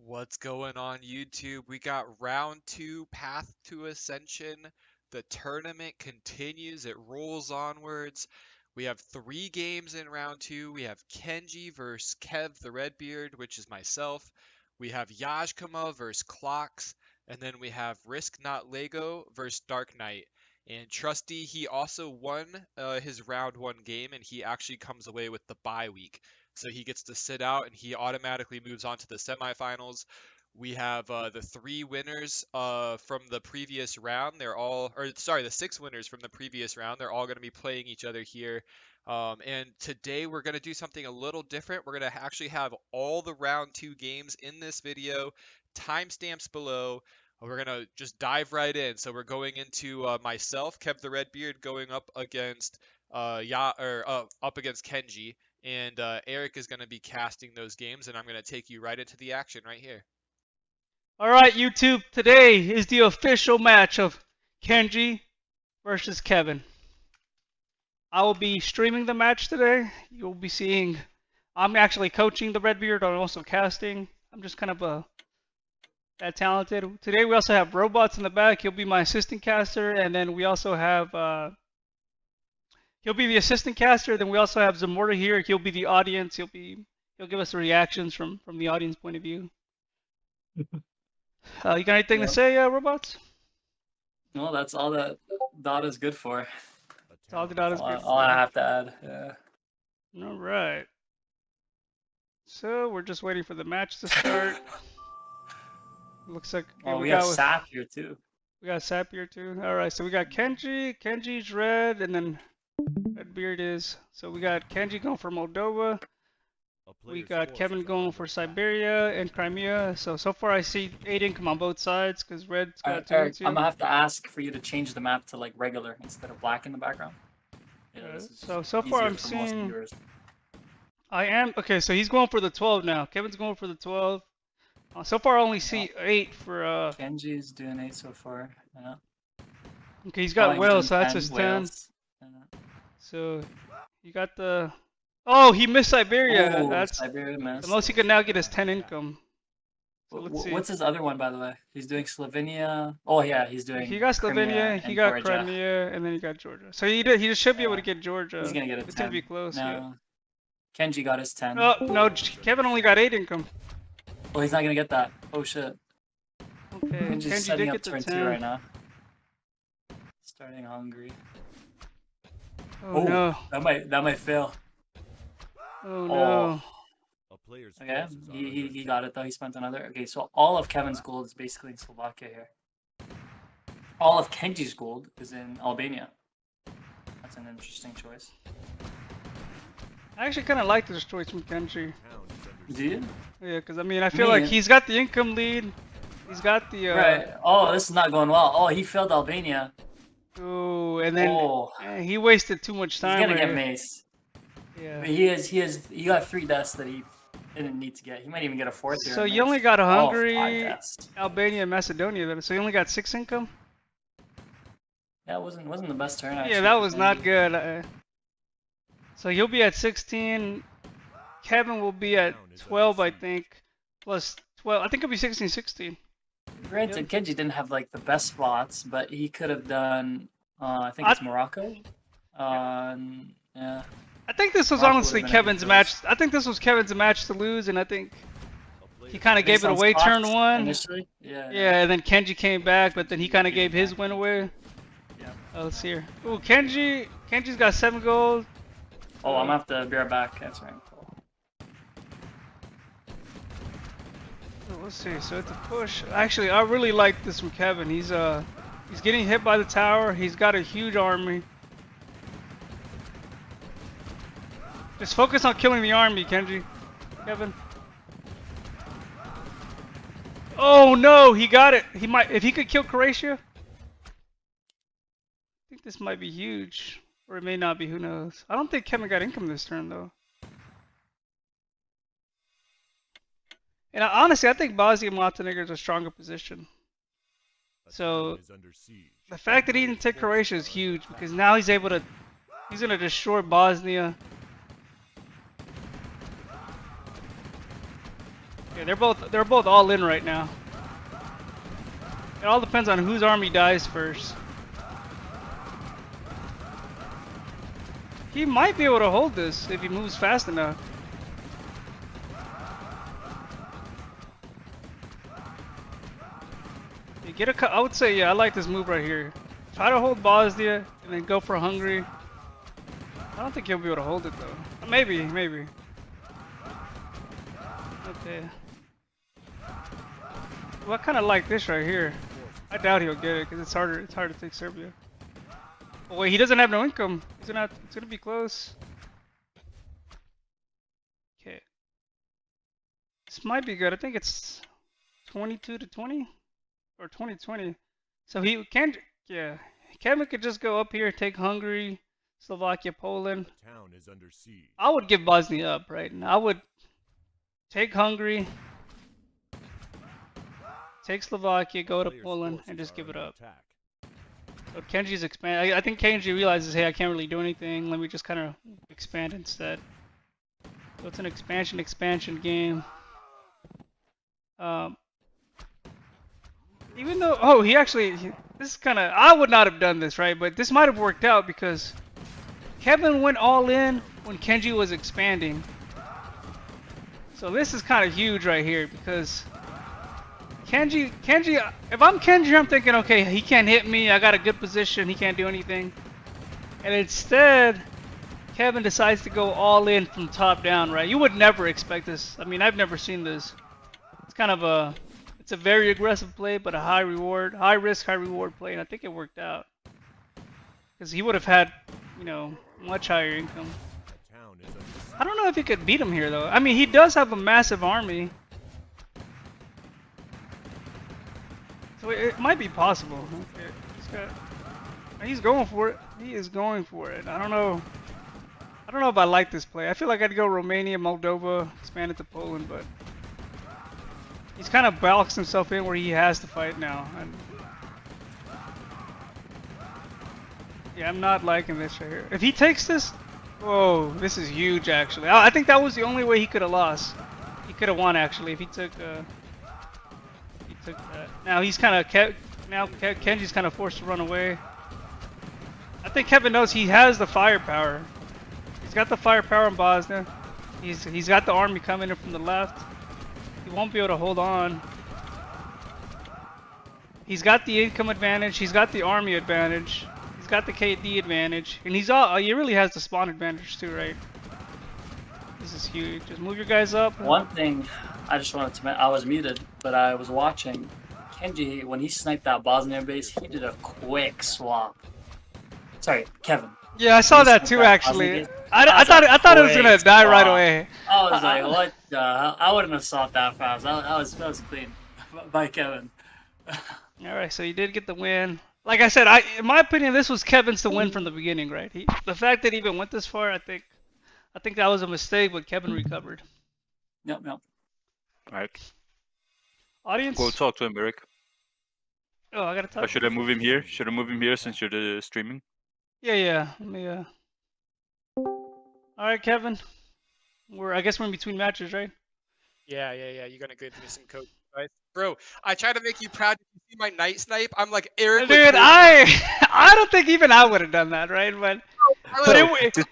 What's going on YouTube? We got round 2, Path to Ascension. The tournament continues, it rolls onwards. We have 3 games in round 2. We have Kenji versus kevTheRedBeard, which is myself. We have Yajkma versus Klox. And then we have RiskNotLego versus DarkKnight. And Trusty, he also won his round 1 game, and he actually comes away with the bye week. So he gets to sit out and he automatically moves on to the semifinals. We have the 3 winners from the previous round. The 6 winners from the previous round. They're all going to be playing each other here. And today we're going to do something a little different. We're going to actually have all the round 2 games in this video, timestamps below. We're going to just dive right in. So we're going into myself, kevTheRedBeard, going up against up against Kenji. And Eric is going to be casting those games, and I'm going to take you right into the action right here. All right, YouTube, today is the official match of Kenji versus Kevin. I will be streaming the match today. You'll be seeing, I'm actually coaching the Redbeard. I'm also casting. I'm just kind of that talented. Today we also have Robots in the back. He'll be my assistant caster, and then we also have he'll be the assistant caster. Then we also have Zamora here. He'll be the audience. He'll give us the reactions from the audience point of view. You got anything to say, Robots? No, that's all that Dot is good for. That's all the Dot is good for. All I have to add. Yeah. All right. So we're just waiting for the match to start. Looks like we got Sap here too. We got Sap here too. All right. So we got Kenji. Kenji's red, and then Redbeard is. So we got Kenji going for Moldova. We got Kevin going for Siberia and Crimea. So far I see 8 income on both sides because Red's got 2 Eric, 2. I'm gonna have to ask for you to change the map to like regular instead of black in the background. Yeah, so far I'm seeing. Okay. So he's going for the 12 now. Kevin's going for the 12. So far I only see 8 for. Kenji's doing 8 so far. Yeah. Okay, he's got Wales, so that's his 10. Yeah. So you got the. Oh, he missed Siberia. Oh, that's Siberia missed. the most he can now get is 10 income. So let's see. What's his other one, by the way? He's doing Slovenia. Oh yeah, he's doing. He got Slovenia, he got Crimea, and then he got Georgia. So he just should be able to get Georgia. He's gonna get a 10. It's gonna be close. No. Yeah. Kenji got his 10. Oh no, Kevin only got 8 income. Oh, he's not gonna get that. Oh shit. Okay, Kenji did up get the turn 10 2 right now. Starting hungry. Oh no. That might fail. Oh no. Okay, he got it though. He spent another. Okay, so all of Kevin's gold is basically in Slovakia here. All of Kenji's gold is in Albania. That's an interesting choice. I actually kind of like this choice from Kenji. Do you? Yeah, because I mean, I feel like he's got the income lead. He's got the. Right. Oh, this is not going well. Oh, he failed Albania. Oh, and then he wasted too much time. He's gonna get maced. Yeah. But he got 3 deaths that he didn't need to get. He might even get a 4th here. So you only got a Hungary, 5 deaths. Albania, and Macedonia. So you only got 6 income. Yeah, it wasn't the best turn. Actually, yeah, that was not good. So he'll be at 16. Kevin will be at 12, I think, plus 12. I think it'll be 16, 16. Granted, Kenji didn't have like the best spots, but he could have done. I think it's Morocco. Yeah. I think this was honestly Kevin's match. I think this was Kevin's match to lose, and I think he kind of gave it away turn 1. Initially? Yeah. Yeah, and then Kenji came back, but then he kind of gave his win away. Yeah. Let's see here. Ooh, Kenji's got 7 gold. Oh, I'm gonna have to be right back answering. Let's see. So it's a push. Actually, I really like this from Kevin. He's getting hit by the tower. He's got a huge army. Just focus on killing the army, Kenji. Kevin. Oh no, he got it. He might, if he could kill Croatia. I think this might be huge, or it may not be. Who knows? I don't think Kevin got income this turn though. And honestly, I think Bosnia and Montenegro is a stronger position. So the fact that he didn't take Croatia is huge because now he's gonna destroy Bosnia. Yeah, they're both all in right now. It all depends on whose army dies first. He might be able to hold this if he moves fast enough. You get a I would say, yeah, I like this move right here. Try to hold Bosnia and then go for Hungary. I don't think he'll be able to hold it though. Maybe. Okay. Well, I kind of like this right here. I doubt he'll get it because it's harder. It's hard to take Serbia. Oh wait, he doesn't have no income. It's gonna be close. Okay. This might be good. I think it's 22-20 or 20-20. So he can. Yeah. Kevin could just go up here, take Hungary, Slovakia, Poland. Town is under siege. I would give Bosnia up right now. I would take Hungary, take Slovakia, go to Poland, and just give it up. So Kenji's expand. I think Kenji realizes, hey, I can't really do anything. Let me just kind of expand instead. So it's an expansion game. Even though, this is kind of, I would not have done this, right? But this might have worked out because Kevin went all in when Kenji was expanding. So this is kind of huge right here because Kenji, if I'm Kenji, I'm thinking, okay, he can't hit me. I got a good position. He can't do anything. And instead, Kevin decides to go all in from top down, right? You would never expect this. I mean, I've never seen this. It's kind of it's a very aggressive play, but a high risk, high reward play, and I think it worked out. Because he would have had, much higher income. I don't know if he could beat him here, though. I mean, he does have a massive army. So it might be possible. Okay. He's going for it. He is going for it. I don't know if I like this play. I feel like I'd go Romania, Moldova, expand it to Poland, but he's kind of boxed himself in where he has to fight now. And yeah, I'm not liking this right here. If he takes this, whoa, this is huge actually. I think that was the only way he could have lost. He could have won actually if he took that. Now he's kind of Kenji's kind of forced to run away. I think Kevin knows he has the firepower. He's got the firepower in Bosnia. He's got the army coming in from the left. He won't be able to hold on. He's got the income advantage. He's got the army advantage. He's got the KD advantage, and he really has the spawn advantage too, right? This is huge. Just move your guys up. One thing I just wanted to mention, I was muted, but I was watching Kenji when he sniped that Bosnian base. He did a quick swap. Sorry, Kevin. Yeah, I saw that too actually. I thought it was gonna die right away. I was like, what the hell? I wouldn't have swapped that fast. That was clean by Kevin. Alright, so you did get the win. Like I said, in my opinion, this was Kevin's to win from the beginning, right? The fact that he even went this far, I think that was a mistake, but Kevin recovered. Yep. Alright. Audience? Go talk to him, Eric. Oh, I gotta talk. Or should I move him here? Should I move him here since you're streaming? Yeah. Let me, Alright, Kevin. I guess we're in between matches, right? Yeah. You're gonna give me some coach advice, bro. I try to make you proud. Did you see my night snipe? I'm like Eric. Dude, I don't think even I would have done that, right? But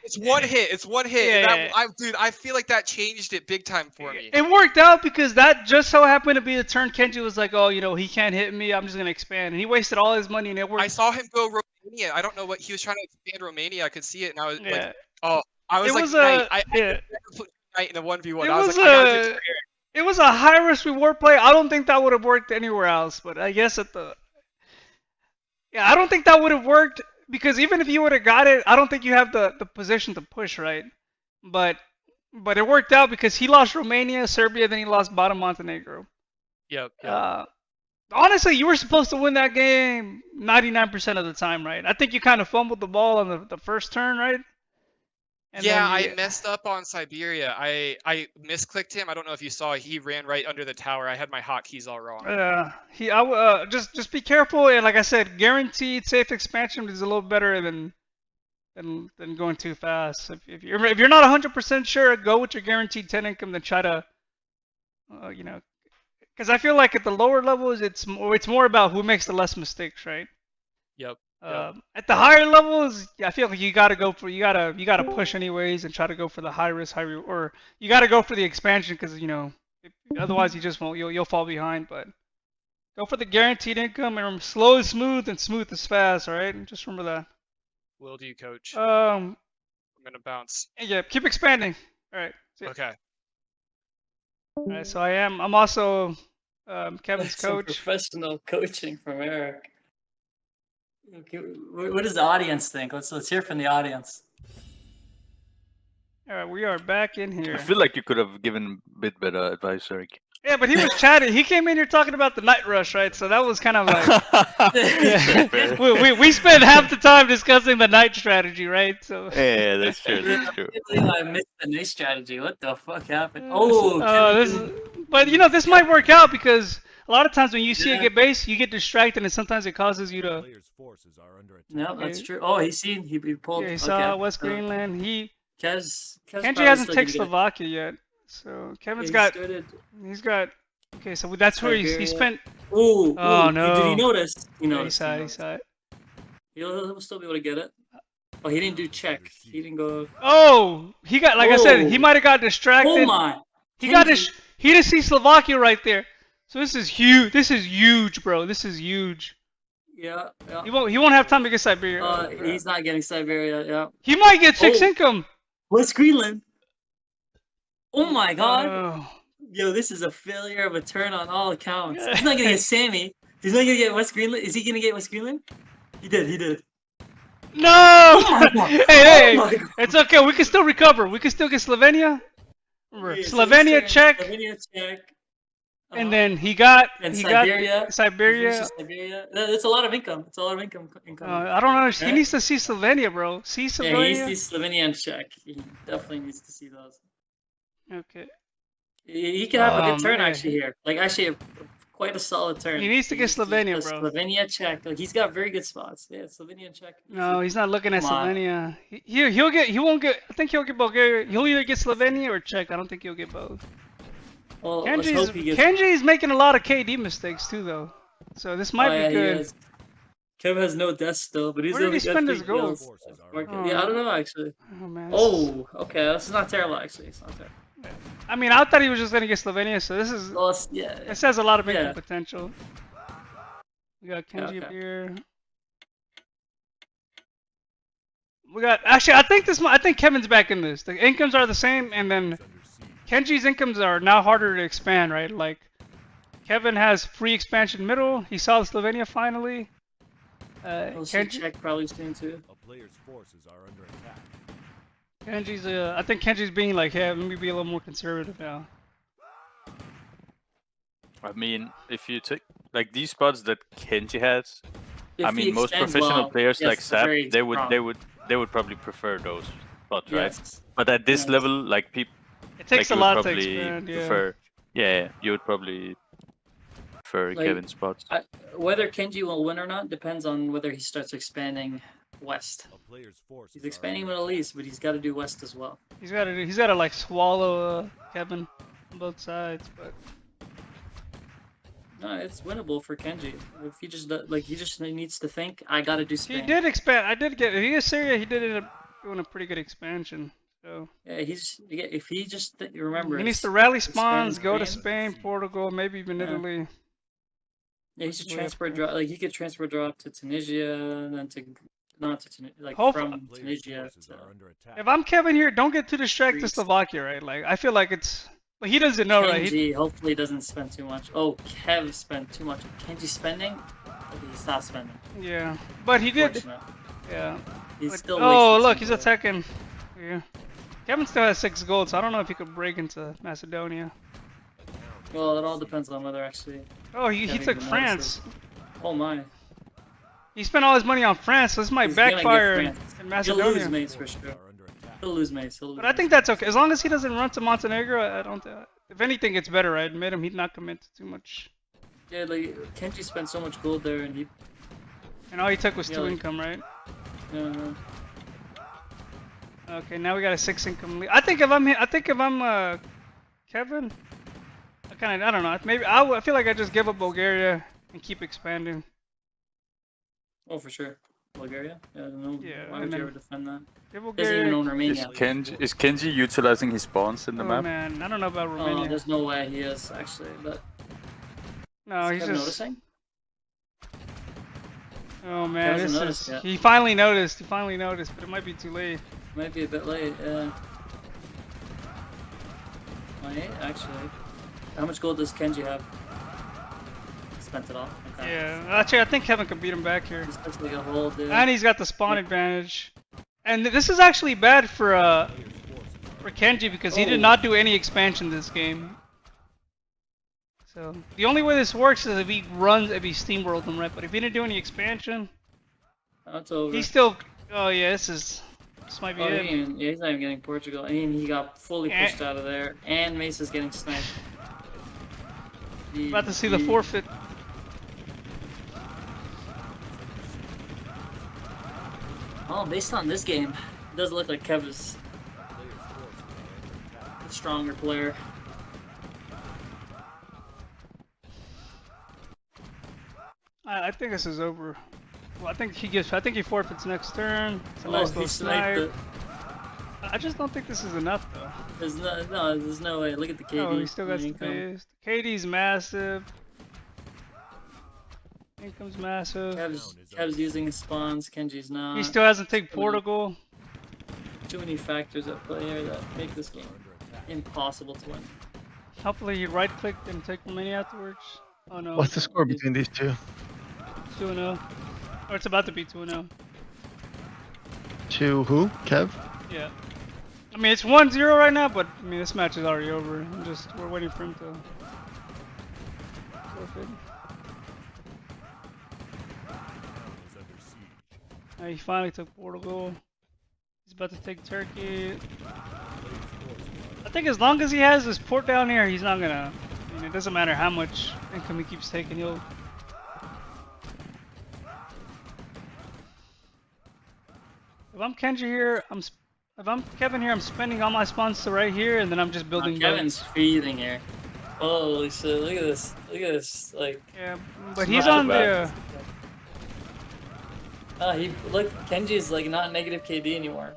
it's one hit. It's one hit. Yeah. Dude, I feel like that changed it big time for me. It worked out because that just so happened to be the turn Kenji was like, oh, he can't hit me. I'm just gonna expand, and he wasted all his money, and it worked. I saw him go Romania. I don't know what he was trying to expand Romania. I could see it, and I was like, Knight in a 1v1. I was like, I gotta get to Eric. It was a high risk reward play. I don't think that would have worked anywhere else, but I guess I don't think that would have worked because even if you would have got it, I don't think you have the position to push, right? But it worked out because he lost Romania, Serbia, then he lost bottom Montenegro. Yep. Honestly, you were supposed to win that game 99% of the time, right? I think you kind of fumbled the ball on the first turn, right? And I messed up on Siberia. I misclicked him. I don't know if you saw. He ran right under the tower. I had my hotkeys all wrong. Just be careful, and like I said, guaranteed safe expansion is a little better than going too fast. If you're not 100% sure, go with your guaranteed 10 income. Then try to You know, because I feel like at the lower levels, it's more about who makes the less mistakes, right? Yep. At the higher levels, I feel like you gotta push anyways and try to go for the high risk, high reward, or you gotta go for the expansion because otherwise you just won't, you'll fall behind. But go for the guaranteed income and remember, slow is smooth and smooth is fast. All right, and just remember that. Will do, coach. Um, I'm gonna bounce. yeah, keep expanding. All right. Okay. All right, so I'm also Kevin's Some coach. professional coaching from Eric. Okay, what does the audience think? Let's hear from the audience. All right, we are back in here. I feel like you could have given a bit better advice, Eric. Yeah, but he was chatting. He came in here talking about the night rush, right? So that was kind of like we spent half the time discussing the night strategy, right? So Yeah, that's true. That's true. I missed the night strategy. What the fuck happened? Oh, but this might work out because a lot of times when you see it get base, you get distracted, and sometimes it causes you to. No, that's true. Oh, he pulled. Yeah, he saw West Greenland. Kenji hasn't taken Slovakia yet, so Kevin's got. He's got. Okay, so that's where he spent. Oh no! Did he notice? He noticed. He saw it. He'll still be able to get it. Oh, he didn't do check. He didn't go. Oh, he got I said, he might have got distracted. Oh my! He didn't see Slovakia right there. So this is huge. This is huge, bro. This is huge. Yeah. He won't have time to get Siberia. He's not getting Siberia. Yeah. He might get 6 income. West Greenland. Oh my god. Oh. Yo, this is a failure of a turn on all accounts. He's not gonna get Sammy. He's not gonna get West Greenland. Is he gonna get West Greenland? He did. No! Oh my god. Hey, oh my god. It's okay. We can still recover. We can still get Slovenia. Remember, Slovenia check. Slovenia check. And then he got Siberia. Siberia. That's a lot of income. It's a lot of income. I don't know. He needs to see Slovenia, bro. See Slovenia. Yeah, he needs to see Slovenia and Czech. He definitely needs to see those. Okay. He can have a good turn actually here. Like actually, quite a solid turn. He needs to get Slovenia, bro. Slovenia, Czech. Like he's got very good spots. Yeah, Slovenia and Czech. No, he's not looking at Slovenia. He won't get. I think he'll get Bulgaria. He'll either get Slovenia or Czech. I don't think he'll get both. Well, Kenji's making a lot of KD mistakes too, though. So this might be good. Kev has no death still, but he's Where did he spend his gold? Yeah, I don't know actually. Oh man. Oh, okay, this is not terrible actually. It's not terrible. I mean, I thought he was just gonna get Slovenia, so this is. It says a lot of income potential. We got Kenji here. We got actually. I think Kevin's back in this. The incomes are the same, and then Kenji's incomes are now harder to expand, right? Like Kevin has free expansion middle. He saw Slovenia finally. Kenji check probably soon too. A player's forces are under attack. Kenji's I think Kenji's being like, yeah, let me be a little more conservative now. I mean, if you take like these spots that Kenji has, I mean, most professional players like Sap, they would probably prefer those spots, right? But at this level, like people, it takes a lot to expand. You would probably prefer Kevin's spots. Whether Kenji will win or not depends on whether he starts expanding west. He's expanding Middle East, but he's got to do west as well. He's got to like swallow Kevin on both sides, but. No, it's winnable for Kenji. If he just he just needs to think, I gotta do Spain. He did expand. If he is Syria, he did end up doing a pretty good expansion. So yeah, if he just remember, he needs to rally spawns, go to Spain, Portugal, maybe even Italy. Yeah, he should transfer draw. Like he could transfer draw to Tunisia, and then from Tunisia. If I'm Kevin here, don't get too distracted to Slovakia, right? Like I feel like it's. But he doesn't know, right? Kenji hopefully doesn't spend too much. Oh, Kev spent too much. Kenji spending? Okay, he stopped spending. Yeah, but he did. Yeah. He's still. Oh, look, he's attacking. Yeah. Kevin still has 6 gold, so I don't know if he could break into Macedonia. Well, it all depends on whether actually. Oh, he took France. Oh my. He spent all his money on France, so this might backfire in Macedonia. He'll lose mates for sure. He'll lose mace. But I think that's okay. As long as he doesn't run to Montenegro, I don't. If anything, it's better. I admit him. He'd not commit to too much. Yeah, like Kenji spent so much gold there, and all he took was 2 income, right? Yeah. Okay, now we got a 6 income lead. I think if I'm Kevin, I don't know. Maybe I feel like I just give up Bulgaria and keep expanding. Oh, for sure. Bulgaria? Yeah, I don't know. Yeah, Why and would you then ever defend that? give Doesn't even Bulgaria. own Romania. Is Kenji utilizing his spawns in the Oh map? man, I don't know about Oh, Romania. there's no way he is, actually, but... No, he's Kevin just. noticing? Oh man, Hasn't this noticed is. yet. He finally noticed. He finally noticed, but it might be too late. Might be a bit late, yeah. Wait, actually. How much gold does Kenji have? Spent it all. Okay. Yeah, actually, I think Kevin could beat him back here. He's actually got a hold, dude. And he's got the spawn advantage. And this is actually bad for Kenji because he did not do any expansion this game. So the only way this works is if he steamrolled them, right? But if he didn't do any expansion, That's over. he's still. Oh yeah, this might be it. Yeah, he's not even getting Portugal. I mean, he got fully pushed out of there, and Mesa's getting sniped. About to see the forfeit. Oh, based on this game, it does look like Kev is a stronger player. I think this is over. Well, I think he forfeits next turn. It's a nice he little sniped snipe. it. I just don't think this is enough though. There's no way. Look at the KD. Oh, he still got the income. base. KD's massive. Income's massive. Kev's using his spawns. Kenji's not. He still hasn't taken Portugal. Too many factors at play here that make this game impossible to win. Hopefully he right clicked and take Romania afterwards. Oh no. What's the score between these two? 2-0. Or it's about to be 2-0. To who? Kev? Yeah. I mean it's 1-0 right now, but I mean this match is already over. We're waiting for him to forfeit. He finally took Portugal. He's about to take Turkey. I think as long as he has this port down here, he's not gonna. I mean, it doesn't matter how much income he keeps taking. He'll. If I'm Kenji here, if I'm Kevin here, I'm spending all my spawns to right here, and then I'm just building. Kevin's feeding here. Holy shit! Look at this! Look at this! Like. Yeah, but he's on the. Look, Kenji's like not negative KD anymore.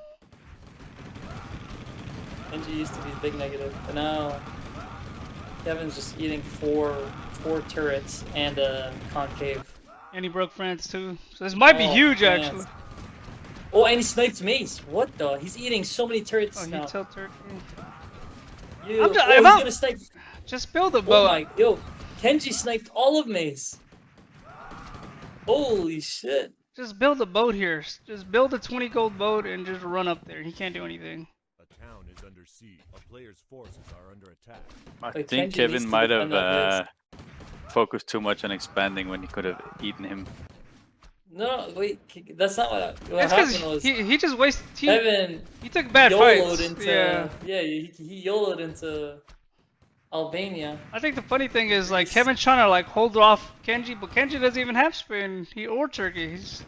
Kenji used to be big negative, but now Kevin's just eating four turrets and a concave. And he broke France too, so this might be huge actually. Oh, and he sniped Mace. What the? He's eating so many turrets now. He told Turkey. He's gonna snipe. Just build a boat. Oh my, yo, Kenji sniped all of Mace. Holy shit. Just build a boat here. Just build a 20 gold boat and just run up there. He can't do anything. A town is under siege. A player's forces are under attack. I think Kevin might have focused too much on expanding when he could have eaten him. No, wait, that's not what It's happened. Was he just wasted. Kevin he took bad fights. He YOLO'd into Albania. I think the funny thing is like Kevin's trying to like hold off Kenji, but Kenji doesn't even have spin. Or Turkey. He's.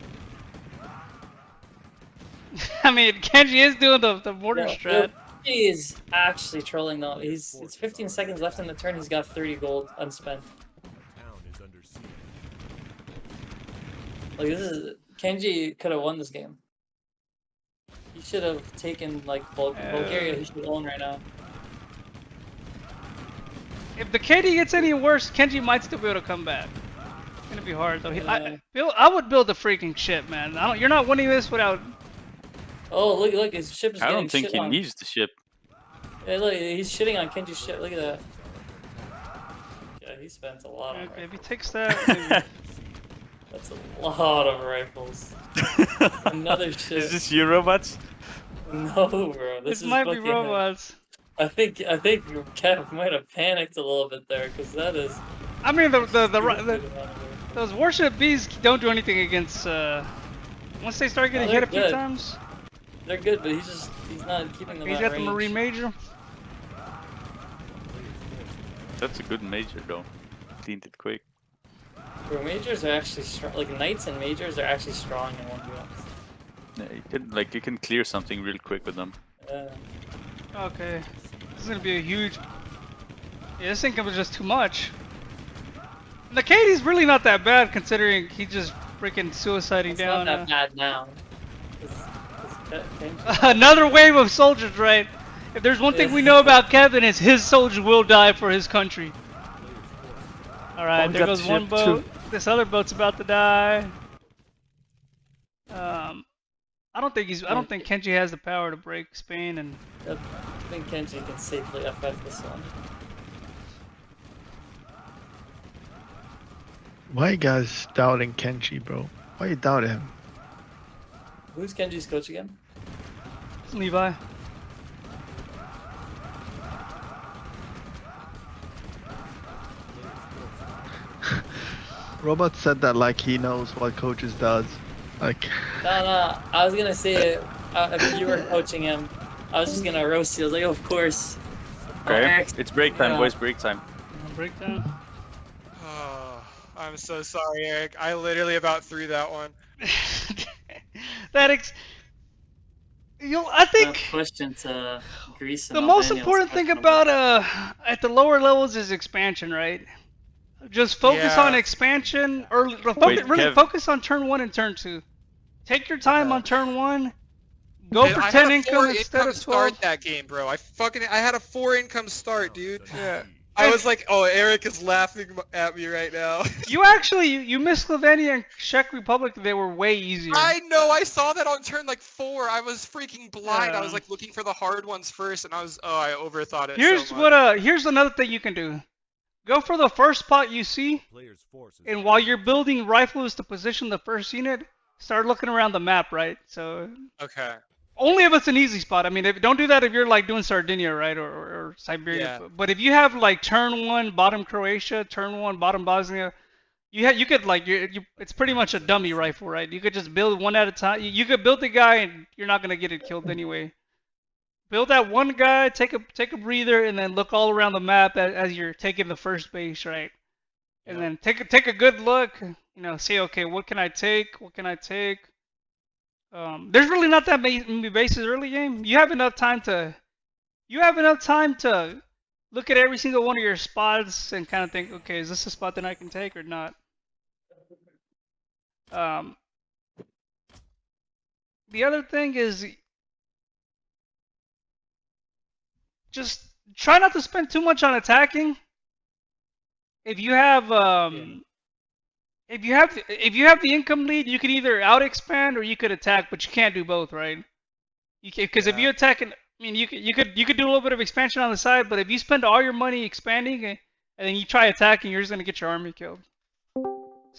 I mean, Kenji is doing the mortar strat. He is actually trolling though. It's 15 seconds left in the turn. He's got 30 gold unspent. A town is under siege. Like Kenji could have won this game. He should have taken like Bulgaria. He should own right now. If the KD gets any worse, Kenji might still be able to come back. It's gonna be hard though. I would build a freaking ship, man. You're not winning this without. Oh look, his ship is. I getting don't think shit he on. needs the ship. Yeah, look, he's shitting on Kenji's ship. Look at that. Yeah, he spent a lot on Okay, if he rifles. takes that. Maybe. That's a lot of rifles. Another ship. Is this your robots? No, bro. This might be robots. I think Kev might have panicked a little bit there, because that is. I mean, those warship bees don't do anything against. Once they start getting hit a few times. They're good, but he's not keeping them. He's got the Marine Major. That's a good major though. Cleaned it quick. Bro, majors are actually strong. Like knights and majors are actually strong in 1v1. Yeah, you can clear something real quick with them. Yeah. Okay, this is gonna be a huge. Yeah, this income is just too much. And the KD's really not that bad considering he just freaking suiciding It's down. not that bad now. Another wave of soldiers, right? If there's one thing we know about Kevin, it's his soldiers will die for his country. Alright, there goes one boat. This other boat's about to die. I don't think Kenji has the power to break Spain and I think Kenji can safely FF this one. Why you guys doubting Kenji, bro? Why you doubting him? Who's Kenji's coach again? Levi. Robot said that like he knows what coaches does. Like. No, I was gonna say if you were coaching him, I was just gonna roast you. I was like, of course. Okay, it's break time, boys. Break time. Break time. Oh, I'm so sorry, Eric. I literally about threw that one. I think question to Greece. The most important thing about at the lower levels is expansion, right? Just focus on expansion, or really focus on turn 1 and turn 2. Take your time on turn 1. Go for 10 income instead of 12. Start that game, bro. I had a 4 income start, dude. Yeah. I was like, oh, Eric is laughing at me right now. You missed Slovenia and Czech Republic. They were way easier. I know. I saw that on turn like 4. I was freaking blind. I was like looking for the hard ones first, and I overthought it. Here's another thing you can do. Go for the first spot you see, and while you're building rifles to position the first unit, start looking around the map, right? So. Okay. Only if it's an easy spot. I mean, don't do that if you're like doing Sardinia, right, or Siberia. Yeah. But if you have like turn 1 bottom Croatia, turn 1 bottom Bosnia, you could like it's pretty much a dummy rifle, right? You could just build one at a time. You could build the guy and you're not gonna get it killed anyway. Build that one guy, take a breather, and then look all around the map as you're taking the first base, right? And then take a good look. Say, okay, what can I take? What can I take? There's really not that many bases early game. You have enough time to look at every single one of your spots and kind of think, okay, is this a spot that I can take or not? The other thing is just try not to spend too much on attacking. If you have the income lead, you can either out expand or you could attack, but you can't do both, right? Because if you attack, you could do a little bit of expansion on the side, but if you spend all your money expanding and then you try attacking, you're just gonna get your army killed.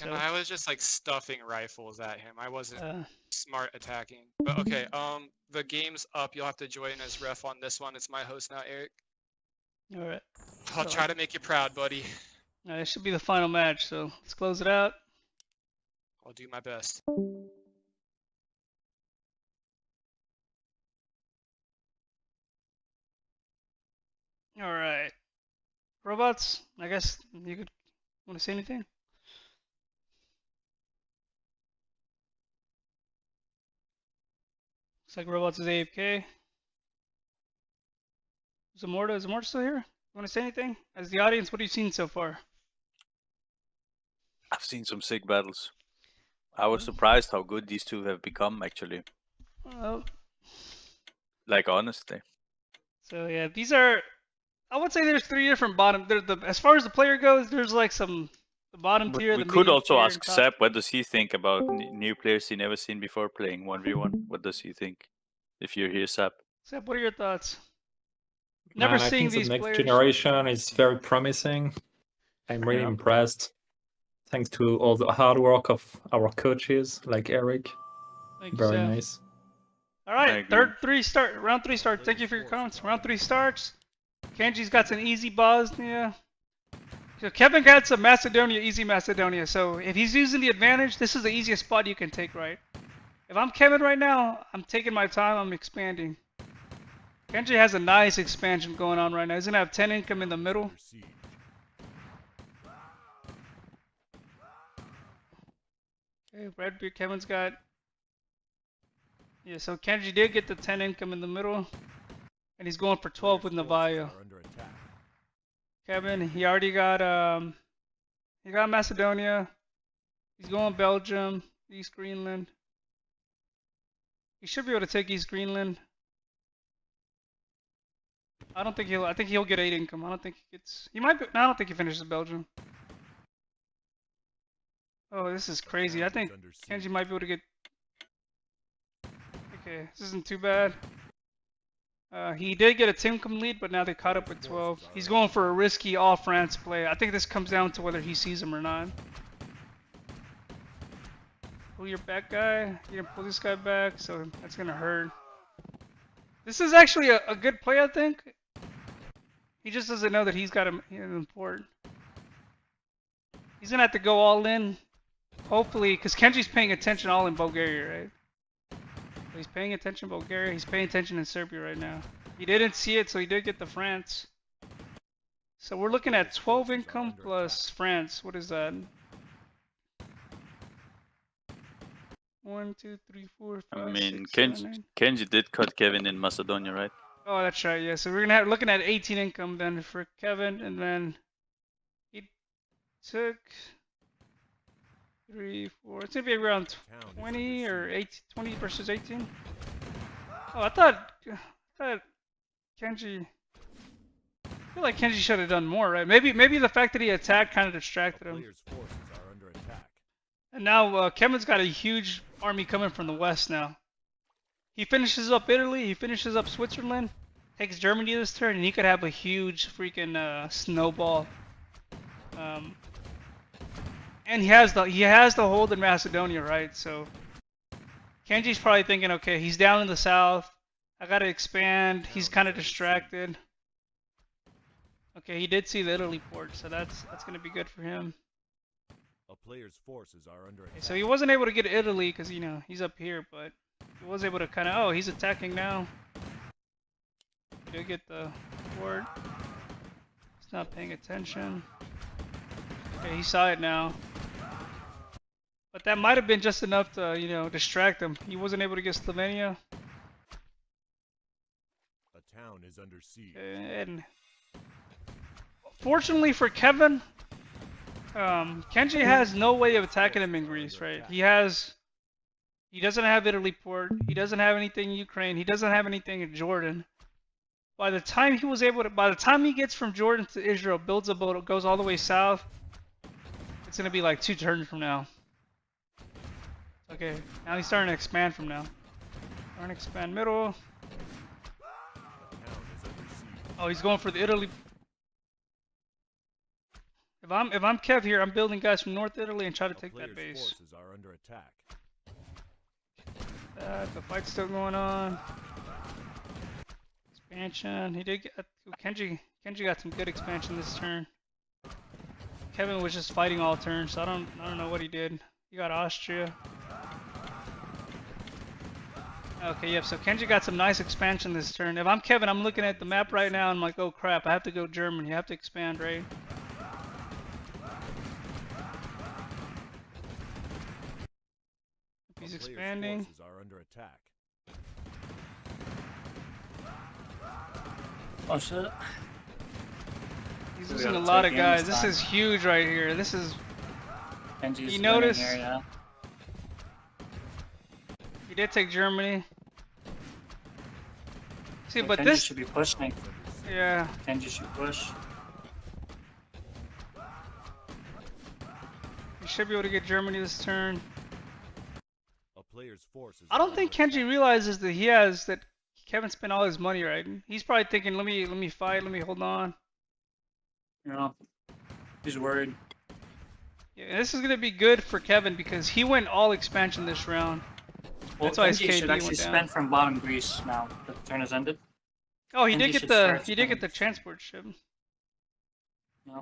And I was just like stuffing rifles at him. I wasn't smart attacking. But okay, the game's up. You'll have to join as ref on this one. It's my host now, Eric. All right. I'll try to make you proud, buddy. It should be the final match, so let's close it out. I'll do my best. All right. Robots, I guess you could want to say anything? Looks like Robots is AFK. Zamorta still here? You want to say anything? As the audience, what have you seen so far? I've seen some sick battles. I was surprised how good these two have become, actually. Like, honestly. So, yeah, these are... I would say there's 3 different bottom... as far as the player goes, there's like the bottom tier... We could also ask Seb, what does he think about new players he never seen before playing 1v1? What does he think? If you're here, Seb. Seb, what are your thoughts? Never seeing these players. I think the next generation is very promising. I'm really impressed. Thanks to all the hard work of our coaches, like Eric. Very nice. All right, round 3 start. Thank you for your comments. Round 3 starts. Kenji's got some easy Bosnia. So Kevin got some Macedonia, easy Macedonia. So if he's using the advantage, this is the easiest spot you can take, right? If I'm Kevin right now, I'm taking my time. I'm expanding. Kenji has a nice expansion going on right now. He's gonna have 10 income in the middle. Okay, RedBeard, Kevin's got... Yeah, so Kenji did get the 10 income in the middle. And he's going for 12 with Navajo. Kevin, he already got Macedonia. He's going Belgium, East Greenland. He should be able to take East Greenland. I think he'll get 8 income. I don't think he gets. He might. No, I don't think he finishes Belgium. Oh, this is crazy. I think Kenji might be able to get. Okay, this isn't too bad. He did get a 10 income lead, but now they caught up with 12. He's going for a risky all France play. I think this comes down to whether he sees him or not. Pull your back guy. You're gonna pull this guy back, so that's gonna hurt. This is actually a good play, I think. He just doesn't know that he's got him in port. He's gonna have to go all in, hopefully, because Kenji's paying attention all in Bulgaria, right? He's paying attention in Bulgaria. He's paying attention in Serbia right now. He didn't see it, so he did get the France. So we're looking at 12 income plus France. What is that? 1, 2, 3, 4, 5. I mean, 6, 7, 8. Kenji did cut Kevin in Macedonia, right? Oh, that's right. Yeah. So we're looking at 18 income then for Kevin, and then he took 3, 4. It's gonna be around 20 or 20 versus 18. Oh, I thought Kenji. I feel like Kenji should have done more, right? Maybe the fact that he attacked kind of distracted him. And now Kevin's got a huge army coming from the west now. He finishes up Italy, he finishes up Switzerland, takes Germany this turn, and he could have a huge freaking snowball. And he has the hold in Macedonia, right? So Kenji's probably thinking, okay, he's down in the south. I gotta expand. He's kind of distracted. Okay, he did see the Italy port, so that's gonna be good for him. A player's forces are under attack. Okay, so he wasn't able to get Italy because he's up here, but he was able to kind of. Oh, he's attacking now. He did get the port. He's not paying attention. Okay, he saw it now. But that might have been just enough to, distract him. He wasn't able to get Slovenia. A town is under siege. And fortunately for Kevin, Kenji has no way of attacking him in Greece, right? He doesn't have Italy port. He doesn't have anything in Ukraine. He doesn't have anything in Jordan. By the time he gets from Jordan to Israel, builds a boat, goes all the way south, it's gonna be like 2 turns from now. Okay, now he's starting to expand from now. Starting to expand middle. Oh, he's going for the Italy. If I'm Kev here, I'm building guys from North Italy and try to take that base. Are under attack. The fight's still going on. Expansion. He did get Kenji got some good expansion this turn. Kevin was just fighting all turns, so I don't know what he did. He got Austria. Okay, yep, so Kenji got some nice expansion this turn. If I'm Kevin, I'm looking at the map right now and I'm like, oh crap, I have to go Germany. I have to expand, right? He's expanding. Are under attack. Oh shit. He's losing a lot of guys. This is huge right here. This is. Kenji's You notice? here, yeah. He did take Germany. See, but Kenji this should be pushing. Yeah. Kenji should push. He should be able to get Germany this turn. A player's forces. I don't think Kenji realizes that Kevin spent all his money, right? He's probably thinking, let me fight, let me hold on. Yeah. He's worried. Yeah, this is gonna be good for Kevin because he went all expansion this round. Well, That's why his Kenji KD should actually went down. spend from bottom Greece now that the turn has ended. Oh, he Kenji did should get the start he did get the spending. transport ship. Yeah.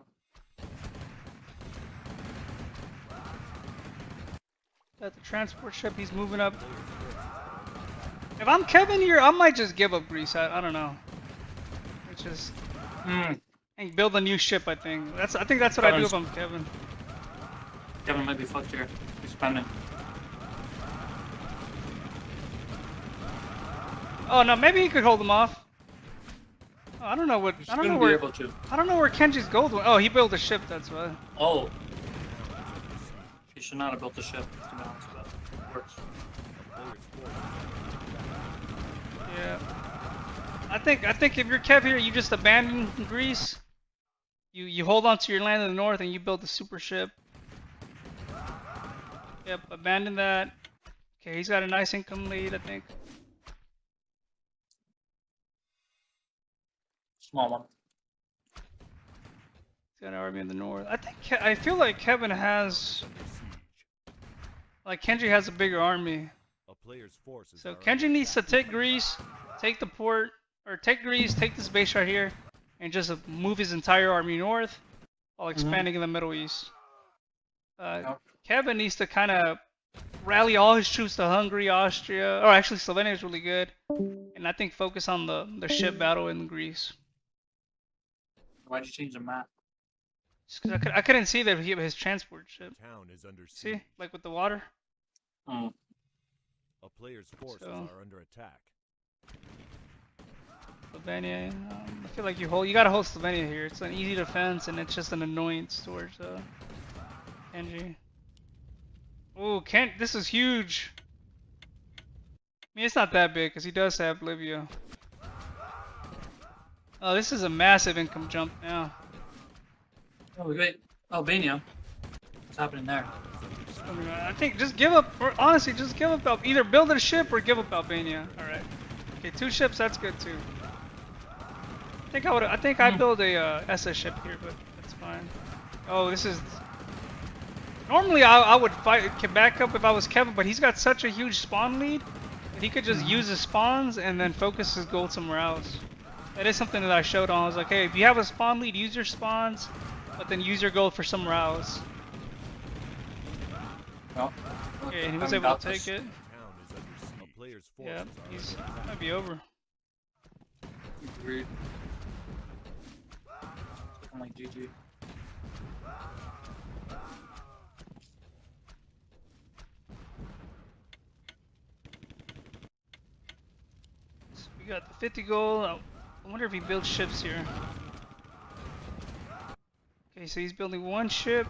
Got the transport ship. He's moving up. If I'm Kevin here, I might just give up Greece. I don't know. It's just and build a new ship. I think that's what I do if I'm Kevin. Kevin might be fucked here. He's spending. Oh no, maybe he could hold them off. Oh, I don't know what. You I don't know shouldn't where. be able to. I don't know where Kenji's gold went. Oh, he built a ship. That's why. Oh. He should not have built the ship, to be honest, but it works. Yeah. I think if you're Kev here, you just abandon Greece. You hold on to your land in the north and you build the super ship. Yep, abandon that. Okay, he's got a nice income lead, I think. Small one. He's got an army in the north. I feel like Kevin has, like Kenji has a bigger army. So Kenji needs to take Greece, take the port, or take Greece, take this base right here, and just move his entire army north while expanding in the Middle East. Kevin needs to kind of rally all his troops to Hungary, Austria, or actually Slovenia is really good, and I think focus on the ship battle in Greece. Why'd you change the map? Just 'cause I couldn't see that his transport ship. Town is under See, siege. like with the water. Mm. A player's forces are under attack. Slovenia. I feel like you gotta hold Slovenia here. It's an easy defense, and it's just an annoyance towards Kenji. Oh, this is huge. I mean, it's not that big because he does have Libya. Oh, this is a massive income jump now. Oh, wait. Albania. What's happening there? I mean, I think just give up. Or honestly, just give up. Either build a ship or give up Albania. All right. Okay, 2 ships. That's good too. I think I'd build a SS ship here, but that's fine. Oh, this is. Normally I would back up if I was Kevin, but he's got such a huge spawn lead that he could just use his spawns and then focus his gold somewhere else. That is something that I showed on. I was like, hey, if you have a spawn lead, use your spawns, but then use your gold for somewhere else. Oh. Okay, and he was able to take it. Yeah, might be over. Agreed. I'm like GG. So we got the 50 gold. I wonder if he builds ships here. Okay, so he's building 1 ship.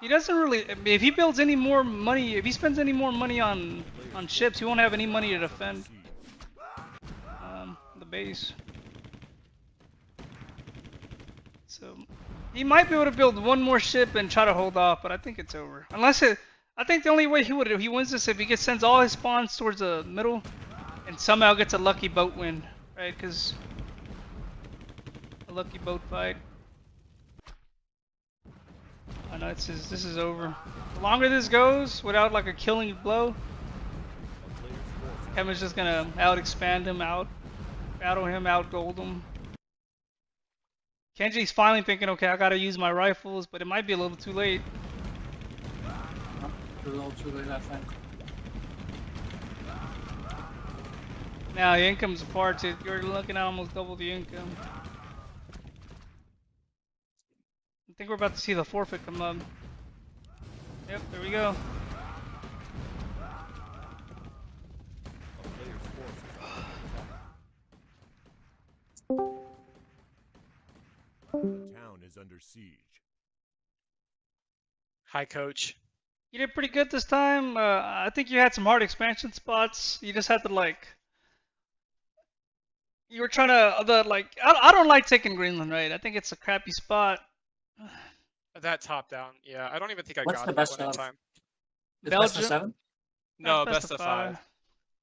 He doesn't really. If he builds any more money, if he spends any more money on ships, he won't have any money to defend the base. So he might be able to build 1 more ship and try to hold off, but I think it's over. I think the only way he wins this if he sends all his spawns towards the middle and somehow gets a lucky boat win, right? Because a lucky boat fight. I know this is over. The longer this goes without like a killing blow, Kevin's just gonna out-expand him, battle him, out-gold him. Kenji's finally thinking, okay, I gotta use my rifles, but it might be a little too late. A little too late, I think. Now the income's apart. You're looking at almost double the income. I think we're about to see the forfeit come up. Yep, there we go. The town is under siege. Hi, coach. You did pretty good this time. I think you had some hard expansion spots. You just had to like. You were trying to I don't like taking Greenland, right? I think it's a crappy spot. That top down, yeah. I don't even think I What's got the it best one of? time. Best of 7? No, That's best of 5.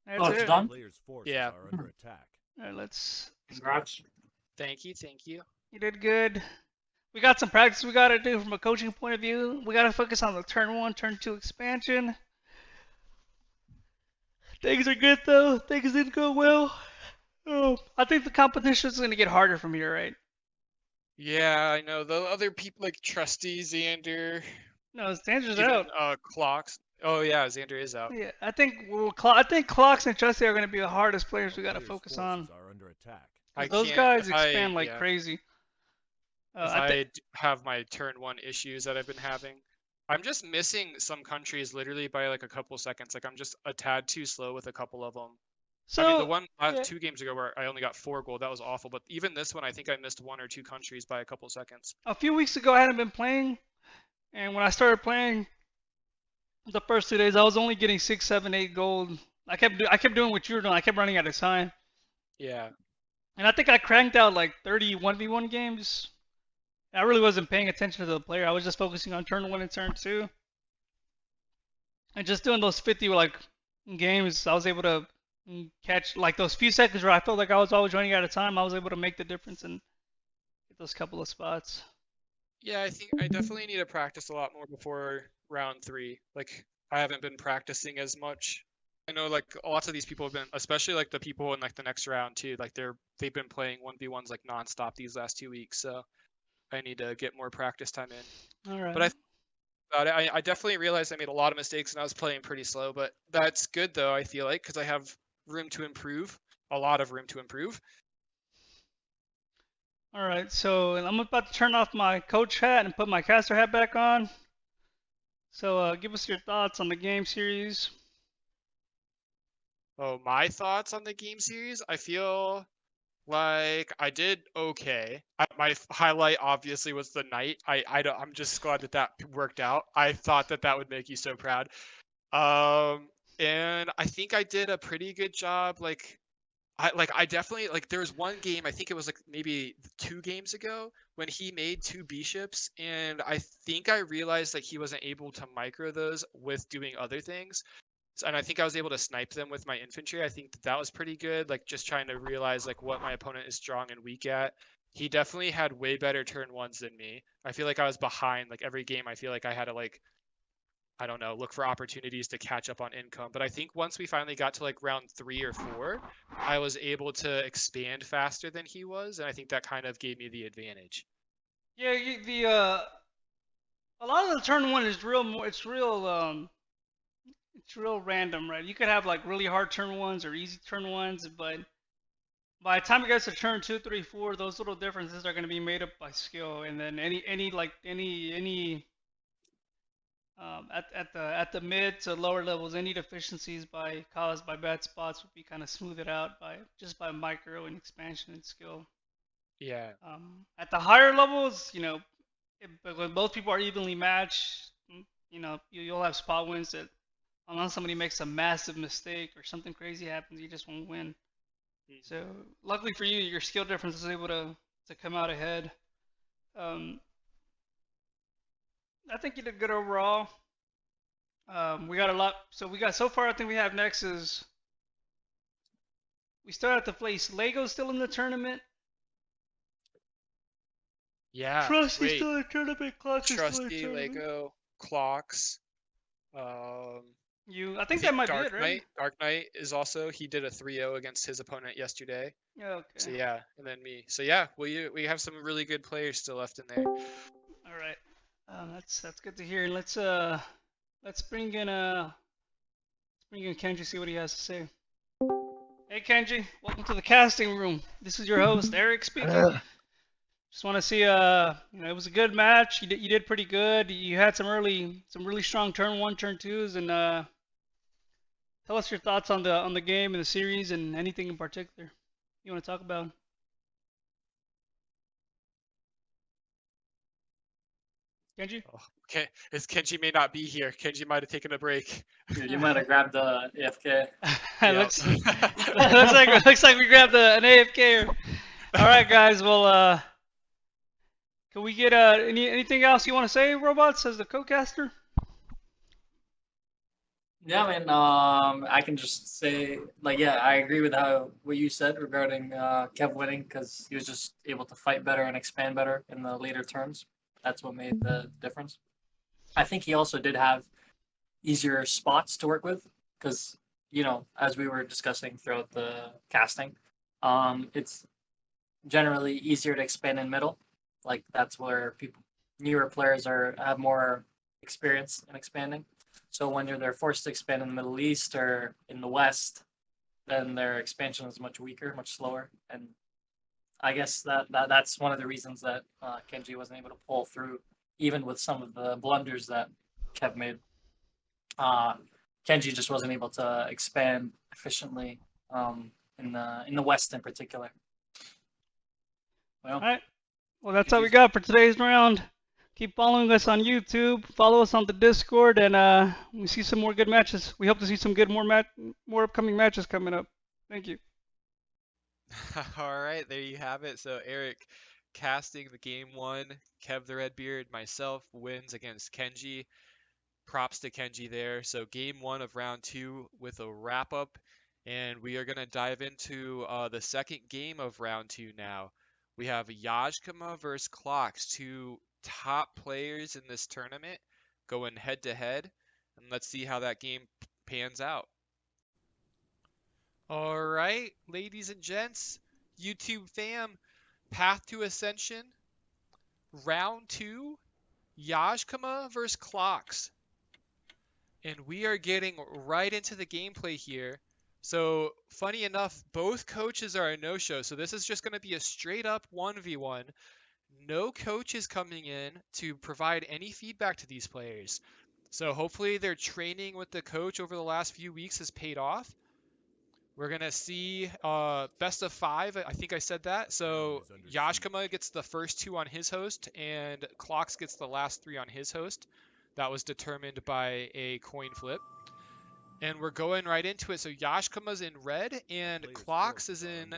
That's Oh, it's it. done? Players' forces Yeah. are under attack. Alright, let's. Congrats. Thank you, thank you. You did good. We got some practice we gotta do from a coaching point of view. We gotta focus on the turn 1, turn 2 expansion. Things are good though. Things didn't go well. Oh, I think the competition is gonna get harder from here, right? Yeah, I know. The other people like Trusty, Xander, No, Xander's even out. Klox. Oh yeah, Xander is out. Yeah, I think Klox and Trusty are gonna be the hardest players we gotta Players' focus forces on. are under attack. Those guys expand like crazy. If I have my turn 1 issues that I've been having, I'm just missing some countries literally by like a couple seconds. Like I'm just a tad too slow with a couple of them. So, I mean, the one 2 games ago where I only got 4 gold, that was awful. But even this one, I think I missed 1 or 2 countries by a couple seconds. A few weeks ago, I hadn't been playing, and when I started playing, the first 2 days, I was only getting 6, 7, 8 gold. I kept doing what you were doing. I kept running out of time. Yeah. And I think I cranked out like 30 1v1 games. I really wasn't paying attention to the player. I was just focusing on turn 1 and turn 2. And just doing those 50 games, I was able to catch like those few seconds where I felt like I was always running out of time. I was able to make the difference and get those couple of spots. Yeah, I think I definitely need to practice a lot more before round 3. Like, I haven't been practicing as much. I know like lots of these people have been, especially like the people in like the next round too. Like they've been playing 1v1s like nonstop these last 2 weeks. So I need to get more practice time in. All right. But I definitely realized I made a lot of mistakes and I was playing pretty slow. But that's good though. I feel like because I have room to improve, a lot of room to improve. All right, so I'm about to turn off my coach hat and put my caster hat back on. So give us your thoughts on the game series. Oh, my thoughts on the game series? I feel like I did okay. My highlight obviously was the knight. I'm just glad that worked out. I thought that would make you so proud. And I think I did a pretty good job. I definitely there was one game, I think it was like maybe 2 games ago when he made 2 bishops, and I think I realized that he wasn't able to micro those with doing other things. And I think I was able to snipe them with my infantry. I think that was pretty good. Like just trying to realize like what my opponent is strong and weak at. He definitely had way better turn 1s than me. I feel like I was behind. Like every game, I feel like I had to I don't know, look for opportunities to catch up on income. But I think once we finally got to like round 3 or 4, I was able to expand faster than he was, and I think that kind of gave me the advantage. Yeah, a lot of the turn 1 is it's real random, right? You could have like really hard turn 1s or easy turn 1s, but by the time it gets to turn 2, 3, 4, those little differences are going to be made up by skill, and then any at the mid to lower levels, any deficiencies caused by bad spots would be kind of smoothed out by micro and expansion and skill. Yeah. At the higher levels, when both people are evenly matched, you'll have spot wins that, unless somebody makes a massive mistake or something crazy happens, you just won't win. So luckily for you, your skill difference is able to come out ahead. I think you did good overall. We got a lot. So far, I think we have next is we still have to place Lego still in the tournament. Yeah. Trusty still in the tournament. Klox Trusty, Lego, Klox. I think that might be it, right? DarkKnight is also, he did a 3-0 against his opponent yesterday. Okay. So yeah, and then me. So yeah, we have some really good players still left in there. All right. That's good to hear. Let's bring in Kenji, see what he has to say. Hey Kenji, welcome to the casting room. This is your host, Eric speaking. Just want to see it was a good match. You did pretty good. You had some really strong turn 1, turn 2s, and tell us your thoughts on the game and the series and anything in particular you want to talk about. Kenji? Oh, okay, Kenji may not be here. Kenji might have taken a break. Dude, you might have grabbed the AFK. looks like we grabbed an AFK. All right, guys. Well, can we get anything else you want to say, Robots, as the co-caster? Yeah, I mean, I can just say, I agree with what you said regarding Kev winning, because he was just able to fight better and expand better in the later turns. That's what made the difference. I think he also did have easier spots to work with, because, as we were discussing throughout the casting, it's generally easier to expand in middle. Like, that's where newer players have more experience in expanding. So when they're forced to expand in the Middle East or in the West, then their expansion is much weaker, much slower. And I guess that's one of the reasons that Kenji wasn't able to pull through, even with some of the blunders that Kev made. Kenji just wasn't able to expand efficiently in the West in particular. Well, all right. Well, that's all we got for today's round. Keep following us on YouTube. Follow us on the Discord, and we see some more good matches. We hope to see some good more upcoming matches coming up. Thank you. All right, there you have it. So Eric casting the game 1, kevTheRedBeard, myself wins against Kenji. Props to Kenji there. So game 1 of round 2 with a wrap up, and we are gonna dive into the second game of round 2 now. We have Yajkma versus Klox, 2 top players in this tournament, going head to head, and let's see how that game pans out. All right, ladies and gents, YouTube fam, Path to Ascension, round 2, Yajkma versus Klox. And we are getting right into the gameplay here. So, funny enough, both coaches are a no-show, so this is just going to be a straight-up 1v1. No coach is coming in to provide any feedback to these players. So hopefully their training with the coach over the last few weeks has paid off. We're going to see best of 5. I think I said that. So Yajkma gets the first 2 on his host, and Klox gets the last 3 on his host. That was determined by a coin flip. And we're going right into it. So Yajkma's in red, and Klox is in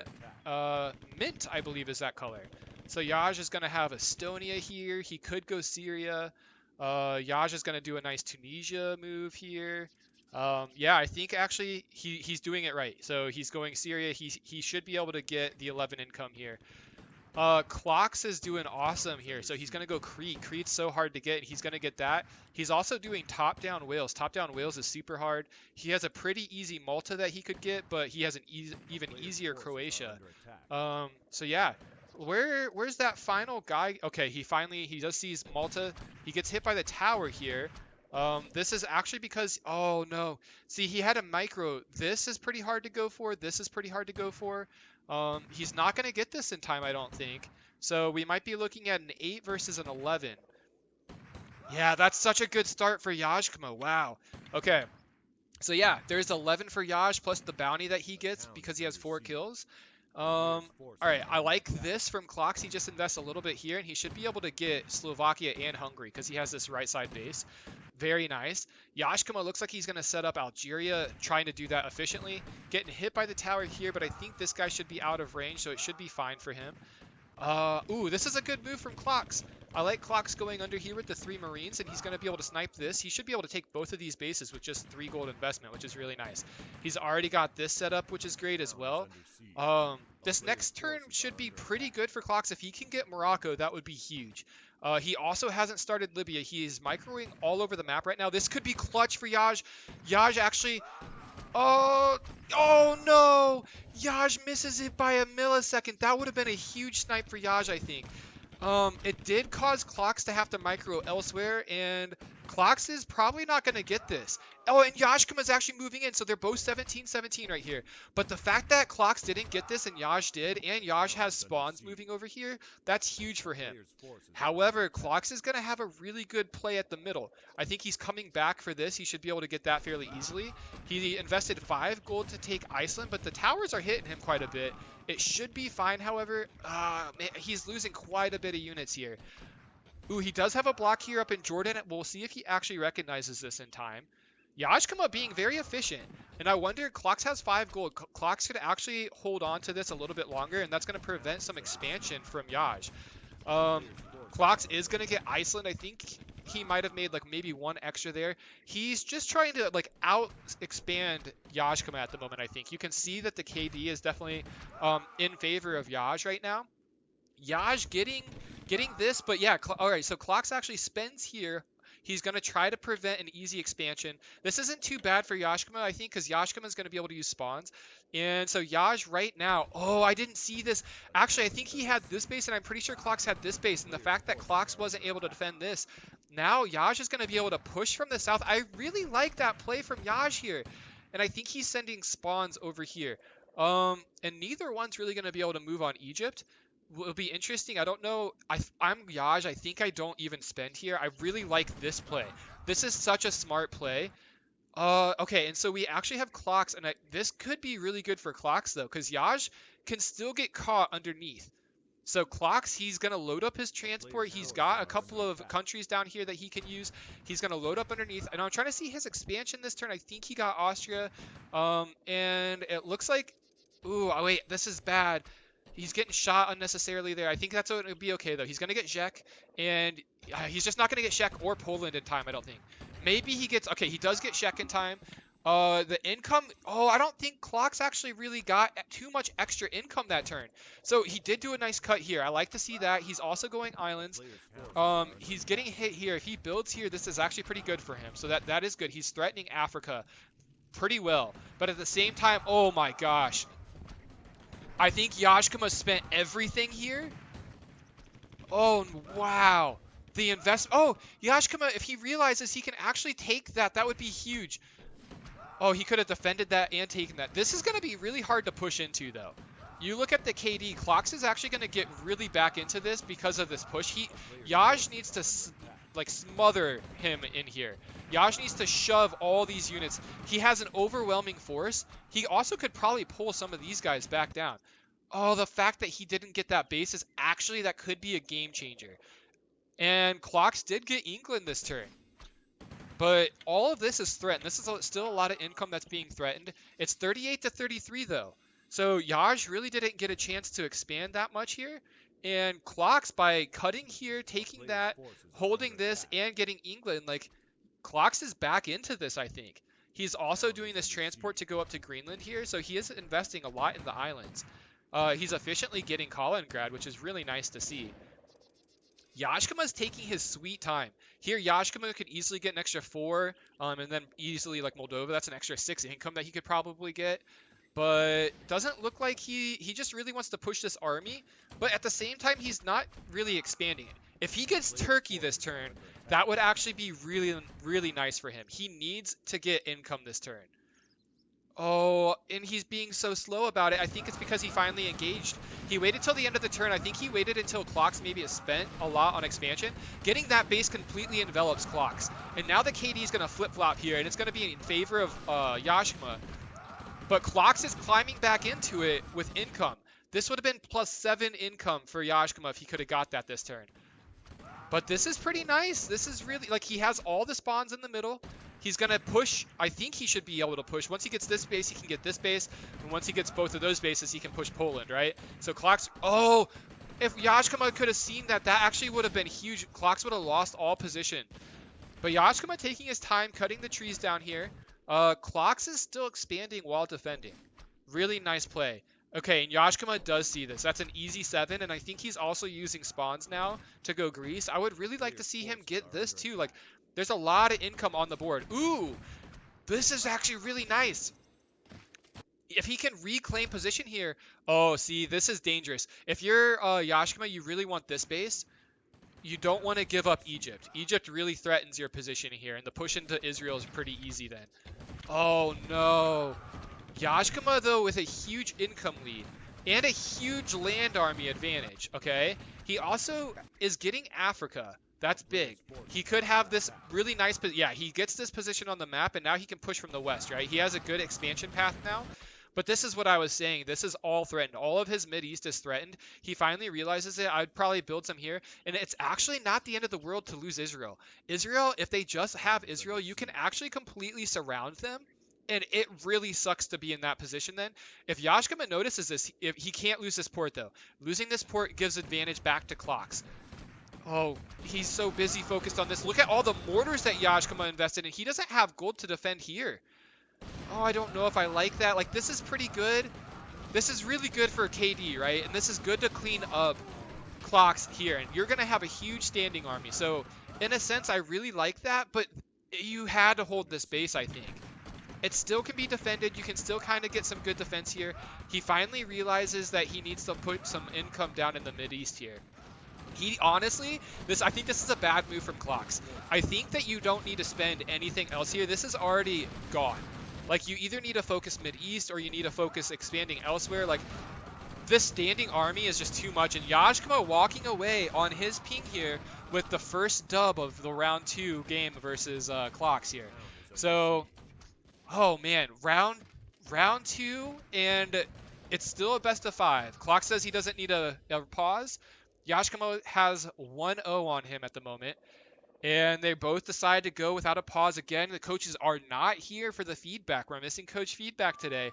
mint, I believe is that color. So Yaj is going to have Estonia here. He could go Syria. Yaj is going to do a nice Tunisia move here. Yeah, I think actually he's doing it right. So he's going Syria. He should be able to get the 11 income here. Klox is doing awesome here. So he's going to go Crete. Crete's so hard to get. He's going to get that. He's also doing top-down Wales. Top-down Wales is super hard. He has a pretty easy Malta that he could get, but he has an even easier Croatia. So yeah. Where's that final guy? Okay, he does seize Malta. He gets hit by the tower here. This is actually because, oh no. See, he had a micro. This is pretty hard to go for. This is pretty hard to go for. He's not going to get this in time, I don't think. So we might be looking at an 8 versus an 11. Yeah, that's such a good start for Yajkma. Wow. Okay. So yeah, there's 11 for Yaj plus the bounty that he gets because he has 4 kills. All right, I like this from Klox. He just invests a little bit here, and he should be able to get Slovakia and Hungary because he has this right side base. Very nice. Yajkma looks like he's going to set up Algeria, trying to do that efficiently. Getting hit by the tower here, but I think this guy should be out of range, so it should be fine for him. Ooh, this is a good move from Klox. I like Klox going under here with the 3 Marines, and he's going to be able to snipe this. He should be able to take both of these bases with just 3 gold investment, which is really nice. He's already got this set up, which is great as well. This next turn should be pretty good for Klox. If he can get Morocco, that would be huge. He also hasn't started Libya. He is microing all over the map right now. This could be clutch for Yaj. Yaj actually... Oh no! Yaj misses it by a millisecond. That would have been a huge snipe for Yaj, I think. It did cause Klox to have to micro elsewhere, and Klox is probably not going to get this. Oh, and Yajkma is actually moving in, so they're both 17-17 right here. But the fact that Klox didn't get this and Yaj did, and Yaj has spawns moving over here, that's huge for him. However, Klox is going to have a really good play at the middle. I think he's coming back for this. He should be able to get that fairly easily. He invested 5 gold to take Iceland, but the towers are hitting him quite a bit. It should be fine, however. Man, he's losing quite a bit of units here. Ooh, he does have a block here up in Jordan. We'll see if he actually recognizes this in time. Yajkma being very efficient. And I wonder, Klox has 5 gold. Klox could actually hold on to this a little bit longer, and that's going to prevent some expansion from Yaj. Klox is going to get Iceland. I think he might have made like maybe 1 extra there. He's just trying to like out expand Yajkma at the moment, I think. You can see that the KD is definitely in favor of Yaj right now. Yaj getting this, but yeah, all right, so Klox actually spends here. He's going to try to prevent an easy expansion. This isn't too bad for Yajkma, I think, because Yajkma is going to be able to use spawns. And so Yaj right now, oh, I didn't see this. Actually, I think he had this base, and I'm pretty sure Klox had this base. And the fact that Klox wasn't able to defend this, now Yaj is going to be able to push from the south. I really like that play from Yaj here. And I think he's sending spawns over here. And neither one's really going to be able to move on Egypt. Will be interesting. I don't know. I'm Yaj. I think I don't even spend here. I really like this play. This is such a smart play. Okay, and so we actually have Klox, and this could be really good for Klox though, because Yaj can still get caught underneath. So Klox, he's going to load up his transport. He's got a couple of countries down here that he can use. He's going to load up underneath. And I'm trying to see his expansion this turn. I think he got Austria. And it looks like... Ooh, oh wait, this is bad. He's getting shot unnecessarily there. I think that's what it would be okay, though. He's going to get Czech, and he's just not going to get Czech or Poland in time, I don't think. Maybe he gets... Okay, he does get Czech in time. The income... Oh, I don't think Klox actually really got too much extra income that turn. So he did do a nice cut here. I like to see that. He's also going islands. He's getting hit here. If he builds here, this is actually pretty good for him. So that is good. He's threatening Africa pretty well. But at the same time, oh my gosh. I think Yajkma spent everything here. Oh, wow. The investment... Oh, Yajkma, if he realizes he can actually take that, that would be huge. Oh, he could have defended that and taken that. This is going to be really hard to push into, though. You look at the KD, Klox is actually going to get really back into this because of this push. Yaj needs to, like, smother him in here. Yaj needs to shove all these units. He has an overwhelming force. He also could probably pull some of these guys back down. Oh, the fact that he didn't get that base is actually, that could be a game changer. And Klox did get England this turn. But all of this is threatened. This is still a lot of income that's being threatened. It's 38 to 33 though. So Yaj really didn't get a chance to expand that much here. And Klox, by cutting here, taking that, holding this, and getting England, like, Klox is back into this, I think. He's also doing this transport to go up to Greenland here, so he is investing a lot in the islands. He's efficiently getting Kaliningrad, which is really nice to see. Yajkma is taking his sweet time. Here, Yajkma could easily get an extra 4, and then easily, like Moldova, that's an extra 6 income that he could probably get. But doesn't look like he just really wants to push this army. But at the same time, he's not really expanding it. If he gets Turkey this turn, that would actually be really, really nice for him. He needs to get income this turn. Oh, and he's being so slow about it. I think it's because he finally engaged. He waited till the end of the turn. I think he waited until Klox maybe has spent a lot on expansion. Getting that base completely envelops Klox. And now the KD is going to flip-flop here, and it's going to be in favor of Yajkma. But Klox is climbing back into it with income. This would have been +7 income for Yajkma if he could have got that this turn. But this is pretty nice. This is really, like, he has all the spawns in the middle. He's going to push. I think he should be able to push. Once he gets this base, he can get this base. And once he gets both of those bases, he can push Poland, right? So Klox, oh, if Yajkma could have seen that, that actually would have been huge. Klox would have lost all position. But Yajkma taking his time, cutting the trees down here. Klox is still expanding while defending. Really nice play. Okay, and Yajkma does see this. That's an easy 7, and I think he's also using spawns now to go Greece. I would really like to see him get this too. Like, there's a lot of income on the board. Ooh, this is actually really nice. If he can reclaim position here, oh, see, this is dangerous. If you're Yajkma, you really want this base. You don't want to give up Egypt. Egypt really threatens your position here, and the push into Israel is pretty easy then. Oh, no. Yajkma, though, with a huge income lead and a huge land army advantage, okay? He also is getting Africa. That's big. He could have this really nice... Yeah, he gets this position on the map, and now he can push from the west, right? He has a good expansion path now. But this is what I was saying. This is all threatened. All of his Mideast is threatened. He finally realizes it. I'd probably build some here. And it's actually not the end of the world to lose Israel. Israel, if they just have Israel, you can actually completely surround them. And it really sucks to be in that position then. If Yajkma notices this, he can't lose this port though. Losing this port gives advantage back to Klox. Oh, he's so busy focused on this. Look at all the mortars that Yajkma invested in. He doesn't have gold to defend here. Oh, I don't know if I like that. Like, this is pretty good. This is really good for KD, right? And this is good to clean up Klox here. And you're going to have a huge standing army. So, in a sense, I really like that. But you had to hold this base, I think. It still can be defended. You can still kind of get some good defense here. He finally realizes that he needs to put some income down in the Mideast here. He honestly, I think this is a bad move from Klox. I think that you don't need to spend anything else here. This is already gone. Like, you either need to focus Mideast or you need to focus expanding elsewhere. Like, this standing army is just too much. And Yajkma walking away on his ping here with the first dub of the round 2 game versus Klox here. So, Oh man, round 2, and it's still a best of 5. Klox says he doesn't need a pause. Yajkma has 1-0 on him at the moment. And they both decide to go without a pause again. The coaches are not here for the feedback. We're missing coach feedback today.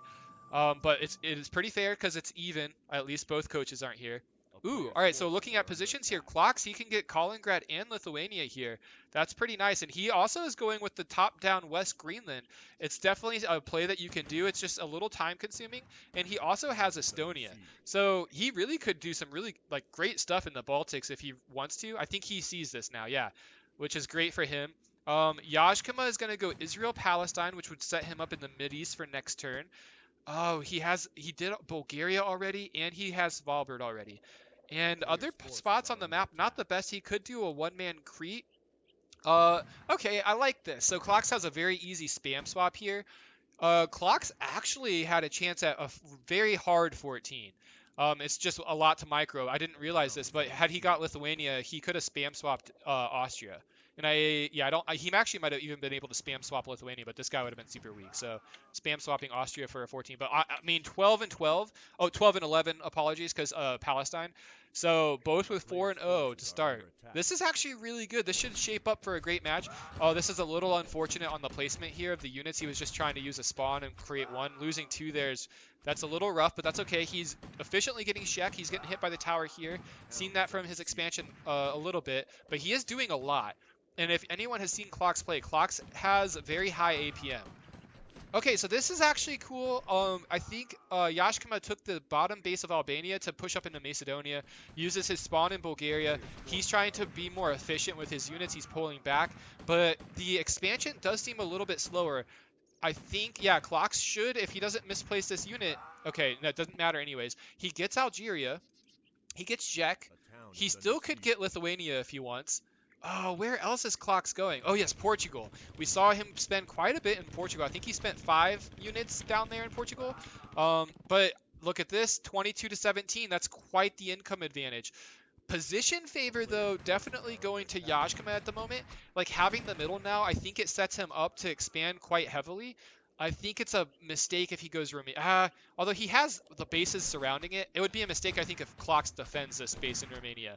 But it is pretty fair because it's even. At least both coaches aren't here. Ooh, all right, so looking at positions here, Klox, he can get Kaliningrad and Lithuania here. That's pretty nice. And he also is going with the top-down West Greenland. It's definitely a play that you can do. It's just a little time-consuming. And he also has Estonia. So he really could do some really great stuff in the Baltics if he wants to. I think he sees this now, yeah, which is great for him. Yajkma is going to go Israel-Palestine, which would set him up in the Mideast for next turn. Oh, he did Bulgaria already, and he has Svalbard already. And other spots on the map, not the best. He could do a one-man Crete. Okay, I like this. So Klox has a very easy spam swap here. Klox actually had a chance at a very hard 14. It's just a lot to micro. I didn't realize this, but had he got Lithuania, he could have spam swapped Austria. And he actually might have even been able to spam swap Lithuania, but this guy would have been super weak. So spam swapping Austria for a 14. But I mean 12 and 12. Oh, 12 and 11, apologies, because Palestine. So both with 4 and 0 to start. This is actually really good. This should shape up for a great match. Oh, this is a little unfortunate on the placement here of the units. He was just trying to use a spawn and create one. Losing 2 that's a little rough, but that's okay. He's efficiently getting Shek. He's getting hit by the tower here. Seen that from his expansion a little bit, but he is doing a lot. And if anyone has seen Klox play, Klox has very high APM. Okay, so this is actually cool. I think Yajkma took the bottom base of Albania to push up into Macedonia, uses his spawn in Bulgaria. He's trying to be more efficient with his units. He's pulling back, but the expansion does seem a little bit slower. I think, yeah, Klox should, if he doesn't misplace this unit, okay, that doesn't matter anyways. He gets Algeria, he gets Czech, he still could get Lithuania if he wants. Oh, where else is Klox going? Oh, yes, Portugal. We saw him spend quite a bit in Portugal. I think he spent 5 units down there in Portugal. But look at this, 22 to 17. That's quite the income advantage. Position favor, though, definitely going to Yajkma at the moment. Like, having the middle now, I think it sets him up to expand quite heavily. I think it's a mistake if he goes Romania. Although he has the bases surrounding it, it would be a mistake, I think, if Klox defends this base in Romania.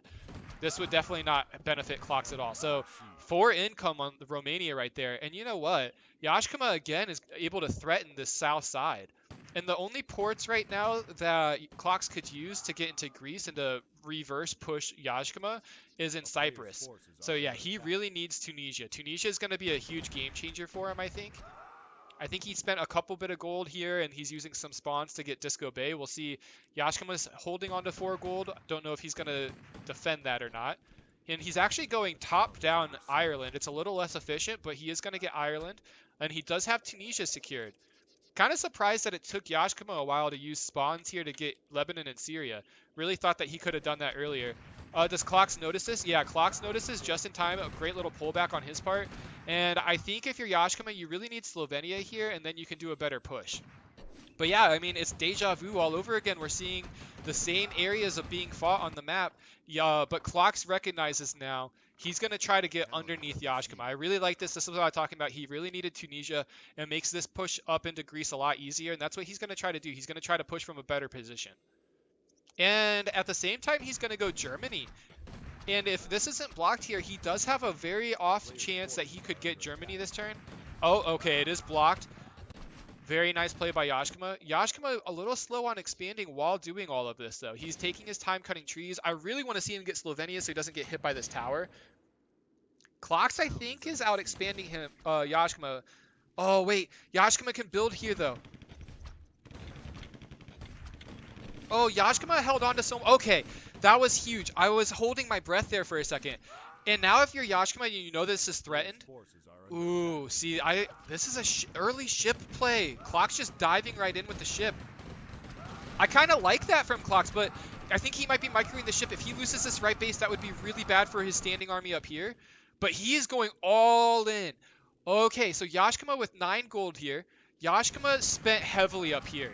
This would definitely not benefit Klox at all. So 4 income on the Romania right there. And you know what? Yajkma, again, is able to threaten this south side. And the only ports right now that Klox could use to get into Greece and to reverse push Yajkma is in Cyprus. So yeah, he really needs Tunisia. Tunisia is going to be a huge game changer for him, I think. I think he spent a couple bit of gold here, and he's using some spawns to get Disco Bay. We'll see. Yajkma's holding on to 4 gold. Don't know if he's going to defend that or not. And he's actually going top down Ireland. It's a little less efficient, but he is going to get Ireland. And he does have Tunisia secured. Kind of surprised that it took Yajkma a while to use spawns here to get Lebanon and Syria. Really thought that he could have done that earlier. Does Klox notice this? Yeah, Klox notices just in time. A great little pullback on his part. And I think if you're Yajkma, you really need Slovenia here, and then you can do a better push. But yeah, I mean, it's deja vu all over again. We're seeing the same areas of being fought on the map. Yeah, but Klox recognizes now he's going to try to get underneath Yajkma. I really like this. This is what I was talking about. He really needed Tunisia and makes this push up into Greece a lot easier. And that's what he's going to try to do. He's going to try to push from a better position. And at the same time, he's going to go Germany. And if this isn't blocked here, he does have a very off chance that he could get Germany this turn. Oh, okay, it is blocked. Very nice play by Yajkma. Yajkma a little slow on expanding while doing all of this, though. He's taking his time cutting trees. I really want to see him get Slovenia so he doesn't get hit by this tower. Klox, I think, is out expanding him, Yajkma. Oh, wait. Yajkma can build here, though. Oh, Yajkma held on to some... Okay, that was huge. I was holding my breath there for a second. And now if you're Yajkma and you know this is threatened... Ooh, see, this is a early ship play. Klox just diving right in with the ship. I kind of like that from Klox, but I think he might be microing the ship. If he loses this right base, that would be really bad for his standing army up here. But he is going all in. Okay, so Yajkma with 9 gold here. Yajkma spent heavily up here.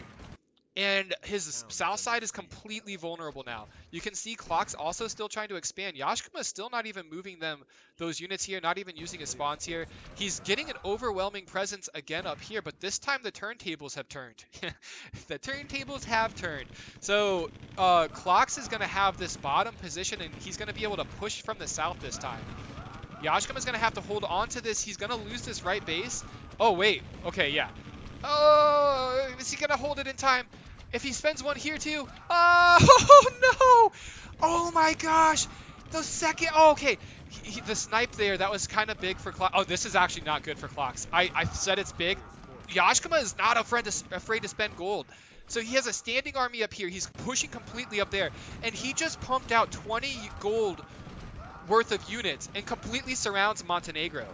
And his south side is completely vulnerable now. You can see Klox also still trying to expand. Yajkma is still not even moving those units here, not even using his spawns here. He's getting an overwhelming presence again up here, but this time the turntables have turned. The turntables have turned. So Klox is going to have this bottom position, and he's going to be able to push from the south this time. Yajkma is going to have to hold on to this. He's going to lose this right base. Oh, wait. Okay, yeah. Oh, is he going to hold it in time? If he spends one here too. Oh, no. Oh, my gosh. The second. Oh, okay. The snipe there, that was kind of big for Klox. Oh, this is actually not good for Klox. I said it's big. Yajkma is not afraid to spend gold. So he has a standing army up here. He's pushing completely up there. And he just pumped out 20 gold worth of units and completely surrounds Montenegro.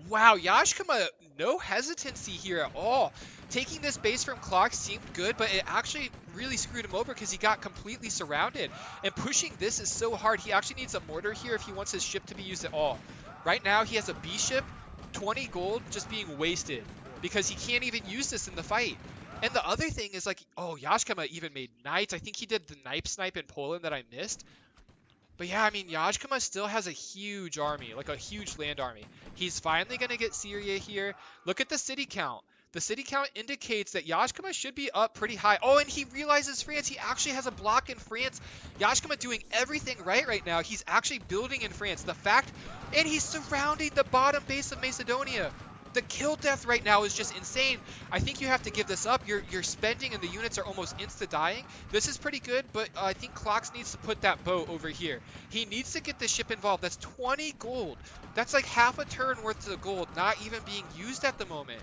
Wow, Yajkma, no hesitancy here at all. Taking this base from Klox seemed good, but it actually really screwed him over because he got completely surrounded. And pushing this is so hard. He actually needs a mortar here if he wants his ship to be used at all. Right now, he has a B ship, 20 gold just being wasted because he can't even use this in the fight. And the other thing is like, oh, Yajkma even made knights. I think he did the knife snipe in Poland that I missed. But yeah, I mean, Yajkma still has a huge army, like a huge land army. He's finally going to get Syria here. Look at the city count. The city count indicates that Yajkma should be up pretty high. Oh, and he realizes France. He actually has a block in France. Yajkma doing everything right now. He's actually building in France. The fact, and he's surrounding the bottom base of Macedonia. The kill death right now is just insane. I think you have to give this up. You're spending and the units are almost insta-dying. This is pretty good, but I think Klox needs to put that boat over here. He needs to get the ship involved. That's 20 gold. That's like half a turn worth of gold not even being used at the moment.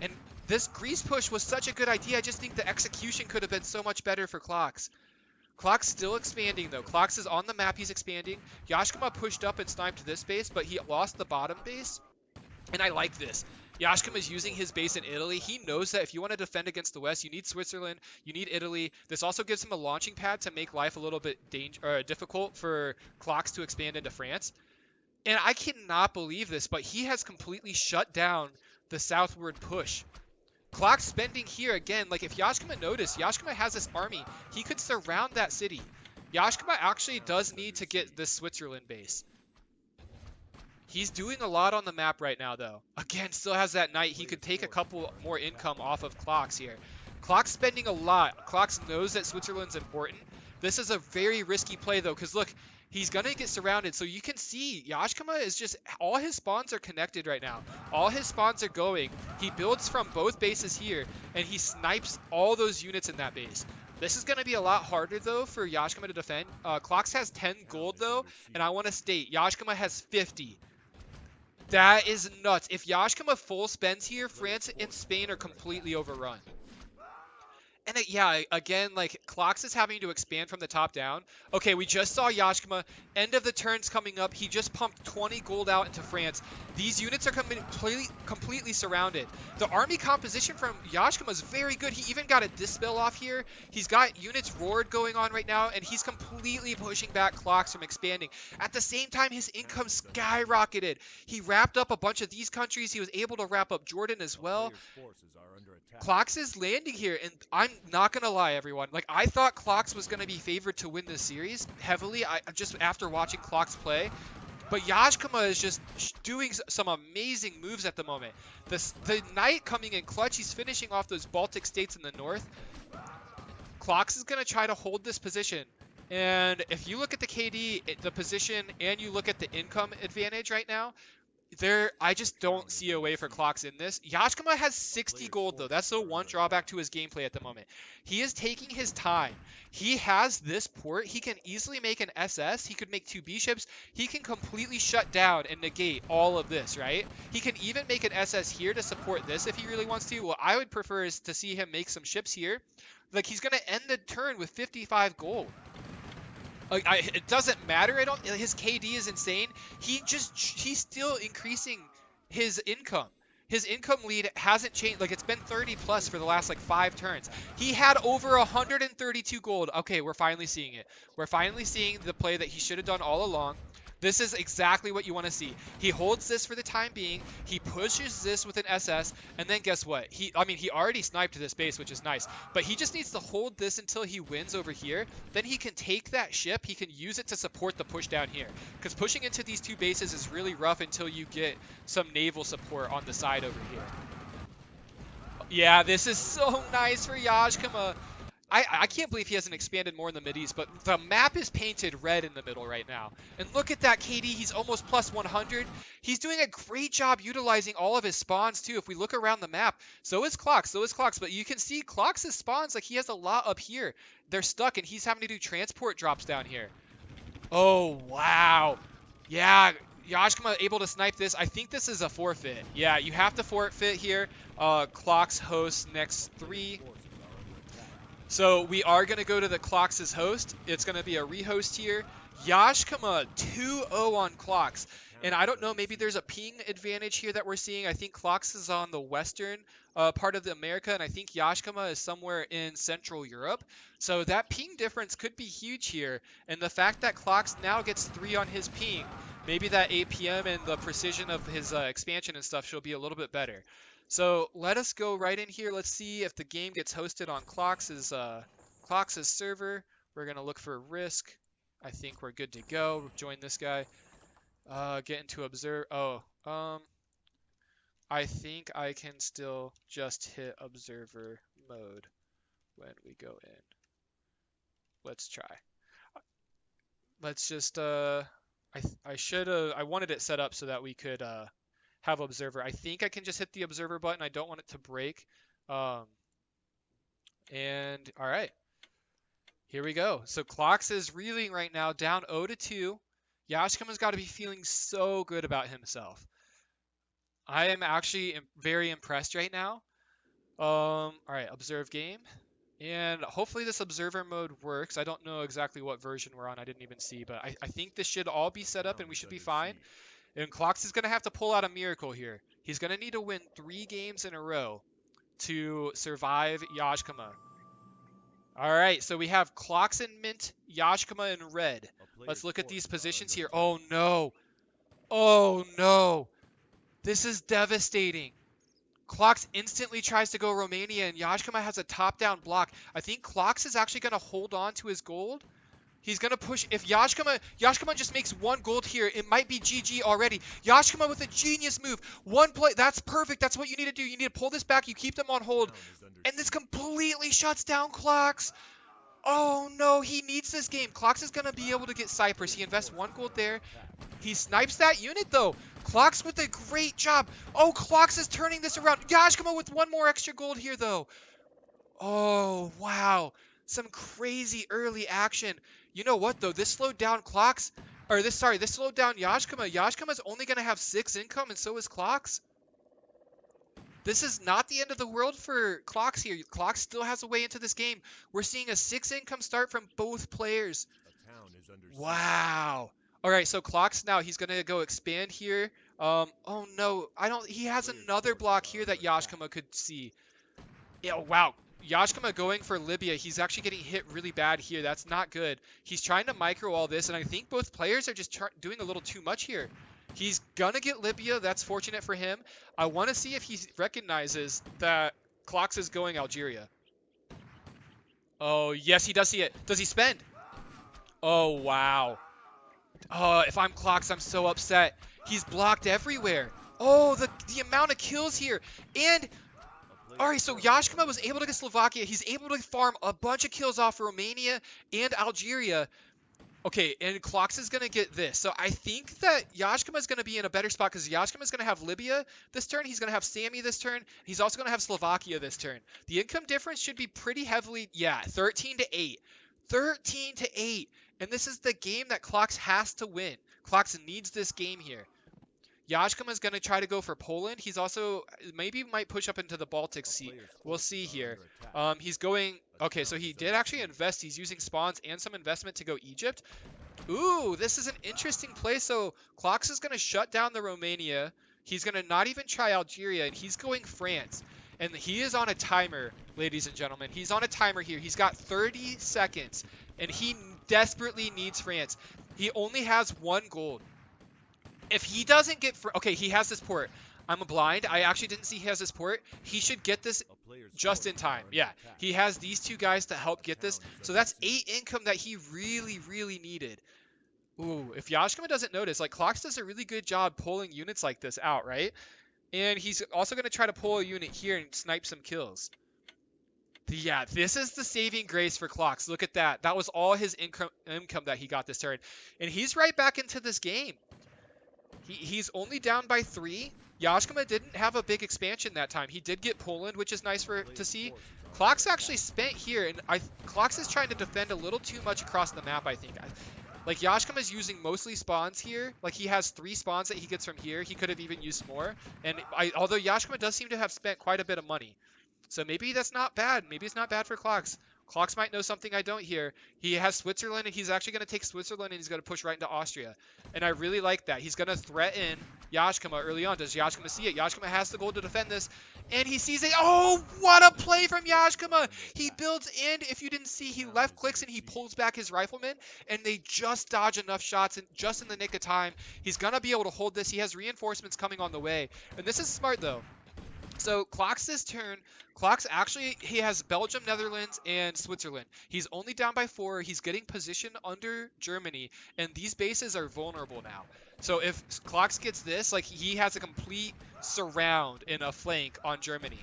And this Greece push was such a good idea. I just think the execution could have been so much better for Klox. Klox still expanding though. Klox is on the map. He's expanding. Yajkma pushed up and sniped this base, but he lost the bottom base. And I like this. Yajkma is using his base in Italy. He knows that if you want to defend against the West, you need Switzerland, you need Italy. This also gives him a launching pad to make life a little bit difficult for Klox to expand into France. And I cannot believe this, but he has completely shut down the southward push. Klox spending here again. Like if Yajkma noticed, Yajkma has this army. He could surround that city. Yajkma actually does need to get this Switzerland base. He's doing a lot on the map right now, though. Again, still has that knight. He could take a couple more income off of Klox here. Klox spending a lot. Klox knows that Switzerland's important. This is a very risky play, though, because look, he's going to get surrounded. So you can see Yajkma is just, all his spawns are connected right now. All his spawns are going. He builds from both bases here, and he snipes all those units in that base. This is going to be a lot harder, though, for Yajkma to defend. Klox has 10 gold, though, and I want to state, Yajkma has 50. That is nuts. If Yajkma full spends here, France and Spain are completely overrun. And yeah, again, like, Klox is having to expand from the top down. Okay, we just saw Yajkma. End of the turn's coming up. He just pumped 20 gold out into France. These units are completely surrounded. The army composition from Yajkma is very good. He even got a dispel off here. He's got units roared going on right now, and he's completely pushing back Klox from expanding. At the same time, his income skyrocketed. He wrapped up a bunch of these countries. He was able to wrap up Jordan as well. Klox is landing here, and I'm not gonna lie, everyone. Like, I thought Klox was gonna be favored to win this series heavily. Just after watching Klox play, but Yajkma is just doing some amazing moves at the moment. The knight coming in clutch. He's finishing off those Baltic states in the north. Klox is gonna try to hold this position, and if you look at the KD, the position, and you look at the income advantage right now. I just don't see a way for Klox in this. Yajkma has 60 gold, though. That's the one drawback to his gameplay at the moment. He is taking his time. He has this port. He can easily make an SS. He could make 2 B-ships. He can completely shut down and negate all of this, right? He can even make an SS here to support this if he really wants to. What I would prefer is to see him make some ships here. Like, he's going to end the turn with 55 gold. It doesn't matter. His KD is insane. He's still increasing his income. His income lead hasn't changed. Like, it's been 30 plus for the last like 5 turns. He had over 132 gold. Okay, we're finally seeing it. We're finally seeing the play that he should have done all along. This is exactly what you want to see. He holds this for the time being. He pushes this with an SS, and then guess what? He already sniped this base, which is nice, but he just needs to hold this until he wins over here. Then he can take that ship. He can use it to support the push down here, because pushing into these two bases is really rough until you get some naval support on the side over here. Yeah, this is so nice for Yajkma. I can't believe he hasn't expanded more in the Mideast, but the map is painted red in the middle right now. And look at that KD, he's almost plus 100. He's doing a great job utilizing all of his spawns too. If we look around the map, so is Klox, but you can see Klox's spawns, like he has a lot up here. They're stuck and he's having to do transport drops down here. Oh, wow. Yeah, Yajkma able to snipe this. I think this is a forfeit. Yeah, you have to forfeit here. Klox hosts next 3. So we are going to go to the Klox's host. It's going to be a rehost here. Yajkma 2-0 on Klox. And I don't know, maybe there's a ping advantage here that we're seeing. I think Klox is on the western part of the America, and I think Yajkma is somewhere in Central Europe. So that ping difference could be huge here. And the fact that Klox now gets 3 on his ping, maybe that APM and the precision of his expansion and stuff should be a little bit better. So let us go right in here. Let's see if the game gets hosted on Klox's server. We're going to look for Risk. I think we're good to go. Join this guy. Get into observe. Oh, I think I can still just hit observer mode when we go in. Let's try. Let's just, I wanted it set up so that we could, have observer. I think I can just hit the observer button. I don't want it to break. And all right, here we go. So Klox is reeling right now, down 0-2. Yajkma's got to be feeling so good about himself. I am actually very impressed right now. All right, observe game. And hopefully this observer mode works. I don't know exactly what version we're on. I didn't even see, but I think this should all be set up and we should be fine. And Klox is going to have to pull out a miracle here. He's going to need to win 3 games in a row to survive Yajkma. All right, so we have Klox in mint, Yajkma in red. Let's look at these positions here. Oh, no. Oh, no. This is devastating. Klox instantly tries to go Romania, and Yajkma has a top-down block. I think Klox is actually going to hold on to his gold. He's going to push. If Yajkma just makes 1 gold here, it might be GG already. Yajkma with a genius move. 1 play. That's perfect. That's what you need to do. You need to pull this back. You keep them on hold. And this completely shuts down Klox. Oh, no. He needs this game. Klox is going to be able to get Cypress. He invests 1 gold there. He snipes that unit, though. Klox with a great job. Oh, Klox is turning this around. Yajkma with 1 more extra gold here, though. Oh, wow. Some crazy early action. You know what, though? This slowed down Klox. This slowed down Yajkma. Yajkma's only going to have 6 income, and so is Klox. This is not the end of the world for Klox here. Klox still has a way into this game. We're seeing a 6 income start from both players. Wow. All right, so Klox now, he's going to go expand here. Oh, no. He has another block here that Yajkma could see. Yeah, wow. Yajkma going for Libya. He's actually getting hit really bad here. That's not good. He's trying to micro all this, and I think both players are just doing a little too much here. He's going to get Libya. That's fortunate for him. I want to see if he recognizes that Klox is going Algeria. Oh, yes, he does see it. Does he spend? Oh, wow. Oh, if I'm Klox, I'm so upset. He's blocked everywhere. Oh, the amount of kills here. And... all right, so Yajkma was able to get Slovakia. He's able to farm a bunch of kills off Romania and Algeria. Okay, and Klox is going to get this. So I think that Yajkma is going to be in a better spot because Yajkma is going to have Libya this turn. He's going to have Sami this turn. He's also going to have Slovakia this turn. The income difference should be pretty heavily, 13-8. 13-8. And this is the game that Klox has to win. Klox needs this game here. Yajkma is going to try to go for Poland. He's also maybe might push up into the Baltic Sea. We'll see here. He's going... okay, so he did actually invest. He's using spawns and some investment to go Egypt. Ooh, this is an interesting play. So Klox is going to shut down the Romania. He's going to not even try Algeria, and he's going France. And he is on a timer, ladies and gentlemen. He's on a timer here. He's got 30 seconds, and he desperately needs France. He only has 1 gold. If he doesn't get... Okay, he has this port. I'm blind. I actually didn't see he has this port. He should get this just in time. Yeah, he has these 2 guys to help get this. So that's 8 income that he really, really needed. Ooh, if Yajkma doesn't notice, like, Klox does a really good job pulling units like this out, right? And he's also going to try to pull a unit here and snipe some kills. Yeah, this is the saving grace for Klox. Look at that. That was all his income that he got this turn. And he's right back into this game. He's only down by 3. Yajkma didn't have a big expansion that time. He did get Poland, which is nice to see. Klox actually spent here, and Klox is trying to defend a little too much across the map, I think. Like, Yajkma is using mostly spawns here. Like, he has 3 spawns that he gets from here. He could have even used more. And although Yajkma does seem to have spent quite a bit of money. So maybe that's not bad. Maybe it's not bad for Klox. Klox might know something I don't here. He has Switzerland, and he's actually going to take Switzerland, and he's going to push right into Austria. And I really like that. He's going to threaten Yajkma early on. Does Yajkma see it? Yajkma has the goal to defend this, and he sees it. Oh, what a play from Yajkma! He builds in. If you didn't see, he left clicks, and he pulls back his riflemen, and they just dodge enough shots, and just in the nick of time. He's going to be able to hold this. He has reinforcements coming on the way, and this is smart, though. So Klox this turn, Klox actually, he has Belgium, Netherlands, and Switzerland. He's only down by 4. He's getting position under Germany, and these bases are vulnerable now. So if Klox gets this, like, he has a complete surround in a flank on Germany.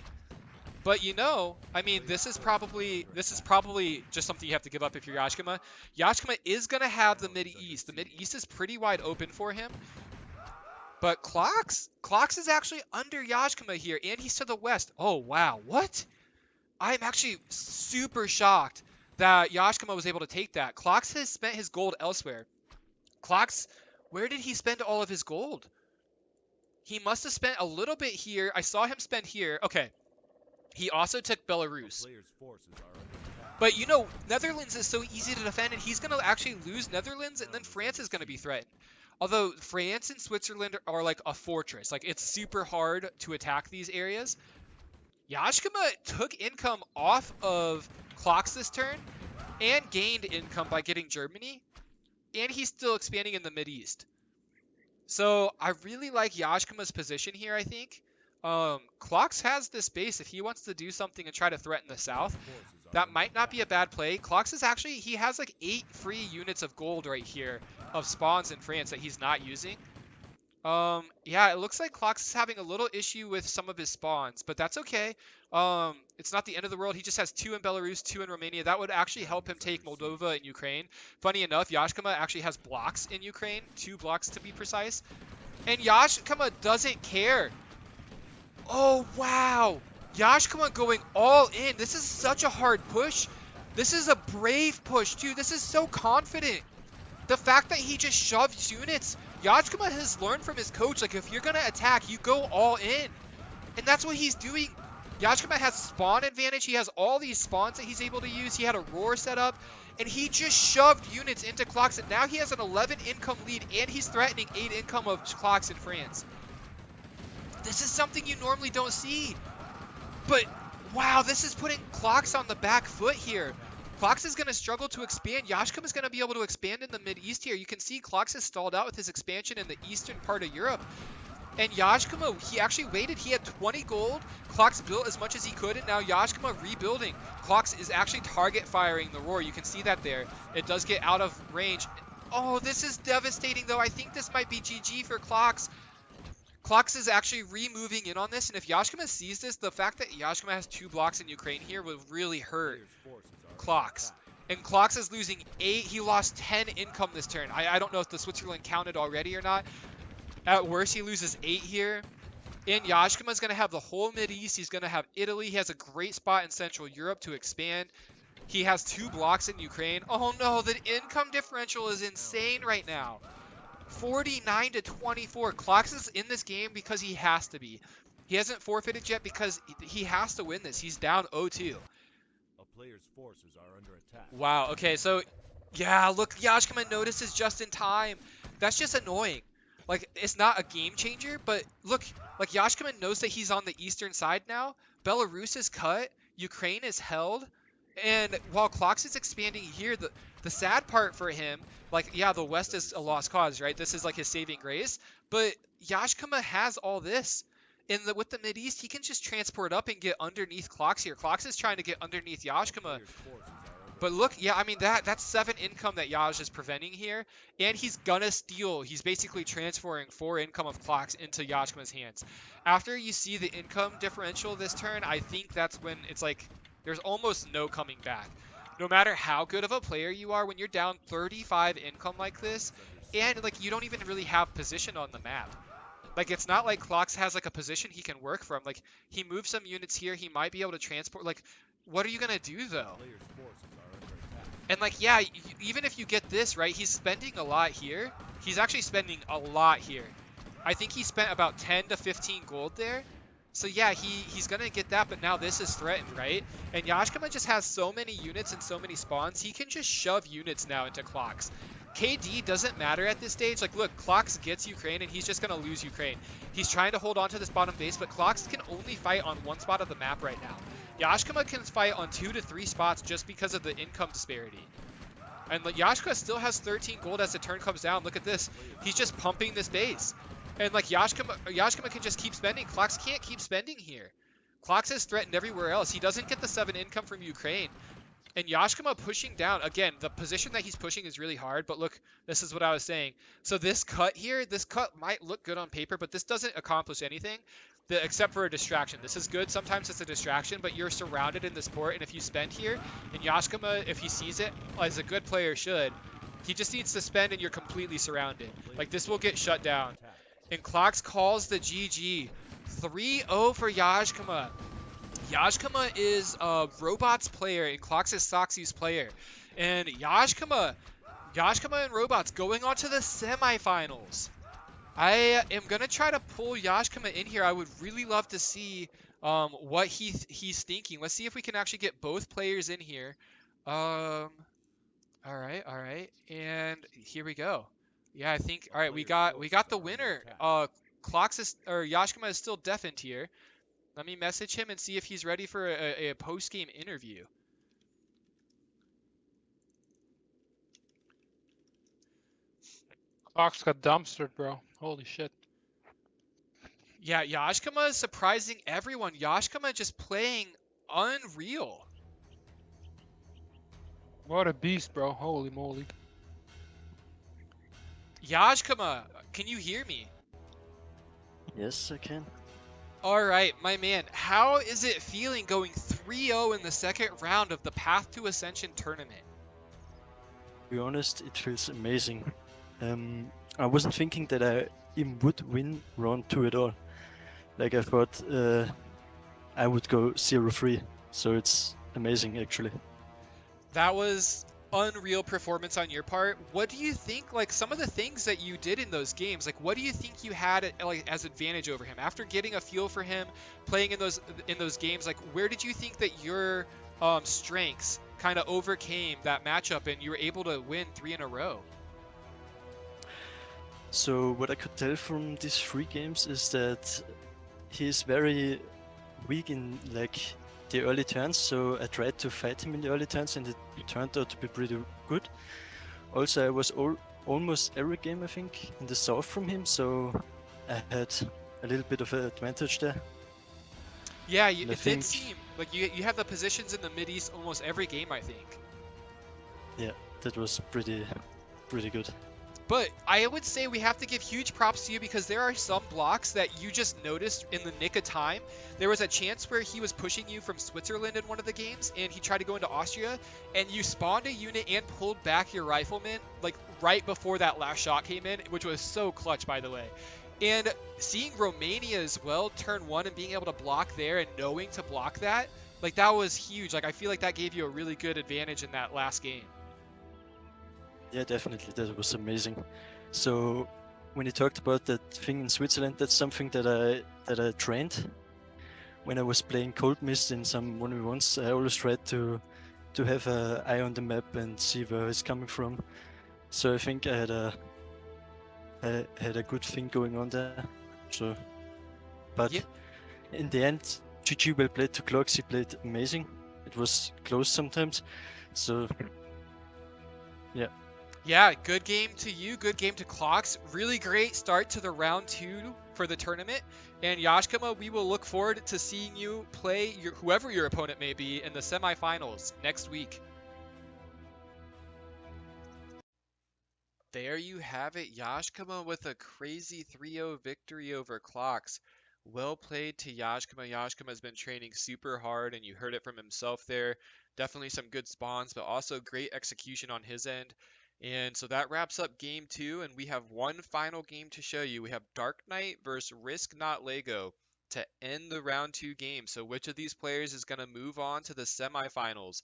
But you know, I mean, this is probably just something you have to give up if you're Yajkma. Yajkma is gonna have the Mid-East. The Mid-East is pretty wide open for him. But Klox is actually under Yajkma here, and he's to the west. Oh, wow. What? I'm actually super shocked that Yajkma was able to take that. Klox has spent his gold elsewhere. Klox, where did he spend all of his gold? He must have spent a little bit here. I saw him spend here. Okay. He also took Belarus. But, you know, Netherlands is so easy to defend, and he's going to actually lose Netherlands, and then France is going to be threatened. Although France and Switzerland are like a fortress. Like, it's super hard to attack these areas. Yajkma took income off of Klox this turn and gained income by getting Germany. And he's still expanding in the Mideast. So I really like Yajkma's position here, I think. Klox has this base. If he wants to do something and try to threaten the south, that might not be a bad play. Klox is actually, he has like 8 free units of gold right here of spawns in France that he's not using. Yeah, it looks like Klox is having a little issue with some of his spawns, but that's okay. It's not the end of the world. He just has 2 in Belarus, 2 in Romania. That would actually help him take Moldova and Ukraine. Funny enough, Yajkma actually has blocks in Ukraine, 2 blocks to be precise. And Yajkma doesn't care. Oh, wow. Yajkma going all in. This is such a hard push. This is a brave push, too. This is so confident. The fact that he just shoves units, Yajkma has learned from his coach, like, if you're going to attack, you go all in. And that's what he's doing. Yajkma has spawn advantage. He has all these spawns that he's able to use. He had a roar set up, and he just shoved units into Klox, and now he has an 11 income lead, and he's threatening 8 income of Klox in France. This is something you normally don't see. But, wow, this is putting Klox on the back foot here. Klox is going to struggle to expand. Yajkma is going to be able to expand in the Mid-East here. You can see Klox has stalled out with his expansion in the eastern part of Europe. And Yajkma, he actually waited. He had 20 gold. Klox built as much as he could, and now Yajkma rebuilding. Klox is actually target firing the roar. You can see that there. It does get out of range. Oh, this is devastating, though. I think this might be GG for Klox. Klox is actually re-moving in on this, and if Yajkma sees this, the fact that Yajkma has 2 blocks in Ukraine here will really hurt Klox. And Klox is losing 8. He lost 10 income this turn. I don't know if the Switzerland counted already or not. At worst, he loses 8 here. And Yajkma is going to have the whole Mideast. He's going to have Italy. He has a great spot in Central Europe to expand. He has 2 blocks in Ukraine. Oh no, the income differential is insane right now. 49 to 24. Klox is in this game because he has to be. He hasn't forfeited yet because he has to win this. He's down 0-2. A player's forces are under attack. Wow, okay, so yeah, look, Yajkma notices just in time. That's just annoying. Like, it's not a game changer, but look, like, Yajkma knows that he's on the eastern side now. Belarus is cut. Ukraine is held. And while Klox is expanding here, the sad part for him, like, yeah, the West is a lost cause, right? This is like his saving grace. But Yajkma has all this. With the Mideast, he can just transport up and get underneath Klox here. Klox is trying to get underneath Yajkma. But look, yeah, I mean, that's 7 income that Yaj is preventing here. And he's gonna steal. He's basically transferring 4 income of Klox into Yajkma's hands. After you see the income differential this turn, I think that's when it's like, there's almost no coming back. No matter how good of a player you are, when you're down 35 income like this, and like you don't even really have position on the map. Like, it's not like Klox has like a position he can work from. Like, he moves some units here, he might be able to transport. Like, what are you gonna do though? And like, yeah, even if you get this, right, he's spending a lot here. He's actually spending a lot here. I think he spent about 10 to 15 gold there. So yeah, he's gonna get that, but now this is threatened, right? And Yajkma just has so many units and so many spawns, he can just shove units now into Klox. KD doesn't matter at this stage. Like, look, Klox gets Ukraine, and he's just gonna lose Ukraine. He's trying to hold on to this bottom base, but Klox can only fight on 1 spot of the map right now. Yajkma can fight on 2 to 3 spots just because of the income disparity. And like, Yajkma still has 13 gold as the turn comes down. Look at this. He's just pumping this base. And like, Yajkma can just keep spending. Klox can't keep spending here. Klox is threatened everywhere else. He doesn't get the 7 income from Ukraine. And Yajkma pushing down. Again, the position that he's pushing is really hard, but look, this is what I was saying. So this cut here, this cut might look good on paper, but this doesn't accomplish anything except for a distraction. This is good. Sometimes it's a distraction, but you're surrounded in this port, and if you spend here, and Yajkma, if he sees it, as a good player should, he just needs to spend and you're completely surrounded. Like, this will get shut down. And Klox calls the GG. 3-0 for Yajkma. Yajkma is a Robots player and Klox is Soxy's player. And Yajkma and Robots going on to the semifinals. I am going to try to pull Yajkma in here. I would really love to see what he's thinking. Let's see if we can actually get both players in here. All right. And here we go. Yeah, I think, all right, we got the winner. Yajkma is still deafened here. Let me message him and see if he's ready for a post-game interview. Klox got dumpstered, bro. Holy shit. Yeah, Yajkma is surprising everyone. Yajkma just playing unreal. What a beast, bro. Holy moly. Yajkma, can you hear me? Yes, I can. Alright, my man, how is it feeling going 3-0 in the second round of the Path to Ascension tournament? To be honest, it feels amazing. I wasn't thinking that I even would win round 2 at all. Like, I thought I would go 0-3, so it's amazing actually. That was unreal performance on your part. What do you think, like, some of the things that you did in those games, like, what do you think you had like as advantage over him after getting a feel for him, playing in those games? Like, where did you think that your strengths kind of overcame that matchup and you were able to win 3 in a row? So what I could tell from these 3 games is that he's very weak in like the early turns, so I tried to fight him in the early turns and it turned out to be pretty good. Also, I was almost every game, I think, in the south from him, so I had a little bit of an advantage there. Yeah, it did seem like you had the positions in the Mideast almost every game, I think. Yeah, that was pretty good. But I would say we have to give huge props to you because there are some blocks that you just noticed in the nick of time. There was a chance where he was pushing you from Switzerland in one of the games and he tried to go into Austria and you spawned a unit and pulled back your rifleman like right before that last shot came in, which was so clutch, by the way. And seeing Romania as well turn 1 and being able to block there and knowing to block that, like, that was huge. Like, I feel like that gave you a really good advantage in that last game. Yeah, definitely, that was amazing. So when you talked about that thing in Switzerland, that's something that I trained when I was playing Cold Mist in some 1v1s. I always tried to have an eye on the map and see where it's coming from. So I think I had a good thing going on there. So, but yeah. In the end, GG well played to Klox. He played amazing. it was close sometimes. So yeah. Yeah, good game to you. Good game to Klox. Really great start to the round 2 for the tournament. And Yajkma, we will look forward to seeing you play whoever your opponent may be in the semifinals next week. There you have it. Yajkma with a crazy 3-0 victory over Klox. Well played to Yajkma. Yajkma has been training super hard, and you heard it from himself there. Definitely some good spawns, but also great execution on his end. And so that wraps up game 2, and we have one final game to show you. We have DarkKnight versus RiskNotLego to end the round 2 game. So which of these players is going to move on to the semifinals?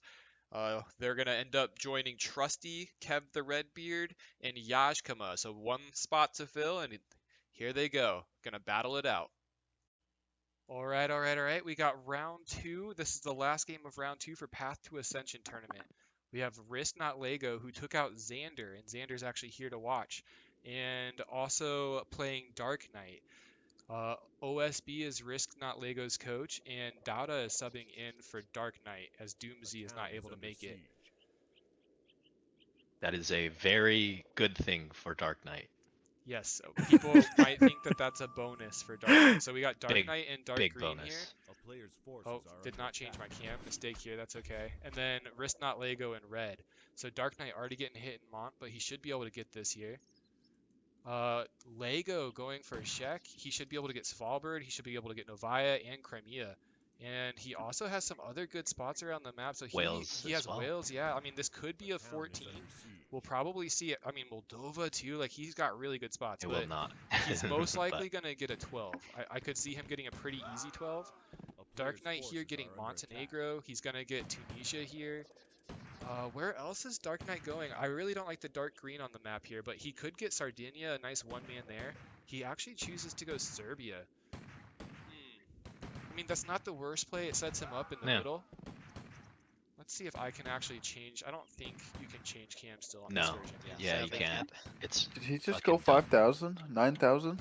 They're going to end up joining Trusty, kevTheRedBeard, and Yajkma. So one spot to fill, and here they go. Going to battle it out. All right. We got round 2. This is the last game of round 2 for Path to Ascension tournament. We have RiskNotLego, who took out Xander, and Xander's actually here to watch. And also playing DarkKnight. OSB is RiskNotLego's coach, and Dada is subbing in for DarkKnight as Doomsy is not able to make it. That is a very good thing for DarkKnight. Yes, people might think that that's a bonus for DarkKnight. So we got DarkKnight and Dark Green bonus. here. Oh, did not change my cam. Mistake here. That's okay. And then RiskNotLego in red. So DarkKnight already getting hit in Mont, but he should be able to get this here. Lego going for a Shek. He should be able to get Svalbard. He should be able to get Novaya and Crimea. And he also has some other good spots around the map. So he has Wales. Yeah, I mean, this could be a 14. We'll probably see it. I mean, Moldova too. Like, he's got really good spots. It will not. He's most likely going to get a 12. I could see him getting a pretty easy 12. DarkKnight here getting Montenegro. He's going to get Tunisia here. Where else is DarkKnight going? I really don't like the dark green on the map here, but he could get Sardinia, a nice one-man there. He actually chooses to go Serbia. I mean, that's not the worst play. It sets him up in the middle. Let's see if I can actually change. I don't think you can change cam still on this version. Yeah, you can't. Did he just go 5,000? 9,000?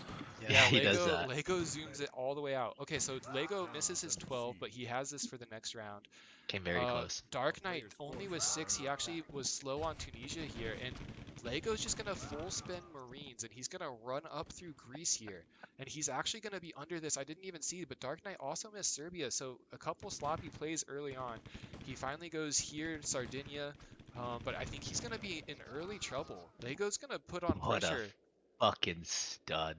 Yeah, he does that. Lego zooms it all the way out. Okay, so Lego misses his 12, but he has this for the next round. Came very close. DarkKnight only was 6. He actually was slow on Tunisia here, and Lego's just going to full spin Marines, and he's going to run up through Greece here. And he's actually going to be under this. I didn't even see, but DarkKnight also missed Serbia, so a couple sloppy plays early on. He finally goes here to Sardinia, but I think he's going to be in early trouble. Lego's going to put on pressure. What a fucking stud.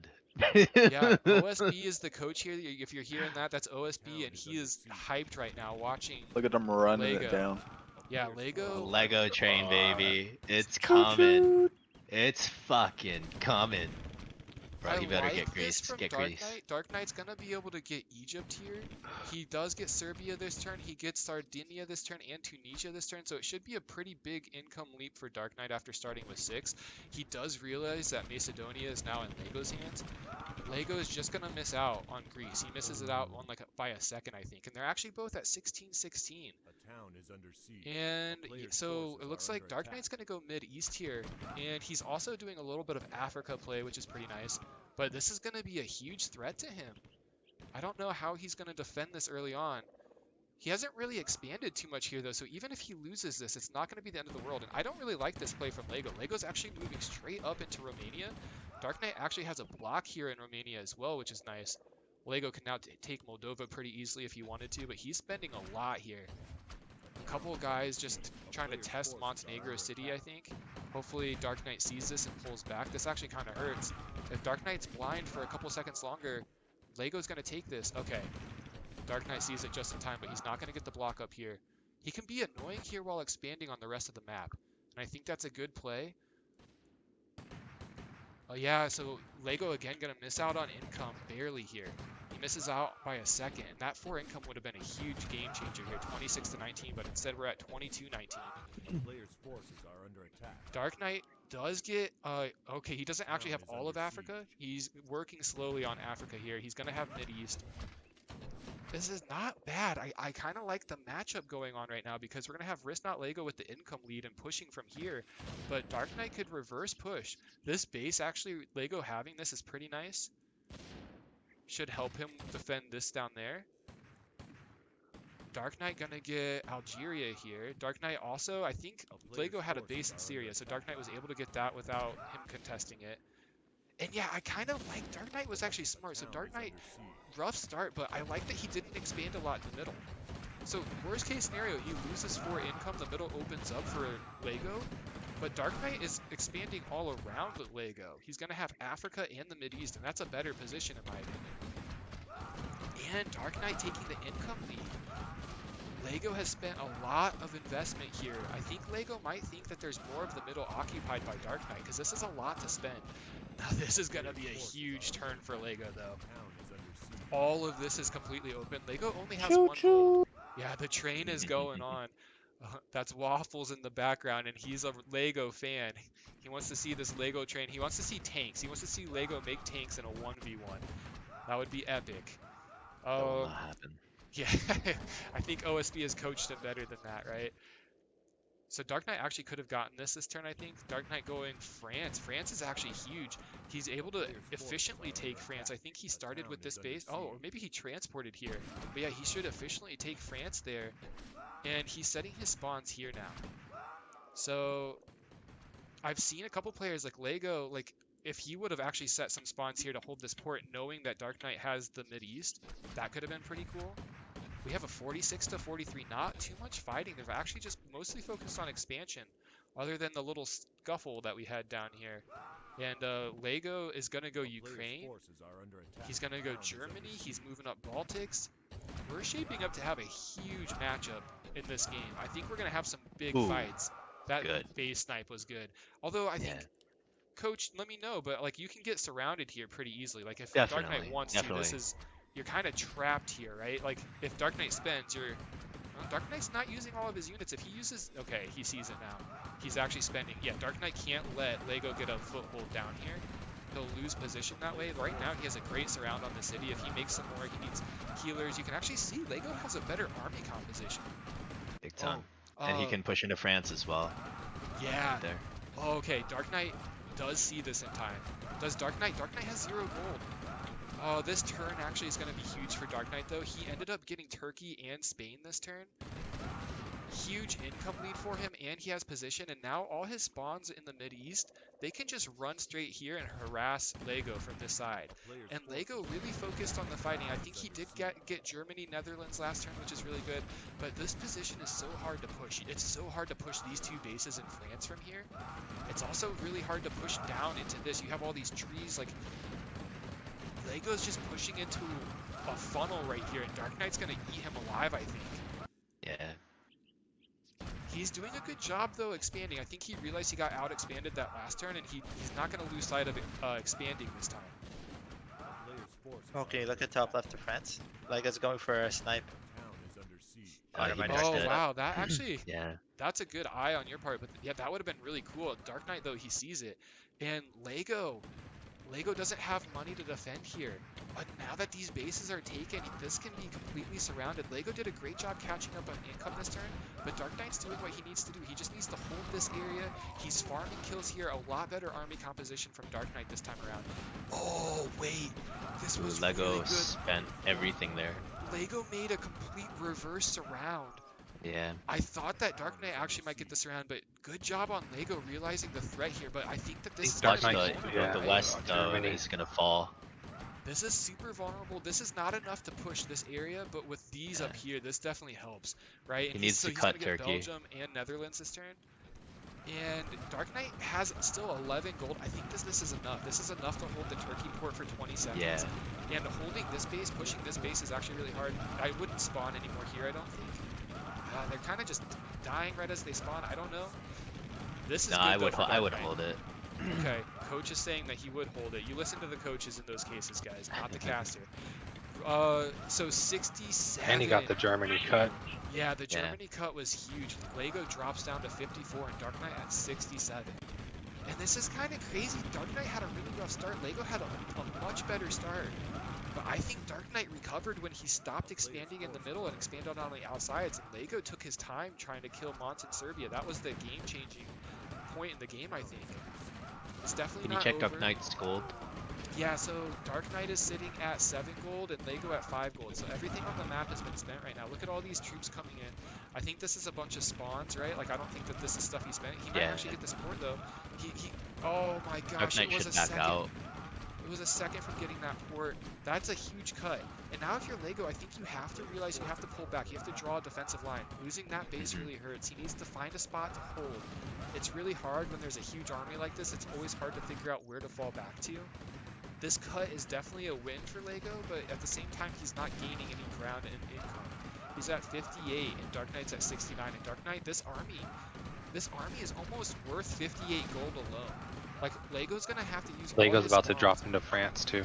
Yeah, OSB is the coach here. If you're hearing that, that's OSB, and he is hyped right now watching. Look at him running Lego. it down. Yeah, Lego. Lego train, baby. It's coming. It's fucking coming. Bro, he better get Greece. Get Greece. DarkKnight's gonna be able to get Egypt here. He does get Serbia this turn. He gets Sardinia this turn and Tunisia this turn. So it should be a pretty big income leap for DarkKnight after starting with 6. He does realize that Macedonia is now in Lego's hands. Lego is just gonna miss out on Greece. He misses it out on by a second, I think. And they're actually both at 16-16. And so it looks like DarkKnight's gonna go mid-east here. And he's also doing a little bit of Africa play, which is pretty nice. But this is going to be a huge threat to him. I don't know how he's going to defend this early on. He hasn't really expanded too much here, though, so even if he loses this, it's not going to be the end of the world. And I don't really like this play from Lego. Lego's actually moving straight up into Romania. DarkKnight actually has a block here in Romania as well, which is nice. Lego can now take Moldova pretty easily if he wanted to, but he's spending a lot here. A couple of guys just trying to test Montenegro City, I think. Hopefully DarkKnight sees this and pulls back. This actually kind of hurts. If DarkKnight's blind for a couple seconds longer, Lego's going to take this. Okay. DarkKnight sees it just in time, but he's not going to get the block up here. He can be annoying here while expanding on the rest of the map. And I think that's a good play. Yeah, so Lego again going to miss out on income barely here. He misses out by a second, and that 4 income would have been a huge game changer here, 26-19, but instead we're at 22-19. DarkKnight does get, okay, he doesn't actually have all of Africa. He's working slowly on Africa here. He's going to have Mideast. This is not bad. I kind of like the matchup going on right now because we're going to have RiskNotLego with the income lead and pushing from here. But DarkKnight could reverse push. This base, actually, Lego having this is pretty nice. Should help him defend this down there. DarkKnight gonna get Algeria here. DarkKnight also, I think Lego had a base in Syria, so DarkKnight was able to get that without him contesting it. And yeah, I kind of like DarkKnight was actually smart. So DarkKnight, rough start, but I like that he didn't expand a lot in the middle. So worst case scenario, he loses 4 income, the middle opens up for Lego. But DarkKnight is expanding all around with Lego. He's gonna have Africa and the Mideast, and that's a better position in my opinion. And DarkKnight taking the income lead. Lego has spent a lot of investment here. I think Lego might think that there's more of the middle occupied by DarkKnight, because this is a lot to spend. Now this is going to be a huge turn for Lego, though. All of this is completely open. Lego only has 1 gold. Yeah, the train is going on. That's Waffles in the background, and he's a Lego fan. He wants to see this Lego train. He wants to see tanks. He wants to see Lego make tanks in a 1v1. That would be epic. That will not happen. Yeah, I think OSB has coached him better than that, right? So DarkKnight actually could have gotten this turn, I think. DarkKnight going France. France is actually huge. He's able to efficiently take France. I think he started with this base. Oh, or maybe he transported here. But yeah, he should efficiently take France there. And he's setting his spawns here now. So I've seen a couple players like Lego, like if he would have actually set some spawns here to hold this port, knowing that DarkKnight has the Mideast, that could have been pretty cool. We have a 46-43, not too much fighting. They've actually just mostly focused on expansion, other than the little scuffle that we had down here. And Lego is going to go Ukraine. He's going to go Germany. He's moving up Baltics. We're shaping up to have a huge matchup in this game. I think we're going to have some big fights. That base snipe was good. Although I think, Coach, let me know, but like you can get surrounded here pretty easily. Like if DarkKnight wants to, this is... You're kind of trapped here, right? Like, if DarkKnight spends, you're... Well, DarkKnight's not using all of his units. If he uses... Okay, he sees it now. He's actually spending... Yeah, DarkKnight can't let Lego get a foothold down here. He'll lose position that way. Right now, he has a great surround on the city. If he makes some more, he needs healers. You can actually see Lego has a better army composition. Big time. And he can push into France as well. Yeah. There. Oh, okay, DarkKnight does see this in time. Does DarkKnight? DarkKnight has 0 gold. Oh, this turn actually is going to be huge for DarkKnight, though. He ended up getting Turkey and Spain this turn. Huge income lead for him, and he has position, and now all his spawns in the Mideast, they can just run straight here and harass Lego from this side. And Lego really focused on the fighting. I think he did get Germany, Netherlands last turn, which is really good, but this position is so hard to push. It's so hard to push these 2 bases in France from here. It's also really hard to push down into this. You have all these trees, like... Lego's just pushing into a funnel right here, and DarkKnight's gonna eat him alive, I think. Yeah. He's doing a good job, though, expanding. I think he realized he got out-expanded that last turn, and he's not gonna lose sight of expanding this time. Okay, look at top left of France. Lego's going for a snipe. Oh, wow, that actually... Yeah. That's a good eye on your part, but yeah, that would have been really cool. DarkKnight, though, he sees it. And Lego doesn't have money to defend here. But now that these bases are taken, this can be completely surrounded. Lego did a great job catching up on income this turn, but DarkKnight's doing what he needs to do. He just needs to hold this area. He's farming kills here. A lot better army composition from DarkKnight this time around. Oh, wait. This was Lego really good. Spent everything there. Lego made a complete reverse surround. Yeah. I thought that DarkKnight actually might get this around, but good job on Lego realizing the threat here. But I think that this is the West, though, he's gonna fall. This is super vulnerable. This is not enough to push this area, but with these up here, this definitely helps, right? He needs to cut Turkey. Turkey. Belgium and Netherlands this turn. And DarkKnight has still 11 gold. I think this is enough. This is enough to hold the Turkey port for 20 seconds. Yeah. And holding this base, pushing this base is actually really hard. I wouldn't spawn anymore here, I don't think. They're kind of just dying right as they spawn. I don't know. This is I would hold it. Okay, coach is saying that he would hold it. You listen to the coaches in those cases, guys, not the caster. So 67. And he got the Germany cut. Yeah, the Germany cut was huge. Lego drops down to 54 and DarkKnight at 67. And this is kind of crazy. DarkKnight had a really rough start. Lego had a much better start. But I think DarkKnight recovered when he stopped expanding in the middle and expanded on the outsides. And Lego took his time trying to kill Mont in Serbia. That was the game-changing point in the game, I think. It's definitely not over. Can you check DarkKnight's gold? Yeah, so DarkKnight is sitting at 7 gold and Lego at 5 gold. So everything on the map has been spent right now. Look at all these troops coming in. I think this is a bunch of spawns, right? Like, I don't think that this is stuff he spent. He might actually get this port, though. Oh my gosh, DarkKnight it was should a back second. out. It was a second from getting that port. That's a huge cut. And now if you're Lego, I think you have to realize you have to pull back. You have to draw a defensive line. Losing that base really hurts. He needs to find a spot to hold. It's really hard when there's a huge army like this. It's always hard to figure out where to fall back to. This cut is definitely a win for Lego, but at the same time, he's not gaining any ground in income. He's at 58 and DarkKnight's at 69. And DarkKnight, this army is almost worth 58 gold alone. Like, Lego's gonna have to use Lego's about to spawns. drop into France too.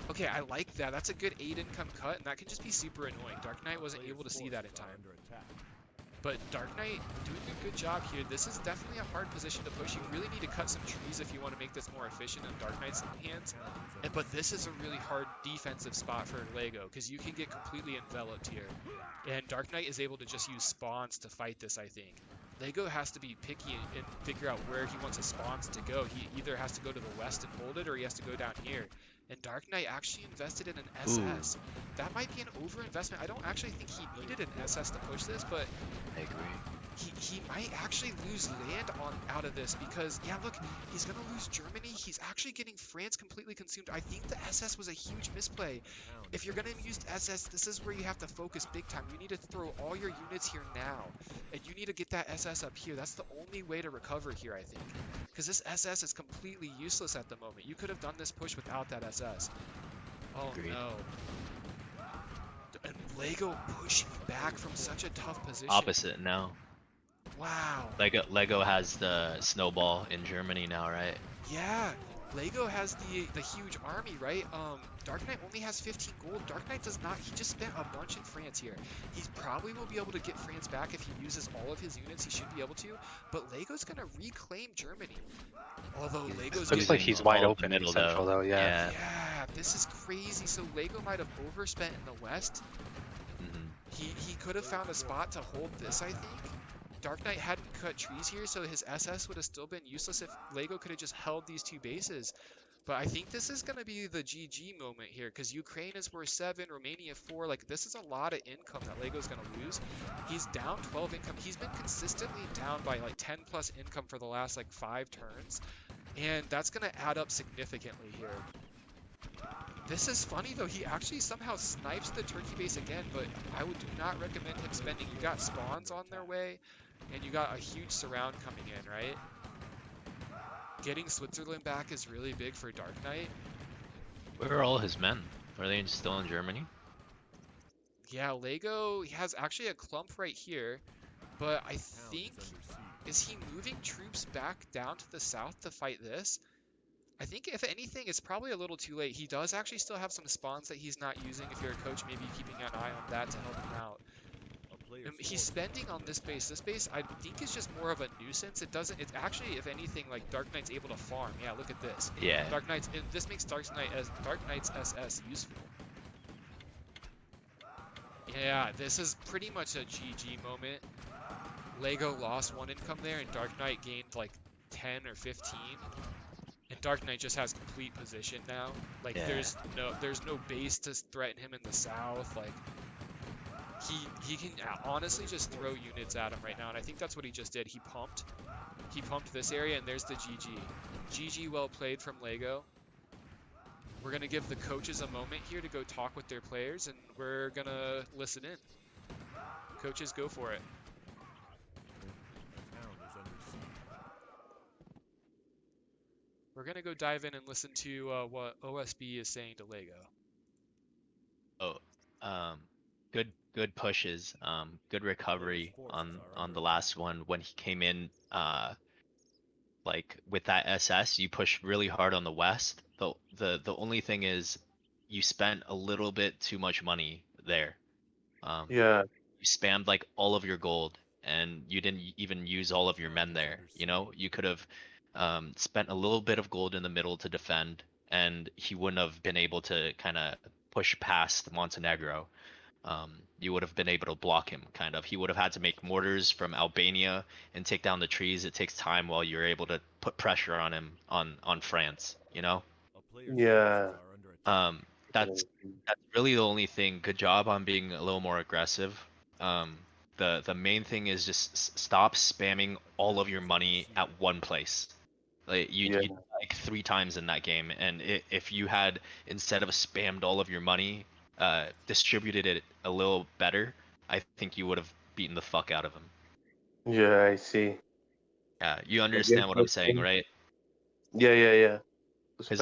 Okay, I like that. That's a good 8 income cut, and that can just be super annoying. DarkKnight wasn't able to see that in time. But DarkKnight doing a good job here. This is definitely a hard position to push. You really need to cut some trees if you want to make this more efficient in DarkKnight's hands. But this is a really hard defensive spot for Lego, because you can get completely enveloped here. And DarkKnight is able to just use spawns to fight this, I think. Lego has to be picky and figure out where he wants his spawns to go. He either has to go to the west and hold it, or he has to go down here. And DarkKnight actually invested in an SS. That might be an overinvestment. I don't actually think he needed an SS to push this, but I agree. He might actually lose land out of this because, yeah, look, he's going to lose Germany. He's actually getting France completely consumed. I think the SS was a huge misplay. If you're going to use SS, this is where you have to focus big time. You need to throw all your units here now, and you need to get that SS up here. That's the only way to recover here, I think, because this SS is completely useless at the moment. You could have done this push without that SS. Oh, Agreed. no. And Lego pushing back from such a tough position. Opposite now. Wow. Lego has the snowball in Germany now, right? Yeah, Lego has the huge army, right? DarkKnight only has 15 gold. DarkKnight does not. He just spent a bunch in France here. He probably will be able to get France back if he uses all of his units. He should be able to. But Lego's gonna reclaim Germany. Although Lego's Looks like he's wide open in Central though. Yeah. Yeah, this is crazy. So Lego might have overspent in the West. He could have found a spot to hold this, I think. DarkKnight hadn't cut trees here, so his SS would have still been useless if Lego could have just held these two bases. But I think this is going to be the GG moment here, because Ukraine is worth 7, Romania 4. Like, this is a lot of income that Lego's going to lose. He's down 12 income. He's been consistently down by like 10 plus income for the last like 5 turns. And that's going to add up significantly here. This is funny though, he actually somehow snipes the Turkey base again, but I would do not recommend him spending. You got spawns on their way, and you got a huge surround coming in, right? Getting Switzerland back is really big for DarkKnight. Where are all his men? Are they still in Germany? Yeah, Lego he has actually a clump right here, but I think, is he moving troops back down to the south to fight this? I think if anything, it's probably a little too late. He does actually still have some spawns that he's not using. If you're a coach, maybe keeping an eye on that to help him out. He's spending on this base. This base, I think, is just more of a nuisance. It's actually, if anything, like DarkKnight's able to farm. Yeah, look at this. Yeah. This makes DarkKnight's SS useful. Yeah, this is pretty much a GG moment. Lego lost 1 income there, and DarkKnight gained like 10 or 15. And DarkKnight just has complete position now. Like, yeah. there's no base to threaten him in the south. Like, he can honestly just throw units at him right now, and I think that's what he just did. He pumped this area, and there's the GG. GG, well played from Lego. We're gonna give the coaches a moment here to go talk with their players, and we're gonna listen in. Coaches, go for it. We're gonna go dive in and listen to what OSB is saying to Lego. Good pushes. Good recovery on the last one when he came in. Like with that SS, you pushed really hard on the west. The only thing is, you spent a little bit too much money there. Yeah. You spammed like all of your gold, and you didn't even use all of your men there. You know, you could have spent a little bit of gold in the middle to defend, and he wouldn't have been able to kind of push past Montenegro. You would have been able to block him, kind of. He would have had to make mortars from Albania and take down the trees. It takes time while you're able to put pressure on him on France, you know? Yeah. That's really the only thing. Good job on being a little more aggressive. The main thing is just stop spamming all of your money at one place. Like you like 3 times in that game, and if you had, instead of spammed all of your money, distributed it a little better, I think you would have beaten the fuck out of him. Yeah, I see. Yeah, you understand what I'm saying, right? Yeah. Because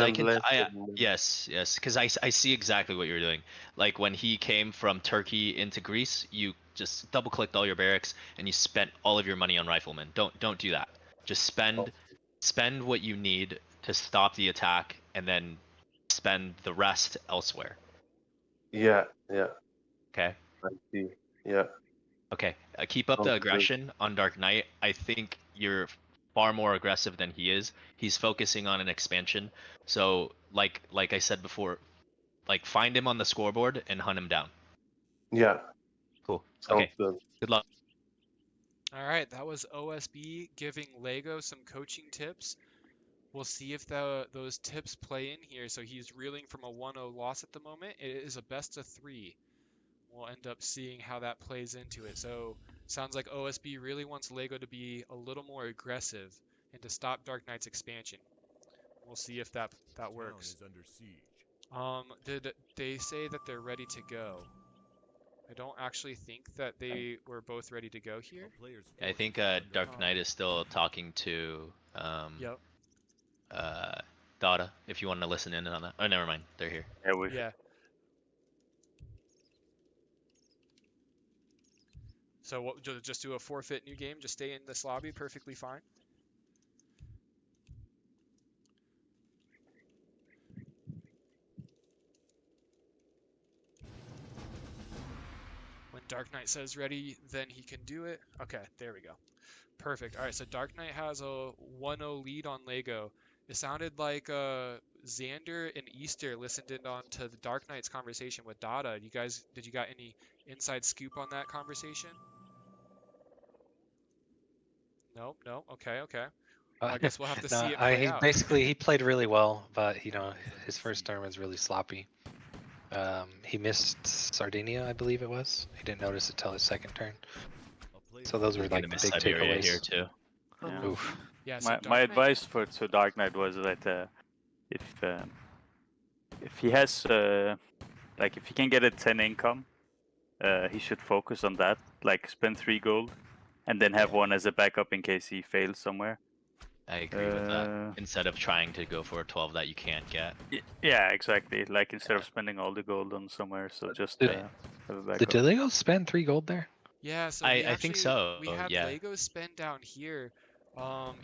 yes, because I see exactly what you're doing. Like when he came from Turkey into Greece, you just double clicked all your barracks and you spent all of your money on riflemen. Don't do that. Just spend what you need to stop the attack, and then spend the rest elsewhere. Yeah. Okay. I see. Yeah. Okay. Keep up the aggression on DarkKnight. I think you're far more aggressive than he is. He's focusing on an expansion. So like I said before, like find him on the scoreboard and hunt him down. Yeah. Cool. Sounds Okay. good. Good luck. All right, that was OSB giving Lego some coaching tips. We'll see if those tips play in here. So he's reeling from a 1-0 loss at the moment. It is a best of 3. We'll end up seeing how that plays into it. So sounds like OSB really wants Lego to be a little more aggressive and to stop DarkKnight's expansion. We'll see if that works. Did they say that they're ready to go? I don't actually think that they were both ready to go here. I think DarkKnight is still talking to Yep. Dada, if you want to listen in on that. Oh, never mind. They're here. Yeah. So what, just do a forfeit new game, just stay in this lobby, perfectly fine. When DarkKnight says ready, then he can do it. Okay, there we go. Perfect. All right, so DarkKnight has a 1-0 lead on Lego. It sounded like Xander and Easter listened in on to the DarkKnight's conversation with Dada. Did you got any inside scoop on that conversation? No. Okay. I guess we'll have to see it play out. Basically, he played really well, but his first turn was really sloppy. He missed Sardinia, I believe it was. He didn't notice it till his second turn. So those were like the big takeaways here too. Yeah. Oof. Yeah, so my advice to DarkKnight was that if he has like if he can get a 10 income, he should focus on that. Like spend 3 gold, and then have 1 as a backup in case he fails somewhere. I agree with that. Instead of trying to go for a 12 that you can't get. Yeah, exactly. Like instead of spending all the gold on somewhere, so just have a backup. Did Lego spend 3 gold there? Yeah, so I think so. We had yeah. Lego spend down here.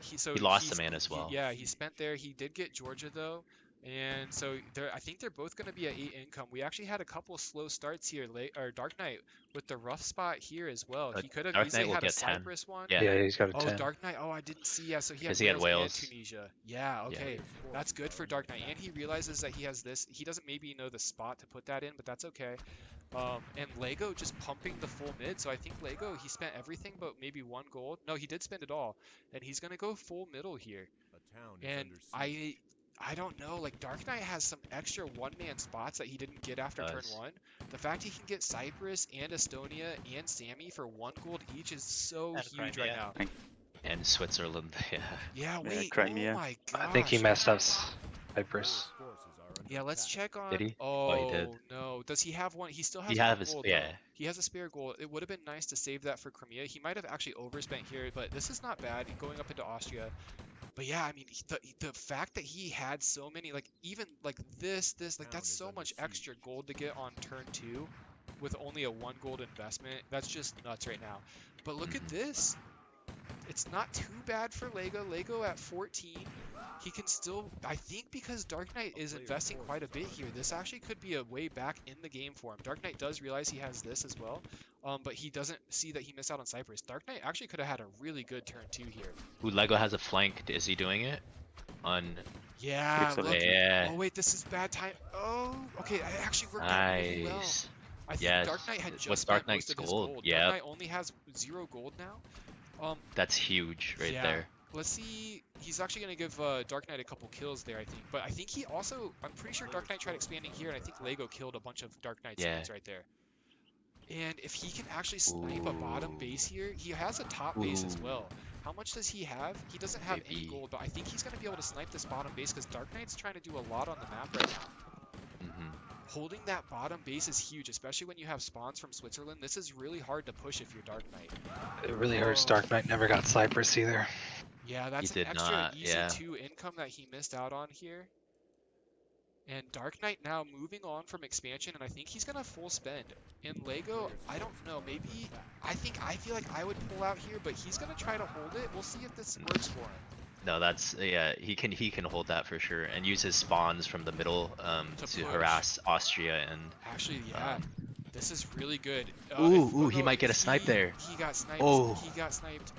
He lost a man as well. He spent there. He did get Georgia though, and so I think they're both going to be at 8 income. We actually had a couple slow starts here. DarkKnight with the rough spot here as well. He could have easily had a Cyprus one. Yeah, he's got a 10. DarkKnight. Oh, I didn't see. Yeah, so he had Wales and Tunisia. Yeah, okay. Yeah. That's good for DarkKnight, and he realizes that he has this. He doesn't maybe know the spot to put that in, but that's okay. And Lego just pumping the full mid. So I think Lego, he spent everything but maybe 1 gold. No, he did spend it all. And he's going to go full middle here. And I don't know, like DarkKnight has some extra 1-man spots that he didn't get after turn 1. The fact he can get Cyprus and Estonia and Sammy for 1 gold each is so huge right now. And Switzerland, yeah. Yeah, wait, Crimea. Oh my gosh. I think he messed up Cyprus. Yeah, let's check on. Did he? Oh, he did. No. Does he have one? He still has one gold. Yeah. He has a spare gold. It would have been nice to save that for Crimea. He might have actually overspent here, but this is not bad going up into Austria. But yeah, I mean, the fact that he had so many, like even like this, like that's so much extra gold to get on turn 2 with only a 1 gold investment. That's just nuts right now. But look at this. It's not too bad for Lego. Lego at 14. He can still, I think because DarkKnight is investing quite a bit here, this actually could be a way back in the game for him. DarkKnight does realize he has this as well, but he doesn't see that he missed out on Cyprus. DarkKnight actually could have had a really good turn 2 here. Ooh, Lego has a flank. Is he doing it? Yeah, look. Yeah. Oh wait, this is bad time. Oh, okay, it actually worked out really well. I think DarkKnight had just spent most of his gold. Yeah. DarkKnight only has 0 gold now. That's huge right there. Let's see. he's actually going to give DarkKnight a couple kills there, I think. But I think he also, I'm pretty sure DarkKnight tried expanding here, and I think Lego killed a bunch of DarkKnight's mates right there. And if he can actually snipe a bottom base here, he has a top base as well. How much does he have? He doesn't have any gold, but I think he's going to be able to snipe this bottom base because DarkKnight's trying to do a lot on the map right now. Holding that bottom base is huge, especially when you have spawns from Switzerland. This is really hard to push if you're DarkKnight. It really hurts DarkKnight never got Cypress either. Yeah, that's an extra easy 2 income that he missed out on here. And DarkKnight now moving on from expansion, and I think he's gonna full spend. In Lego, I don't know, maybe, I feel like I would pull out here, but he's gonna try to hold it. We'll see if this works for him. No, that's he can hold that for sure and use his spawns from the middle to harass Austria and actually this is really good. He might get a snipe there. He got sniped. He got sniped.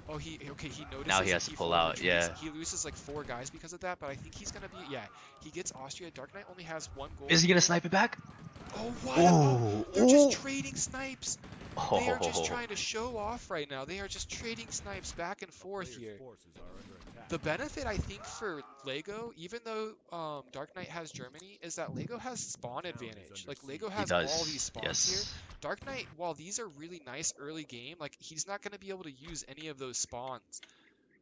Oh, he notices. Now he has to pull out. Yeah. He loses like 4 guys because of that, but I think he's gonna be he gets Austria. DarkKnight only has 1 goal. Is he gonna snipe it back? Oh, what? They're just trading snipes. They are just trying to show off right now. They are just trading snipes back and forth here. The benefit, I think, for Lego, even though DarkKnight has Germany, is that Lego has spawn advantage. Like, Lego has all these spawns here. DarkKnight, while these are really nice early game, like, he's not going to be able to use any of those spawns.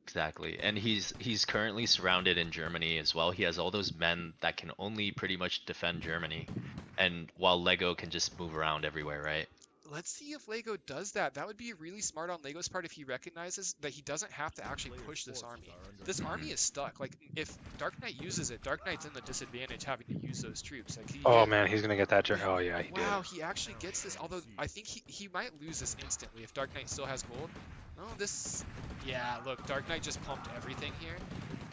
Exactly, and he's currently surrounded in Germany as well. He has all those men that can only pretty much defend Germany, and while Lego can just move around everywhere, right? Let's see if Lego does that. That would be really smart on Lego's part if he recognizes that he doesn't have to actually push this army. This army is stuck. Like, if DarkKnight uses it, DarkKnight's in the disadvantage having to use those troops. Like, man, he's gonna get that. Oh yeah, he did. Wow, he actually gets this. Although I think he might lose this instantly if DarkKnight still has gold. Oh, this. Yeah, look, DarkKnight just pumped everything here.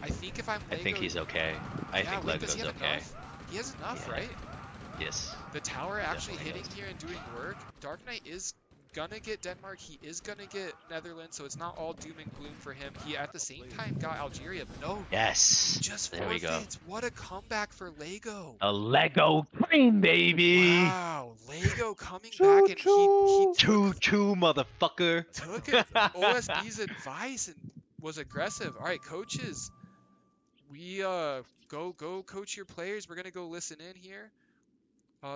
I think if I'm Lego, I think he's okay. I think Lego's okay. Enough? He has enough, right? Yes. The tower actually hitting here and doing work. DarkKnight is gonna get Denmark. He is gonna get Netherlands, so it's not all doom and gloom for him. He at the same time got Algeria, but no. Yes. Just there we go. What a comeback for Lego. A Lego cream, baby. Wow, Lego coming back and he choo motherfucker. Took OSB's advice and was aggressive. All right, coaches. We go coach your players. We're gonna go listen in here.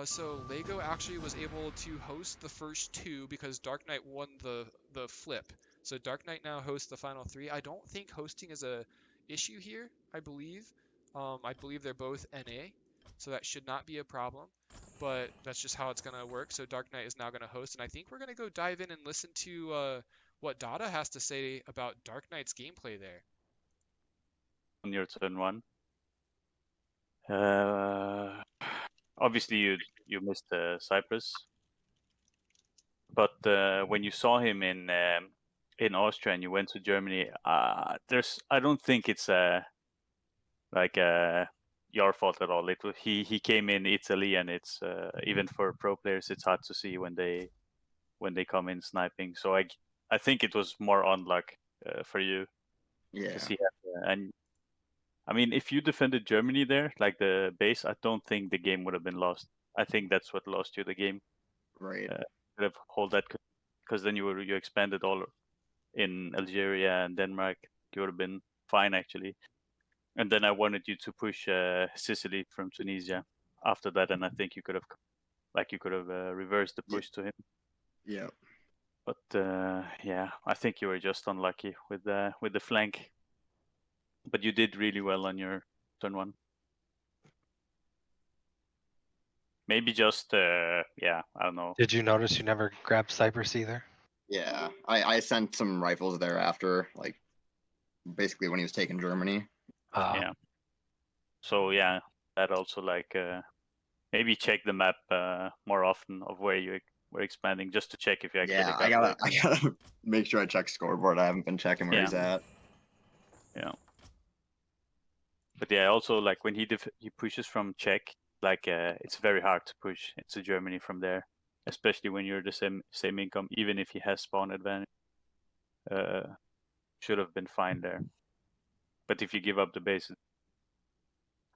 So Lego actually was able to host the first 2 because DarkKnight won the flip. So DarkKnight now hosts the final 3. I don't think hosting is a issue here. I believe they're both NA, so that should not be a problem. But that's just how it's gonna work. So DarkKnight is now gonna host, and I think we're gonna go dive in and listen to what Dada has to say about DarkKnight's gameplay there. On your turn 1. Obviously, you missed Cyprus, but when you saw him in Austria and you went to Germany, I don't think it's your fault at all. He came in Italy, and it's even for pro players, it's hard to see when they come in sniping. So I think it was more on luck for you. Yeah. And I mean, if you defended Germany there, like the base, I don't think the game would have been lost. I think that's what lost you the game. Right. Could have hold that, because then you expanded all in Algeria and Denmark. You would have been fine actually. And then I wanted you to push Sicily from Tunisia after that, and I think you could have reversed the push to him. Yeah. But I think you were just unlucky with the flank. But you did really well on your turn 1. Maybe just, I don't know. Did you notice you never grabbed Cyprus either? Yeah, I sent some rifles there after, like, basically when he was taking Germany. Yeah. So, yeah, that also, like, maybe check the map more often of where you were expanding, just to check if you actually I gotta make sure I check scoreboard. I haven't been checking where he's at. Yeah. But yeah, also like when he pushes from Czech, like it's very hard to push into Germany from there, especially when you're the same income. Even if he has spawn advantage, should have been fine there. But if you give up the base,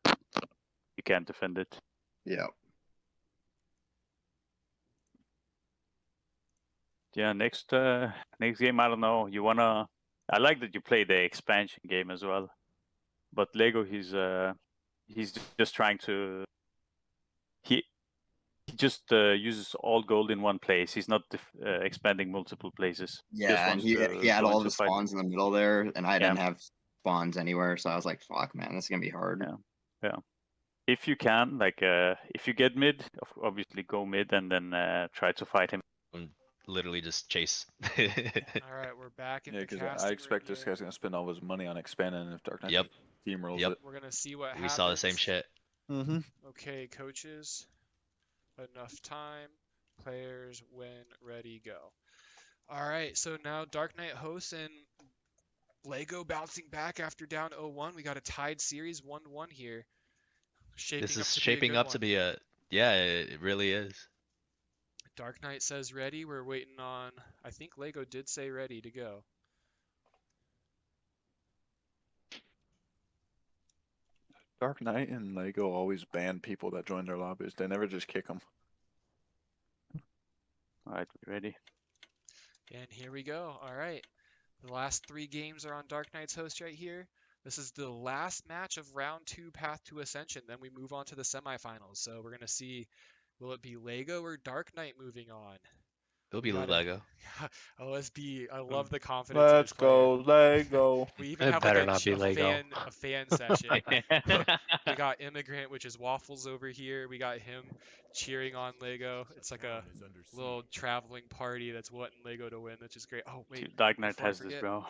you can't defend it. Yeah. Yeah. Next game, I don't know. You wanna I like that you play the expansion game as well. But Lego, he's just trying to. He just uses all gold in one place. He's not expanding multiple places. Yeah, and he had all the spawns in the middle there, and I didn't have spawns anywhere, so I was like, "Fuck, man, this is gonna be hard." Yeah. If you can, like, if you get mid, obviously go mid and then try to fight him. Literally just chase. All right, we're back in the casting I expect room this here. guy's gonna spend all his money on expanding if DarkKnight steamrolls it. We're gonna see what happens. We saw the same shit. Mm-hmm. Okay, coaches. Enough time. Players, when ready, go. All right, so now DarkKnight hosts and Lego bouncing back after down 0-1. We got a tied series 1-1 here. This is shaping up to be a yeah, it really is. DarkKnight says ready. We're waiting on. I think Lego did say ready to go. DarkKnight and Lego always ban people that join their lobbies. They never just kick them. All right, ready. And here we go. All right. The last 3 games are on DarkKnight's host right here. This is the last match of round 2 Path to Ascension. Then we move on to the semifinals. So we're going to see, will it be Lego or DarkKnight moving on? It'll be Lego. OSB, I love the confidence. Let's go, Lego. We even have like a fan session. We got Immigrant, which is Waffles over here. We got him cheering on Lego. It's like a little traveling party that's wanting Lego to win, which is great. Oh wait, DarkKnight has this, bro.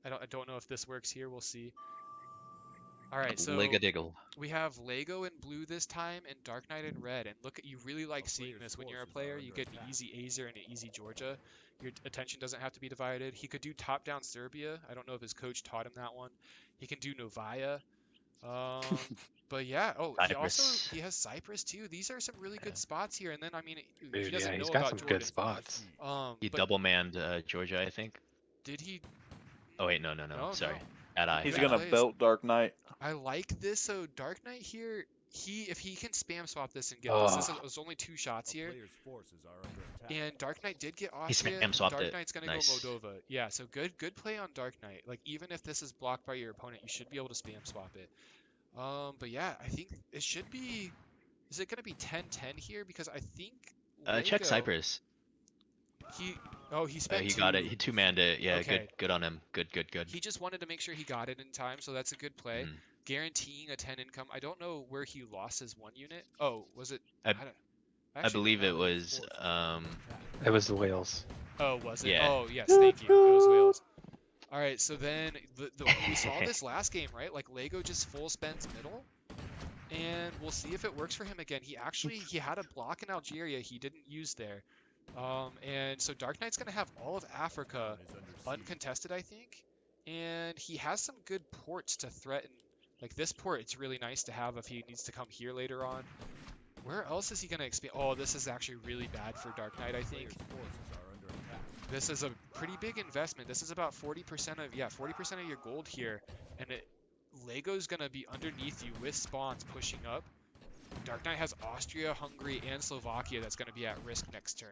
I don't know if this works here. We'll see. All right, so Lego-diggle. We have Lego in blue this time and DarkKnight in red. And look, you really like seeing this when you're a player. You get an easy Azer and an easy Georgia. Your attention doesn't have to be divided. He could do top-down Serbia. I don't know if his coach taught him that one. He can do Novaya. But yeah, he has Cyprus too. These are some really good spots here. And then I mean, he doesn't know he's about got some Jordan. good spots. He double-manned Georgia, I think. Did he? Oh wait, no. Sorry. He's gonna belt DarkKnight. I like this. So DarkKnight here, if he can spam swap this and get this, it was only 2 shots here. And DarkKnight did get Austria. DarkKnight's gonna go Moldova. Yeah, so good play on DarkKnight. Like even if this is blocked by your opponent, you should be able to spam swap it. But yeah, I think it should be. Is it gonna be 10-10 here? Because I think. Check Cyprus. He spent he got it. He 2-manned it. Yeah, okay. Good on him. Good. He just wanted to make sure he got it in time, so that's a good play. Guaranteeing a 10 income. I don't know where he lost his 1 unit. Oh, was it? I believe it was. It was the Wales. Oh, was it? Yeah. Oh, yes. Thank you. It was Wales. All right. So then we saw this last game, right? Like Lego just full spends middle, and we'll see if it works for him again. He had a block in Algeria he didn't use there. And so DarkKnight's going to have all of Africa uncontested, I think. And he has some good ports to threaten. Like this port, it's really nice to have if he needs to come here later on. Where else is he going to expand? Oh, this is actually really bad for DarkKnight, I think. This is a pretty big investment. This is about 40% of your gold here. And Lego's going to be underneath you with spawns pushing up. DarkKnight has Austria, Hungary, and Slovakia that's going to be at risk next turn.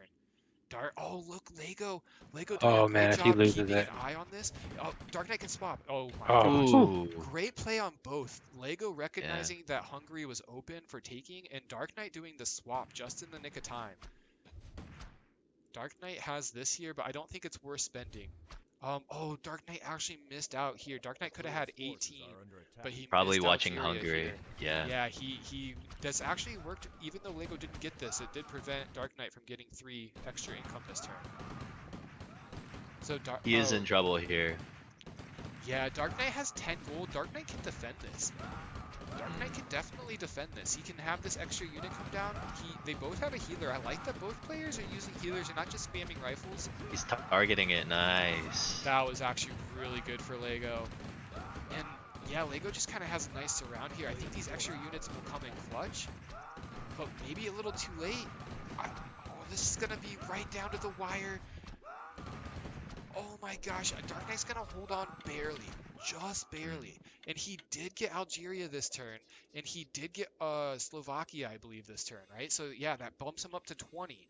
Oh, look, Lego doing a great job keeping an eye on this. Oh, DarkKnight can swap. Oh my gosh. Great play on both. Lego recognizing that Hungary was open for taking, and DarkKnight doing the swap just in the nick of time. DarkKnight has this here, but I don't think it's worth spending. DarkKnight actually missed out here. DarkKnight could have had 18, but he probably missed watching Algeria Hungary. Here. Yeah. He that's actually worked. Even though Lego didn't get this, it did prevent DarkKnight from getting 3 extra income this turn. So he is in trouble here. Yeah, DarkKnight has 10 gold. DarkKnight can defend this. DarkKnight can definitely defend this. He can have this extra unit come down. They both have a healer. I like that both players are using healers and not just spamming rifles. He's targeting it. Nice. That was actually really good for Lego. And yeah, Lego just kind of has a nice surround here. I think these extra units will come in clutch, but maybe a little too late. This is going to be right down to the wire. Oh my gosh, DarkKnight's going to hold on barely. Just barely. And he did get Algeria this turn, and he did get Slovakia, I believe, this turn, right? So yeah, that bumps him up to 20.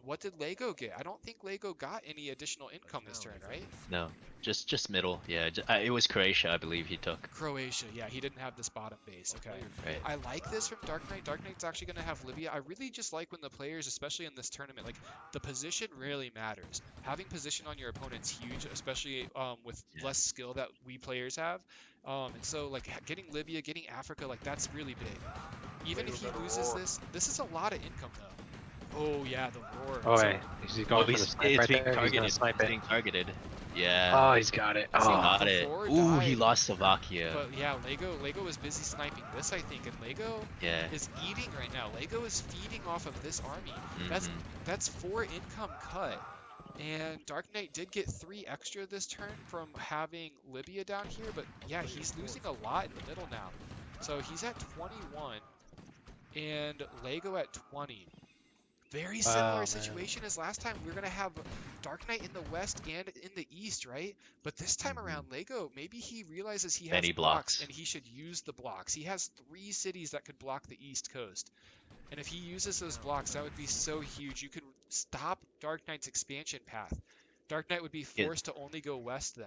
what did Lego get? I don't think Lego got any additional income this turn, right? No, just middle. Yeah, it was Croatia, I believe he took. Croatia, yeah, he didn't have this bottom base. Okay. Right. I like this from DarkKnight. DarkKnight's actually going to have Libya. I really just like when the players, especially in this tournament, like the position really matters. Having position on your opponent's huge, especially with less skill that we players have. And so like getting Libya, getting Africa, like that's really big. Even if he loses this, this is a lot of income though. Oh yeah, the roar. Oh wait, is he going for the snipe right being there? targeted. He's snipe Being targeted. Yeah. Oh, he's got it. He Oh. got it. Ooh, he lost Slovakia. But yeah, Lego was busy sniping this, I think, and Lego is eating right now. Lego is feeding off of this army. That's 4 income cut. And DarkKnight did get 3 extra this turn from having Libya down here, but yeah, he's losing a lot in the middle now. So he's at 21 and Lego at 20. Very similar situation as last time. We're going to have DarkKnight in the west and in the east, right? But this time around, Lego, maybe he realizes he has blocks and he should use the blocks. He has 3 cities that could block the east coast. And if he uses those blocks, that would be so huge. You could stop DarkKnight's expansion path. DarkKnight would be forced to only go west then.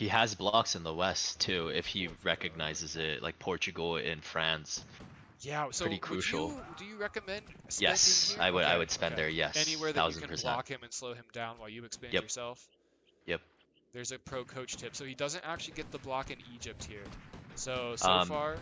He has blocks in the west too, if he recognizes it, like Portugal and France. Yeah, so pretty crucial. Do you recommend spending Yes, here? I would spend there. Yes, anywhere that you can 1000%. block him and slow him down while you expand yourself. Yep. There's a pro coach tip. So he doesn't actually get the block in Egypt here. So far,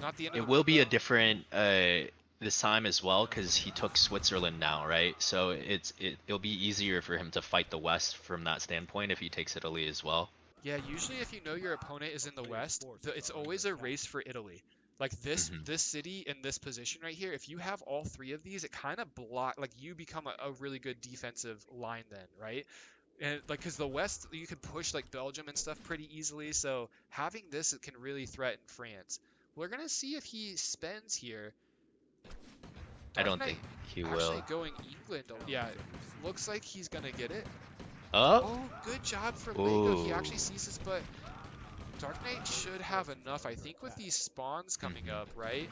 not the end of it will be a different this time as well, because he took Switzerland now, right? So it'll be easier for him to fight the west from that standpoint if he takes Italy as well. Yeah, usually if you know your opponent is in the west, it's always a race for Italy. Like this city in this position right here, if you have all 3 of these, it kind of like you become a really good defensive line then, right? And like, cause the west, you can push like Belgium and stuff pretty easily. So having this, it can really threaten France. We're gonna see if he spends here. I don't think he will. Actually going England, yeah, looks like he's gonna get it. Oh, good job for Lego. He actually sees this, but DarkKnight should have enough, I think, with these spawns coming up, right?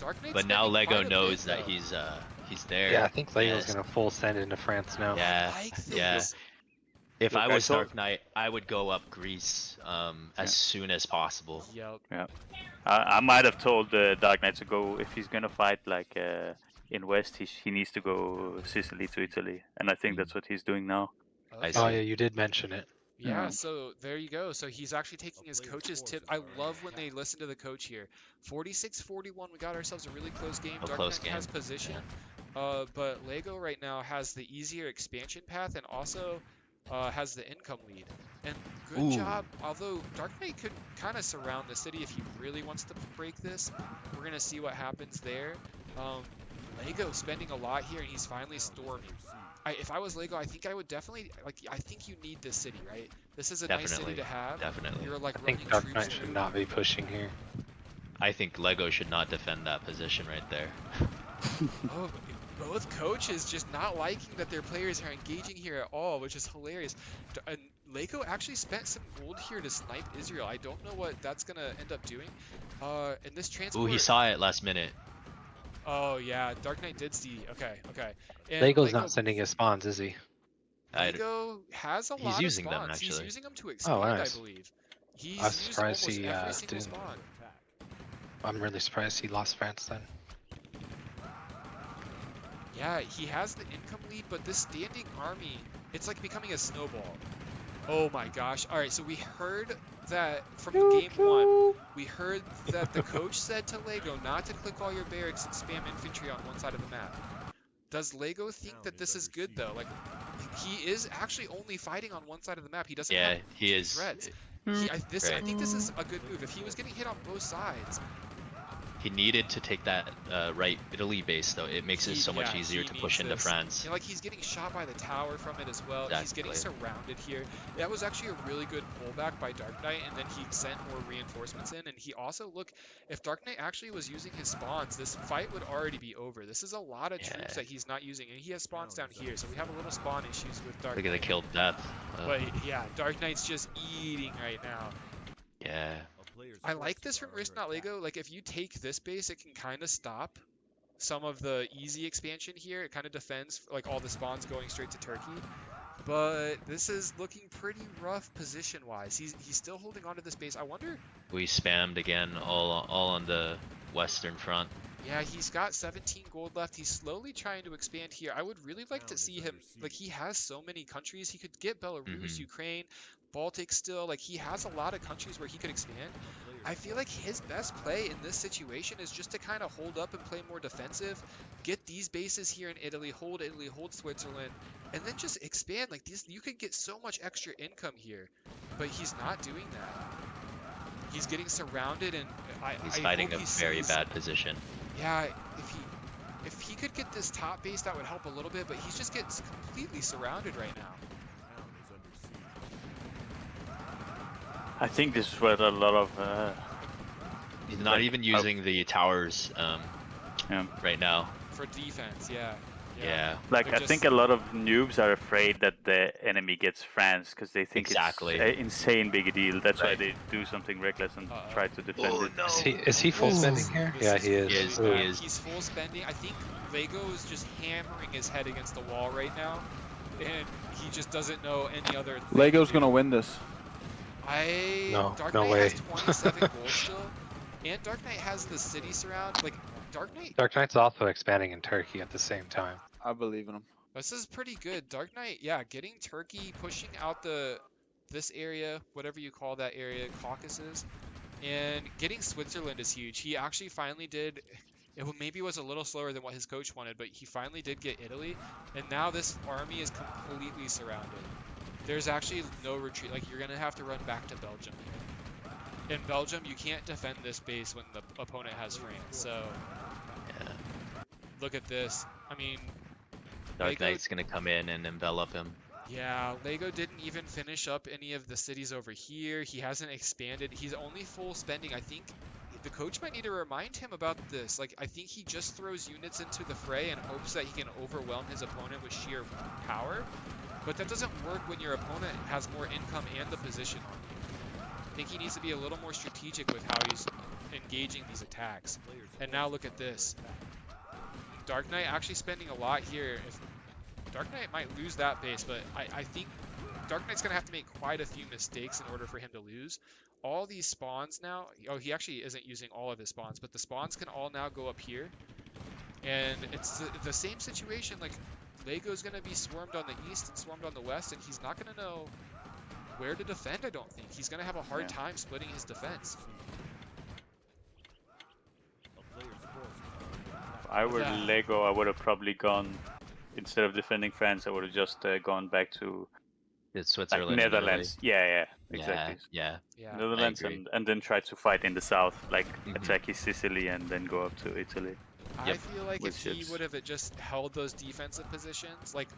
DarkKnight's but now Lego knows that he's there. Yeah, I think Lego's gonna full send into France now. Yeah, If I was DarkKnight, I would go up Greece as soon as possible. Yep. Yeah. I might have told DarkKnight to go, if he's gonna fight like in West, he needs to go Sicily to Italy, and I think that's what he's doing now. Okay. Oh yeah, you did mention it. Yeah, so there you go. So he's actually taking his coach's tip. I love when they listen to the coach here. 46-41, we got ourselves a really close game. DarkKnight has position, but Lego right now has the easier expansion path and also has the income lead. And good job, although DarkKnight could kind of surround the city if he really wants to break this. We're going to see what happens there. Lego spending a lot here, and he's finally storming. If I was Lego, I think I would definitely, I think you need this city, right? This is a nice city to have. Definitely. You're like I think DarkKnight should not be pushing here. I think Lego should not defend that position right there. Both coaches just not liking that their players are engaging here at all, which is hilarious. And Lego actually spent some gold here to snipe Israel. I don't know what that's going to end up doing. And this transport... Ooh, he saw it last minute. Oh, yeah. DarkKnight did see. Okay. And Lego's not sending his spawns, is he? Lego has a lot of spawns. He's using them, actually. He's using them to expand, nice. I believe. I was surprised he every single didn't. spawn. I'm really surprised he lost France then. Yeah, he has the income lead, but this standing army, it's like becoming a snowball. Oh my gosh. All right, so we heard that from game 1, we heard that the coach said to Lego not to click all your barracks and spam infantry on one side of the map. Does Lego think that this is good though? Like, he is actually only fighting on one side of the map. He doesn't have he is. threats. I think this is a good move. If he was getting hit on both sides, He needed to take that right Italy base though. It makes it so much easier to push into France. You know, like he's getting shot by the tower from it as well. Exactly. He's getting surrounded here. That was actually a really good pullback by DarkKnight, and then he sent more reinforcements in. And he also, look, if DarkKnight actually was using his spawns, this fight would already be over. This is a lot of troops that he's not using, and he has spawns down here, so we have a little spawn issues with DarkKnight. Look at the kill death. But yeah, DarkKnight's just eating right now. Yeah. I like this from RiskNotLego. Like, if you take this base, it can kind of stop some of the easy expansion here. It kind of defends like all the spawns going straight to Turkey. But this is looking pretty rough position-wise. He's still holding on to this base. I wonder. We spammed again, all on the western front. Yeah, he's got 17 gold left. He's slowly trying to expand here. I would really like to see him. Like, he has so many countries. He could get Belarus, Ukraine, Baltic still. Like, he has a lot of countries where he could expand. I feel like his best play in this situation is just to kind of hold up and play more defensive, get these bases here in Italy, hold Switzerland, and then just expand. Like, these, you could get so much extra income here, but he's not doing that. He's getting surrounded, and he's fighting a very bad position. Yeah, if he could get this top base, that would help a little bit, but he just gets completely surrounded right now. I think this is what a lot of. He's not even using the towers right now. For defense, yeah. Like, I think a lot of noobs are afraid that the enemy gets France because they think it's an insane big deal. That's why they do something reckless and try to defend it. No. Is he full spending here? Yeah, he is. He is. He's full spending. I think Lego is just hammering his head against the wall right now, and he just doesn't know any other. Lego's gonna win this. DarkKnight has 27 gold still, and DarkKnight has the city surround. Like, DarkKnight's also expanding in Turkey at the same time. I believe in him. This is pretty good. DarkKnight, yeah, getting Turkey, pushing out this area, whatever you call that area, Caucasus, and getting Switzerland is huge. He actually finally did. It maybe was a little slower than what his coach wanted, but he finally did get Italy, and now this army is completely surrounded. There's actually no retreat. Like, you're gonna have to run back to Belgium. In Belgium, you can't defend this base when the opponent has France. So, look at this. I mean, DarkKnight's gonna come in and envelop him. Yeah, Lego didn't even finish up any of the cities over here. He hasn't expanded. He's only full spending. I think the coach might need to remind him about this. Like, I think he just throws units into the fray and hopes that he can overwhelm his opponent with sheer power. But that doesn't work when your opponent has more income and the position on you. I think he needs to be a little more strategic with how he's engaging these attacks. And now look at this. DarkKnight actually spending a lot here. If DarkKnight might lose that base, but I think DarkKnight's going to have to make quite a few mistakes in order for him to lose. All these spawns now, he actually isn't using all of his spawns, but the spawns can all now go up here. And it's the same situation. Like, Lego's going to be swarmed on the east and swarmed on the west, and he's not going to know where to defend, I don't think. He's going to have a hard time splitting his defense. If I were Lego, I would have probably gone, instead of defending France, I would have just gone back to Switzerland, like Netherlands. Yeah, exactly. Yeah. Netherlands, and then try to fight in the south, like attack Sicily and then go up to Italy. I feel like if he would have just held those defensive positions, like,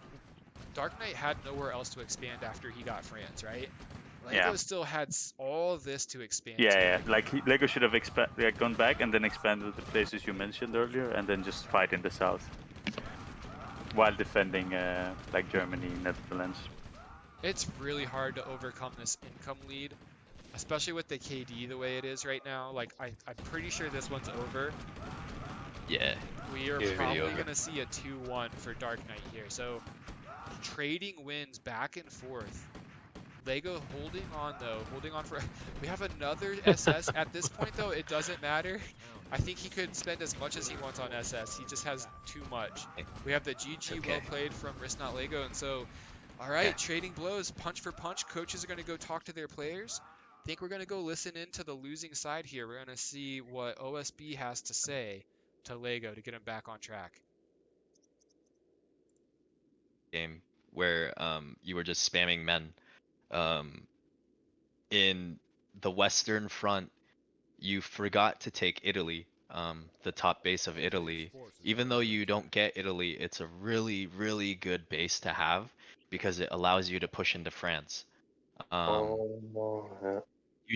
DarkKnight had nowhere else to expand after he got France, right? Lego still had all this to expand. Like, Lego should have gone back and then expanded the places you mentioned earlier, and then just fight in the south while defending like Germany, Netherlands. It's really hard to overcome this income lead, especially with the KD the way it is right now. Like, I'm pretty sure this one's over. Yeah. We are probably going to see a 2-1 for DarkKnight here. So, trading wins back and forth. Lego holding on, though. Holding on for... We have another SS. At this point, though, it doesn't matter. I think he could spend as much as he wants on SS. He just has too much. We have the GG well played from RiskNotLego. And so, all right, trading blows. Punch for punch. Coaches are going to go talk to their players. I think we're going to go listen in to the losing side here. We're going to see what OSB has to say to Lego to get him back on track. Game where you were just spamming men. In the Western Front, you forgot to take Italy, the top base of Italy. Even though you don't get Italy, it's a really, really good base to have because it allows you to push into France. You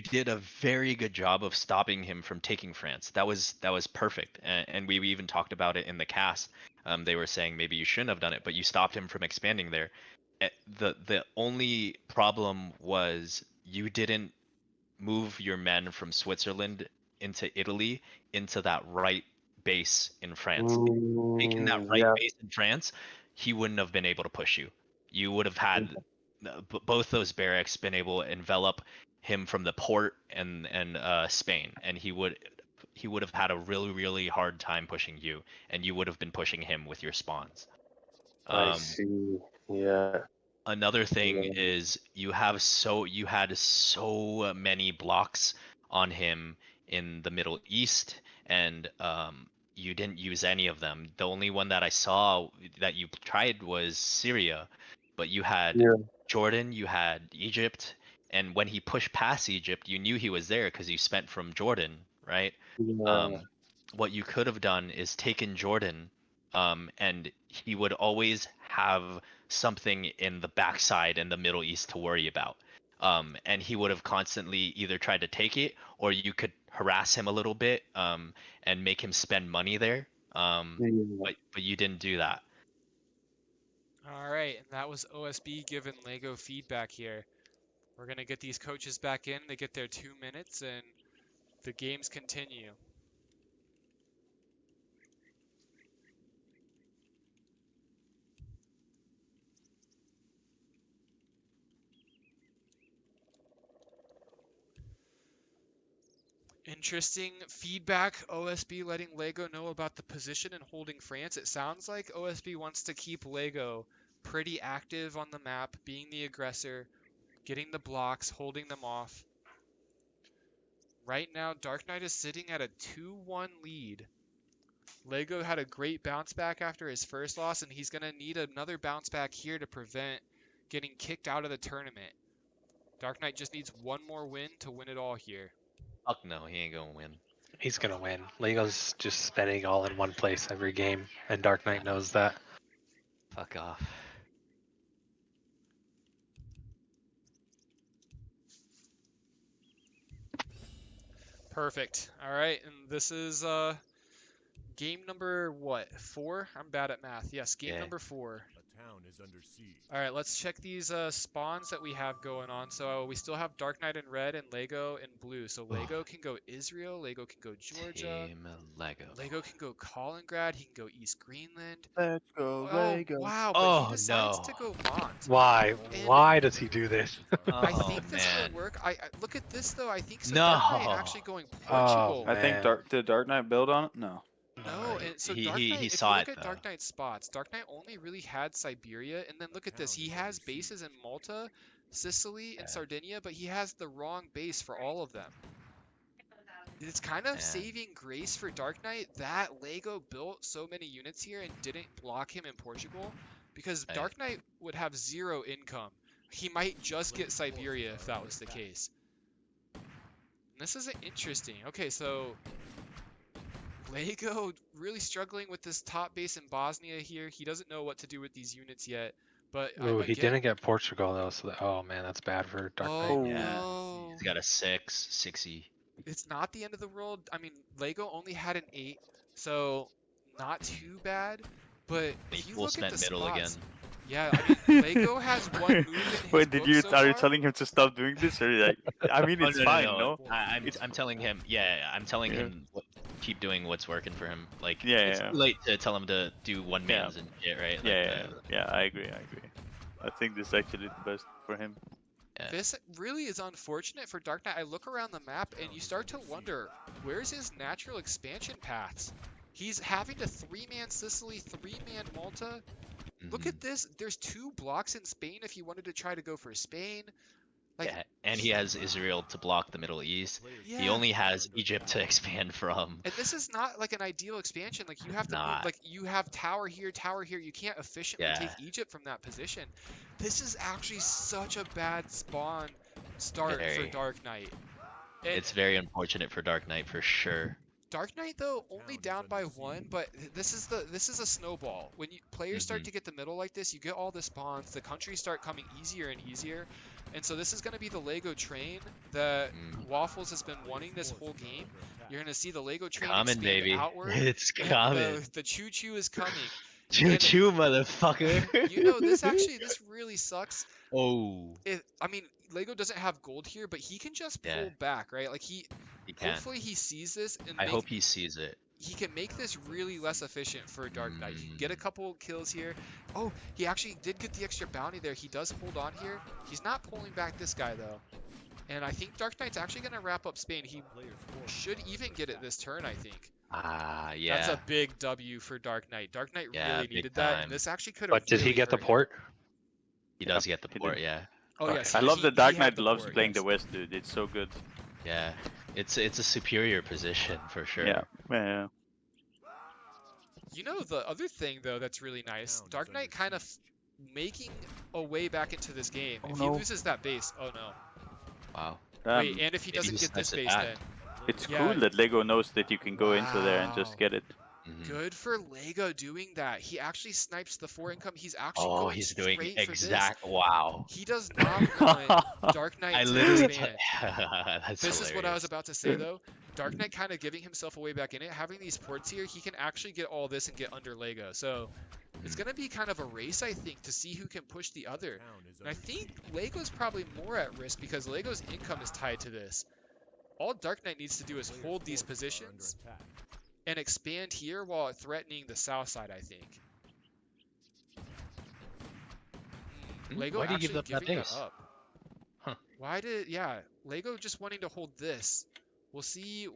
did a very good job of stopping him from taking France. That was perfect, and we even talked about it in the cast. They were saying maybe you shouldn't have done it, but you stopped him from expanding there. The only problem was you didn't move your men from Switzerland into Italy into that right base in France. Taking that right base in France, he wouldn't have been able to push you. You would have had both those barracks been able to envelop him from the port and Spain, and he would have had a really hard time pushing you, and you would have been pushing him with your spawns. I see. Yeah. Another thing is you had so many blocks on him in the Middle East, and you didn't use any of them. The only one that I saw that you tried was Syria, but you had Jordan, you had Egypt, and when he pushed past Egypt, you knew he was there because you spent from Jordan, right? What you could have done is taken Jordan, and he would always have something in the backside in the Middle East to worry about. And he would have constantly either tried to take it, or you could harass him a little bit, and make him spend money there. But you didn't do that. All right, and that was OSB giving Lego feedback here. We're gonna get these coaches back in. They get their 2 minutes, and the games continue. Interesting feedback. OSB letting Lego know about the position and holding France. It sounds like OSB wants to keep Lego pretty active on the map, being the aggressor, getting the blocks, holding them off. Right now, DarkKnight is sitting at a 2-1 lead. Lego had a great bounce back after his first loss, and he's going to need another bounce back here to prevent getting kicked out of the tournament. DarkKnight just needs one more win to win it all here. Fuck no, he ain't gonna win. He's gonna win. Lego's just spending all in one place every game, and DarkKnight knows that. Fuck off. Perfect. All right, and this is game number what? 4? I'm bad at math. Yes, game number 4. Town is under siege. All right, let's check these spawns that we have going on. So we still have DarkKnight in red and Lego in blue. So Lego can go Israel, Lego can go Georgia, Team Lego. Lego can go Kaliningrad, he can go East Greenland. Let's go, Lego. Wow, but he decides to go Mont. Why? Why does he do this? I think this will work. I look at this though. I think so. DarkKnight actually going Portugal. I think did DarkKnight build on it? No. No, and so he DarkKnight, if saw you look it, at DarkKnight's spots, DarkKnight only really had Siberia, and then look at this. He has bases in Malta, Sicily, and Sardinia, but he has the wrong base for all of them. It's kind of saving grace for DarkKnight that Lego built so many units here and didn't block him in Portugal, because DarkKnight would have 0 income. He might just get Siberia if that was the case. And this is interesting. Okay, so Lego really struggling with this top base in Bosnia here. He doesn't know what to do with these units yet. But Ooh, he didn't get Portugal though, so oh man, that's bad for DarkKnight. Oh Yeah. no. He's got a 6-6-y. It's not the end of the world. I mean, Lego only had an 8, so not too bad. But if you look at the middle spots, again. yeah, I mean, Lego has one move in his Wait, book so are you far. telling him to stop doing this, or like? I mean, Oh, it's no, fine, no, no? I'm telling him. Yeah, I'm telling him keep doing what's working for him. Like, Yeah, it's yeah. too late to tell him to do one mans and shit, right? Like, Yeah, I agree. I think this is actually the best for him. This really is unfortunate for DarkKnight. I look around the map and you start to wonder, where's his natural expansion paths? He's having to 3-man Sicily, 3-man Malta. Look at this. There's 2 blocks in Spain if he wanted to try to go for Spain. Like, yeah, and he has Israel to block the Middle East. Yeah. He only has Egypt to expand from. And this is not like an ideal expansion. Like, you have to move, like, you have tower here, tower here. You can't efficiently take Egypt from that position. This is actually such a bad spawn start for DarkKnight. It's very unfortunate for DarkKnight for sure. DarkKnight though only down by 1, but this is a snowball. When players start to get the middle like this, you get all the spawns. The countries start coming easier and easier, and so this is going to be the Lego train that Waffles has been wanting this whole game. You're going to see the Lego train Coming, expand baby. outward. It's coming. The choo-choo is coming. Choo-choo, motherfucker. You know, this really sucks. Oh. I mean, Lego doesn't have gold here, but he can just pull back, right? Like He can. hopefully he sees this. And I hope he sees it. he can make this really less efficient for DarkKnight. He can get a couple kills here. Oh, he actually did get the extra bounty there. He does hold on here. He's not pulling back this guy, though. And I think DarkKnight's actually going to wrap up Spain. He should even get it this turn, I think. Yeah. That's a big W for DarkKnight. DarkKnight Yeah, really big needed that, time. and this actually could have. But did he really get the hurt him. port? He does get the port, yeah. Oh yes. I love that he had DarkKnight the loves port, playing yes. the West, dude. It's so good. Yeah. It's a superior position for sure. Yeah. You know the other thing though that's really nice, DarkKnight kind of making a way back into this game. If he loses that base, oh no. Wow. Wait, and if he doesn't get this base then. It's cool that Lego knows that you can go into there and just get it. Good for Lego doing that. He actually snipes the 4 income. He's actually Oh, going he's doing straight for exact. this. Wow. He does not want DarkKnight I to literally. expand. That's This is what I was hilarious. about to say though. DarkKnight kind of giving himself a way back in it. Having these ports here, he can actually get all this and get under Lego. So it's going to be kind of a race, I think, to see who can push the other. And I think Lego's probably more at risk because Lego's income is tied to this. All DarkKnight needs to do is hold these positions and expand here while threatening the south side, I think. Lego Why did he actually give up that giving base? that up. Huh. Why did, Lego just wanting to hold this. We'll see.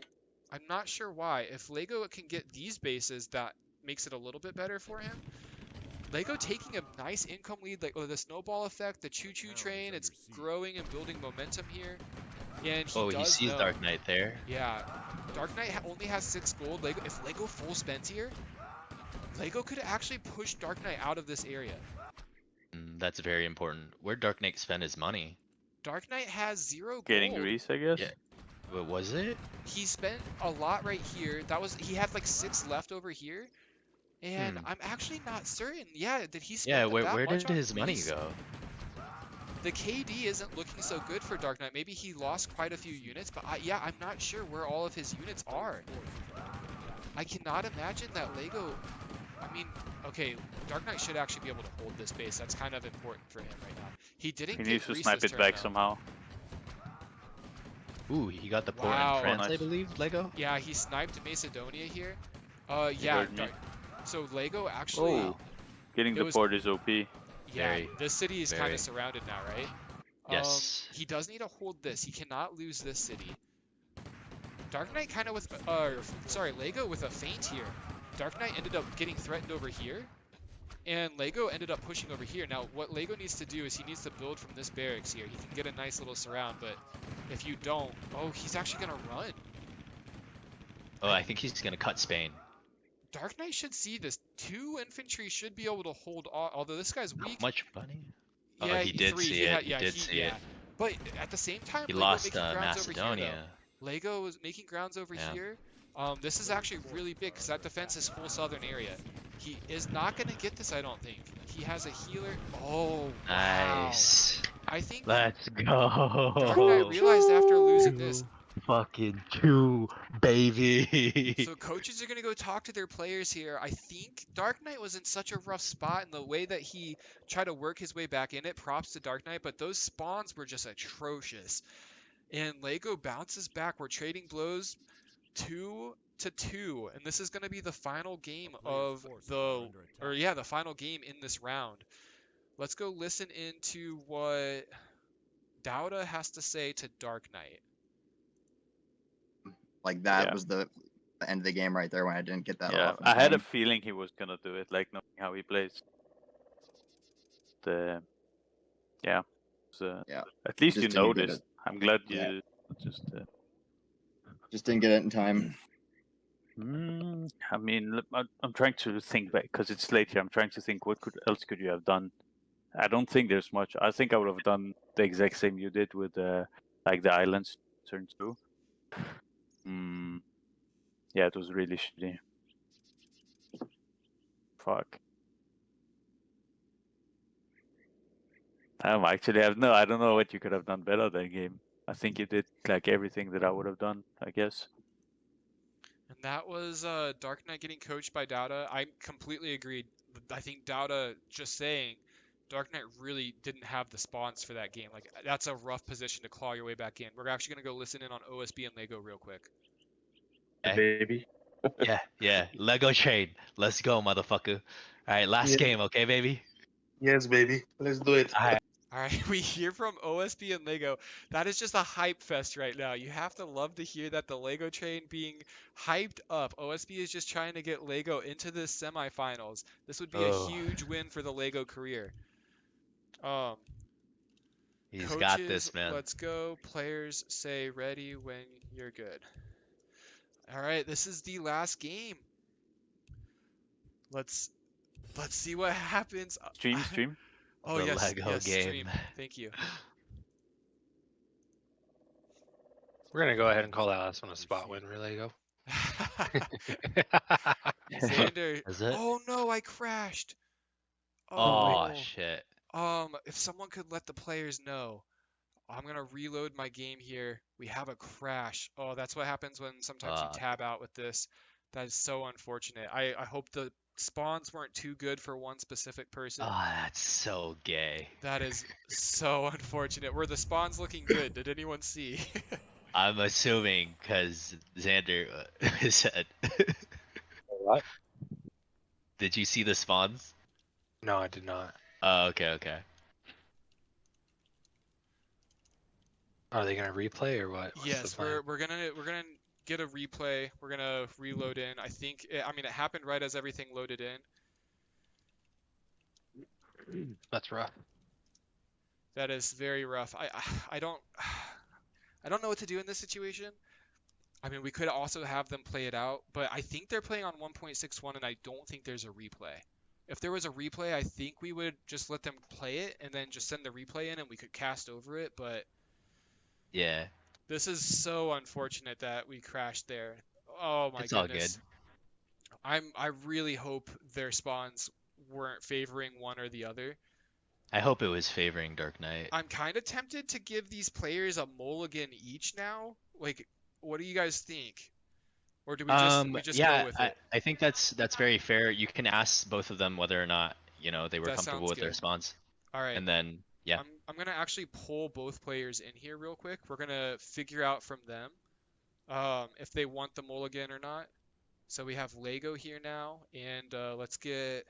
I'm not sure why. If Lego can get these bases, that makes it a little bit better for him. Lego taking a nice income lead, like the snowball effect, the choo-choo train, it's growing and building momentum here. And He sees DarkKnight there. Yeah, DarkKnight only has 6 gold. If Lego full spends here, Lego could actually push DarkKnight out of this area. That's very important. Where'd DarkKnight spend his money? DarkKnight has 0 gold. Getting Grease, I guess. Yeah. What was it? He spent a lot right here. He had like 6 left over here. And I'm actually not certain. Yeah, did he spend that where much did on his money Grease? go? The KD isn't looking so good for DarkKnight. Maybe he lost quite a few units, but I'm not sure where all of his units are. I cannot imagine that Lego... I mean, okay, DarkKnight should actually be able to hold this base. That's kind of important for him right now. He didn't He get needs to Grease snipe this it turn, back though. somehow. Ooh, he got the port Wow. in France, Nice. I believe, Lego? Yeah, he sniped Macedonia here. heard me. So Lego actually... Oh, getting it the was- port is OP. Yeah, this city is kind very. of surrounded now, right? Yes. He does need to hold this. He cannot lose this city. DarkKnight kind of with... Lego with a feint here. DarkKnight ended up getting threatened over here. And Lego ended up pushing over here. Now, what Lego needs to do is he needs to build from this barracks here. He can get a nice little surround, but if you don't... Oh, he's actually going to run. Oh, I think he's gonna cut Spain. DarkKnight should see this. 2 infantry should be able to hold all, although this guy's How weak. much money? Yeah, Oh, he did 3, see it. He did see it. But at the same time, He Lego lost making grounds Macedonia. over here, though. Lego is making grounds over Yeah. here. This is actually really big because that defense is full southern area. He is not going to get this, I don't think. He has a healer. Oh, wow. Nice. I think Let's go. DarkKnight realized after losing this. Fucking 2, baby. So coaches are going to go talk to their players here. I think DarkKnight was in such a rough spot, and the way that he tried to work his way back in it, props to DarkKnight, but those spawns were just atrocious. And Lego bounces back. We're trading blows 2-2, and this is going to be the final game of the final game in this round. Let's go listen into what Dauda has to say to DarkKnight. Like that was the end of the game right there when I didn't get that off. I had a feeling he was gonna do it, like knowing how he plays. So, at least Just you didn't get noticed. it. I'm glad you just didn't get it in time. I mean, I'm trying to think back because it's late here. I'm trying to think what else could you have done. I don't think there's much. I think I would have done the exact same you did with like the islands turn 2. Yeah, it was really shitty. Fuck. I don't know what you could have done better that game. I think you did like everything that I would have done, I guess. And that was DarkKnight getting coached by Dauda. I completely agreed. I think Dauda just saying DarkKnight really didn't have the spawns for that game. Like that's a rough position to claw your way back in. We're actually gonna go listen in on OSB and Lego real quick. Baby. Yeah. Lego train. Let's go, motherfucker. All right, last game, okay, baby? Yes, baby. Let's do it. All right. All right, we hear from OSB and Lego. That is just a hype fest right now. You have to love to hear that the Lego train being hyped up. OSB is just trying to get Lego into the semifinals. This would be a huge win for the Lego career. He's got Coaches, this, man. let's go. Players, say ready when you're good. All right, this is the last game. Let's see what happens. Stream. Oh, the yes, Lego yes, game. stream. Thank you. We're gonna go ahead and call that last one a spot win, Lego. Xander. Is it? Oh no, I crashed. Oh shit. If someone could let the players know. I'm gonna reload my game here. We have a crash. Oh, that's what happens when sometimes you tab out with this. That is so unfortunate. I hope the spawns weren't too good for one specific person. Oh, that's so gay. That is so unfortunate. Were the spawns looking good? Did anyone see? I'm assuming because Xander said. What? Did you see the spawns? No, I did not. Oh, okay. Are they gonna replay or what? Yes, we're gonna get a replay. We're gonna reload in. I think it happened right as everything loaded in. That's rough. That is very rough. I don't know what to do in this situation. I mean, we could also have them play it out, but I think they're playing on 1.61, and I don't think there's a replay. If there was a replay, I think we would just let them play it and then just send the replay in, and we could cast over it. But yeah, this is so unfortunate that we crashed there. Oh my it's all goodness. good. I really hope their spawns weren't favoring one or the other. I hope it was favoring DarkKnight. I'm kind of tempted to give these players a mulligan each now. Like, what do you guys think? Or do we just go with it? I think that's very fair. You can ask both of them whether or not they were That comfortable sounds with their good. spawns. All right. And then yeah. I'm gonna actually pull both players in here real quick. We're gonna figure out from them if they want the mulligan or not. So we have Lego here now, and let's get.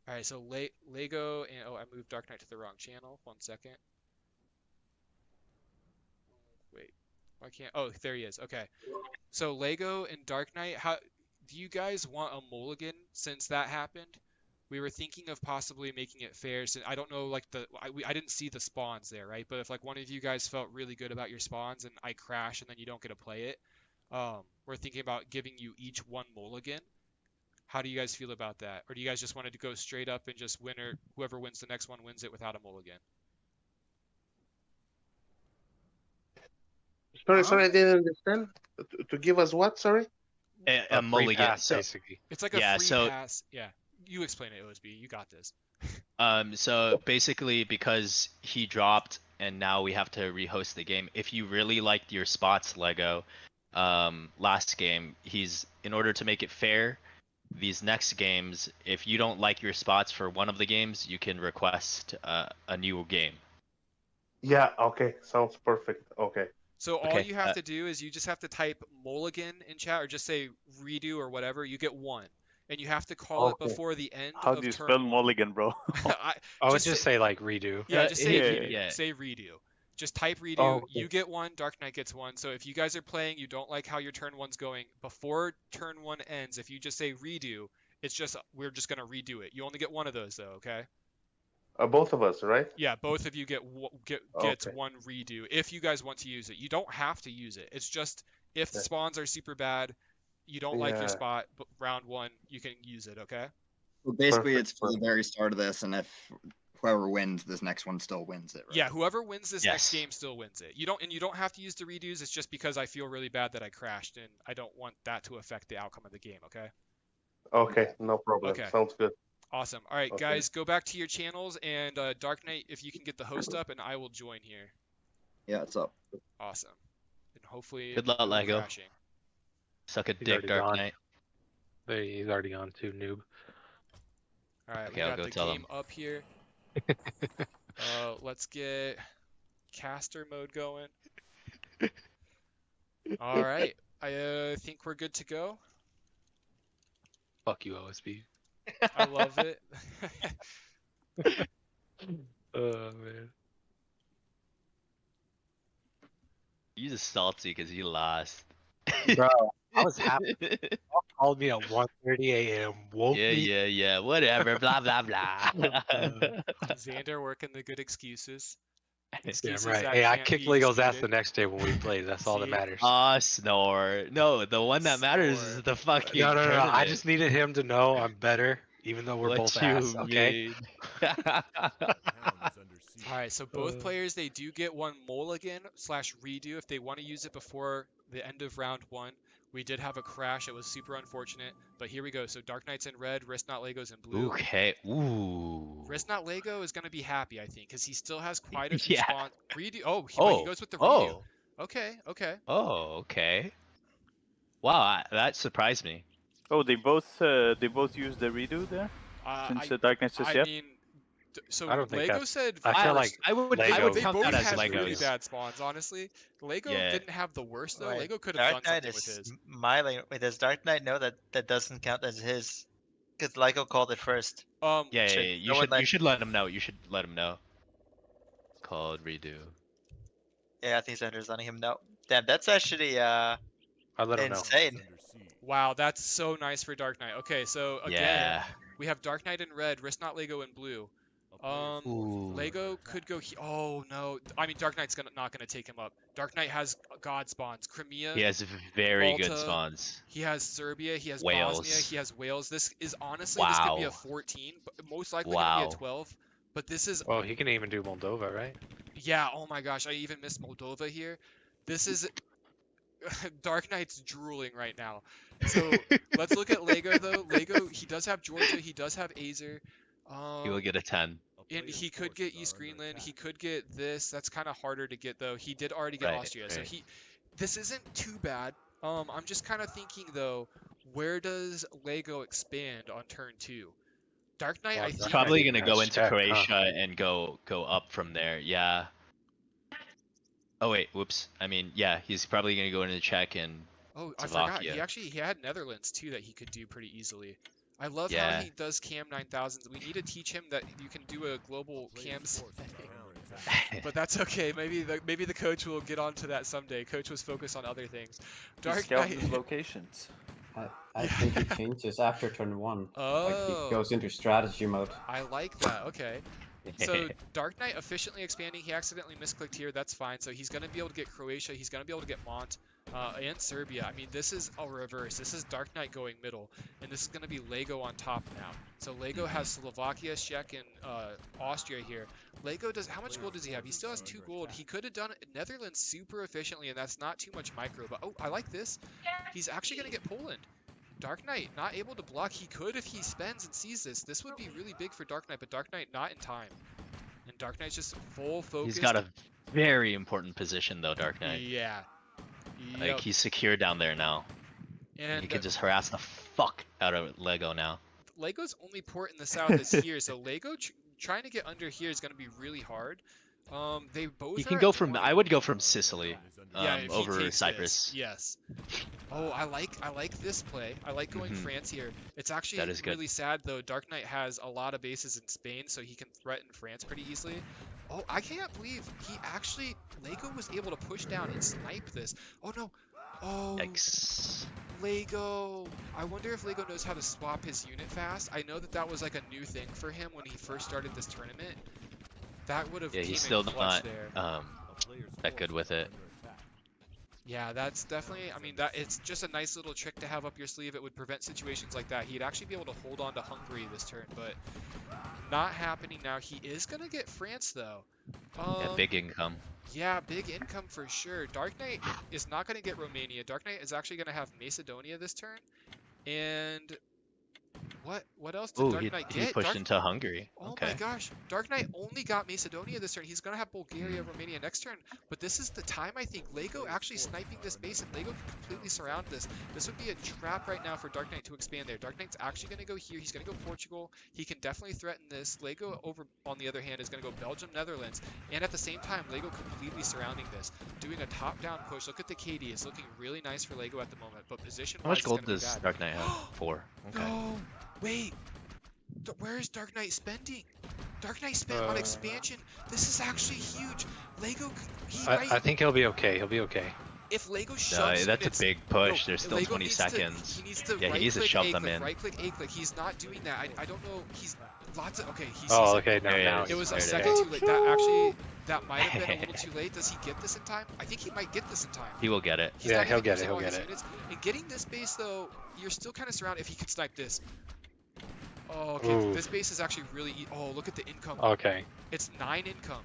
All right, so Lego and I moved DarkKnight to the wrong channel. 1 second. Wait, why can't? Oh, there he is. Okay. So Lego and DarkKnight, how do you guys want a mulligan since that happened? We were thinking of possibly making it fair. So I don't know, like I didn't see the spawns there, right? But if like one of you guys felt really good about your spawns and I crash and then you don't get to play it, we're thinking about giving you each one mulligan. How do you guys feel about that? Or do you guys just wanted to go straight up and just whoever wins the next one wins it without a mulligan? Sorry, I didn't understand. To give us what? Sorry. A mulligan, pass, basically. It's like a free pass. Yeah. You explain it, OSB. You got this. So basically, because he dropped and now we have to rehost the game. If you really liked your spots, Lego, last game, in order to make it fair, these next games, if you don't like your spots for one of the games, you can request a new game. Yeah. Okay. Sounds perfect. Okay. So all you have to do is you just have to type mulligan in chat or just say redo or whatever. You get one. And you have to call it before the end How of do you turn spell one. mulligan, bro? I would just say like redo. Yeah, just say redo. Yeah. Say redo. Just type redo. You get one, DarkKnight gets one. So if you guys are playing, you don't like how your turn one's going, before turn one ends, if you just say redo, we're just gonna redo it. You only get one of those though, okay? Both of us, right? Yeah, both of you gets one redo if you guys want to use it. You don't have to use it. It's just if the spawns are super bad, you don't like your spot, but round one, you can use it, okay? Well, basically, it's for the very start of this, and if whoever wins, this next one still wins it, right? Yeah, whoever wins this next game still wins it. You don't have to use the redos. It's just because I feel really bad that I crashed, and I don't want that to affect the outcome of the game, okay? Okay, no problem. Okay. Sounds good. Awesome. All right, guys, go back to your channels, and DarkKnight, if you can get the host up, and I will join here. Yeah, it's up. Awesome. And hopefully, good luck, Lego. Crashing. Suck a dick, DarkKnight. He's already on too, noob. All right, okay, we got the game up here. Let's get caster mode going. All right. I think we're good to go. Fuck you, OSB. I love it. Oh man. You just salty because you lost. Bro, I was happy. Y'all called me at 1:30 a.m. Woke me. Yeah. Whatever. Blah blah blah. Xander working the good excuses. Damn Excuses right. that Hey, I can't kicked be Lego's ass the disputed. next day when we played. That's all that See? matters. Snore. No, the one that matters Snore. is the fucking No. tournament. I just needed him to know I'm better, even though we're What both you ass. Okay. mean? Alright, so both players, they do get one mulligan / redo if they want to use it before the end of round 1. We did have a crash. It was super unfortunate. But here we go. So DarkKnight's in red, RiskNotLego's in blue. Okay. Ooh. RiskNotLego is going to be happy, I think, because he still has quite a few Yeah. spawns. Redo. Oh, he goes with the redo. Okay. Oh, okay. Wow, that surprised me. Oh, they both use the redo there since the DarkKnight says I mean, so I don't think Lego that's- said I feel like I would they count both that as had really Legos. bad spawns, honestly. Lego didn't have the worst though. Right. Lego could have done Dark something Knight with his. is my lane. Wait, does Dark Knight know that doesn't count as his? Because Lego called it first. Yeah. You should let him know. You should let him know. Called redo. Yeah, I think Xander's letting him know. Damn, that's actually I let him know. insane. Wow, that's so nice for Dark Knight. Okay, so again, we have Dark Knight in red, RiskNotLego in blue. Lego could go. Oh no, I mean Dark Knight's not gonna take him up. Dark Knight has God spawns. Crimea. He has very Malta, good spawns. He has Serbia. He has Wales. Bosnia. He has Wales. This is honestly this could be a 14, but most likely gonna be a 12. But this is. Well, he can even do Moldova, right? Yeah. Oh my gosh, I even missed Moldova here. This is. Dark Knight's drooling right now. So let's look at Lego though. Lego, he does have Georgia. He does have Azer. He will get a 10. And he could get East Greenland. He could get this. That's kind of harder to get though. He did already get Austria, so this isn't too bad. I'm just kind of thinking though, where does Lego expand on turn 2? Dark Knight, I think probably gonna go into Croatia and go up from there. Yeah. Oh wait, whoops. I mean, yeah, he's probably gonna go into Czech and I forgot. He had Netherlands too that he could do pretty easily. I love how he does cam 9000s. We need to teach him that you can do a global cam setting. But that's okay. Maybe the coach will get onto that someday. Coach was focused on other things. Dark Knight locations. I think he changes after turn 1. Oh. Like he goes into strategy mode. I like that. Okay. So Dark Knight efficiently expanding. He accidentally misclicked here. That's fine. So he's going to be able to get Croatia. He's going to be able to get Mont and Serbia. I mean, this is a reverse. This is Dark Knight going middle. And this is going to be Lego on top now. So Lego has Slovakia, Czech, and Austria here. Lego does... How much gold does he have? He still has 2 gold. He could have done Netherlands super efficiently, and that's not too much micro. But, oh, I like this. He's actually going to get Poland. Dark Knight not able to block. He could if he spends and sees this. This would be really big for Dark Knight, but Dark Knight not in time. And Dark Knight's just full focus. He's got a very important position though, Dark Knight. Yeah. Like he's secure down there now. And he can just harass the fuck out of Lego now. Lego's only port in the south is here, so Lego trying to get under here is going to be really hard. They both. You can go from. I would go from Sicily. Over Cyprus. This. Yes. Oh, I like this play. I like going France here. It's actually really sad though. Dark Knight has a lot of bases in Spain, so he can threaten France pretty easily. Oh, I can't believe he actually Lego was able to push down and snipe this. Oh no. Oh. Yikes. Lego. I wonder if Lego knows how to swap his unit fast. I know that was like a new thing for him when he first started this tournament. That would have. Yeah, he's still not that good with it. Yeah, that's definitely, I mean, it's just a nice little trick to have up your sleeve. It would prevent situations like that. He'd actually be able to hold on to Hungary this turn, but not happening now. He is going to get France, though. Yeah, big income. Yeah, big income for sure. Dark Knight is not going to get Romania. Dark Knight is actually going to have Macedonia this turn. And What else did Oh, DarkKnight he get? pushed into Hungary. Oh Okay. my gosh, DarkKnight only got Macedonia this turn. He's gonna have Bulgaria, Romania next turn. But this is the time, I think. Lego actually sniping this base, and Lego can completely surround this. This would be a trap right now for DarkKnight to expand there. DarkKnight's actually gonna go here. He's gonna go Portugal. He can definitely threaten this. Lego over, on the other hand, is gonna go Belgium, Netherlands, and at the same time, Lego completely surrounding this, doing a top-down push. Look at the KD. It's looking really nice for Lego at the moment, but position-wise, How much it's gold gonna be does bad. DarkKnight have? 4. Okay. No, wait. Where is DarkKnight spending? DarkKnight spent on expansion. This is actually huge. Lego, I think he'll be okay. He'll be okay. If Lego No, shoves that's units, a big push. no, There's still Lego 20 needs seconds. He needs to Yeah, he needs to shove them in. Right click, A click. He's not doing that. I don't know. He's lots of okay. He sees Oh, it. okay. Now It was a there second too late. That actually, that might have been a little too late. Does he get this in time? I think he might get this in time. He will get it. He's not even using all his units. And getting this base though, you're still kind of surrounded. If he could snipe this. Oh, okay. Ooh. This base is actually really. Oh, look at the income. Okay. It's 9 income.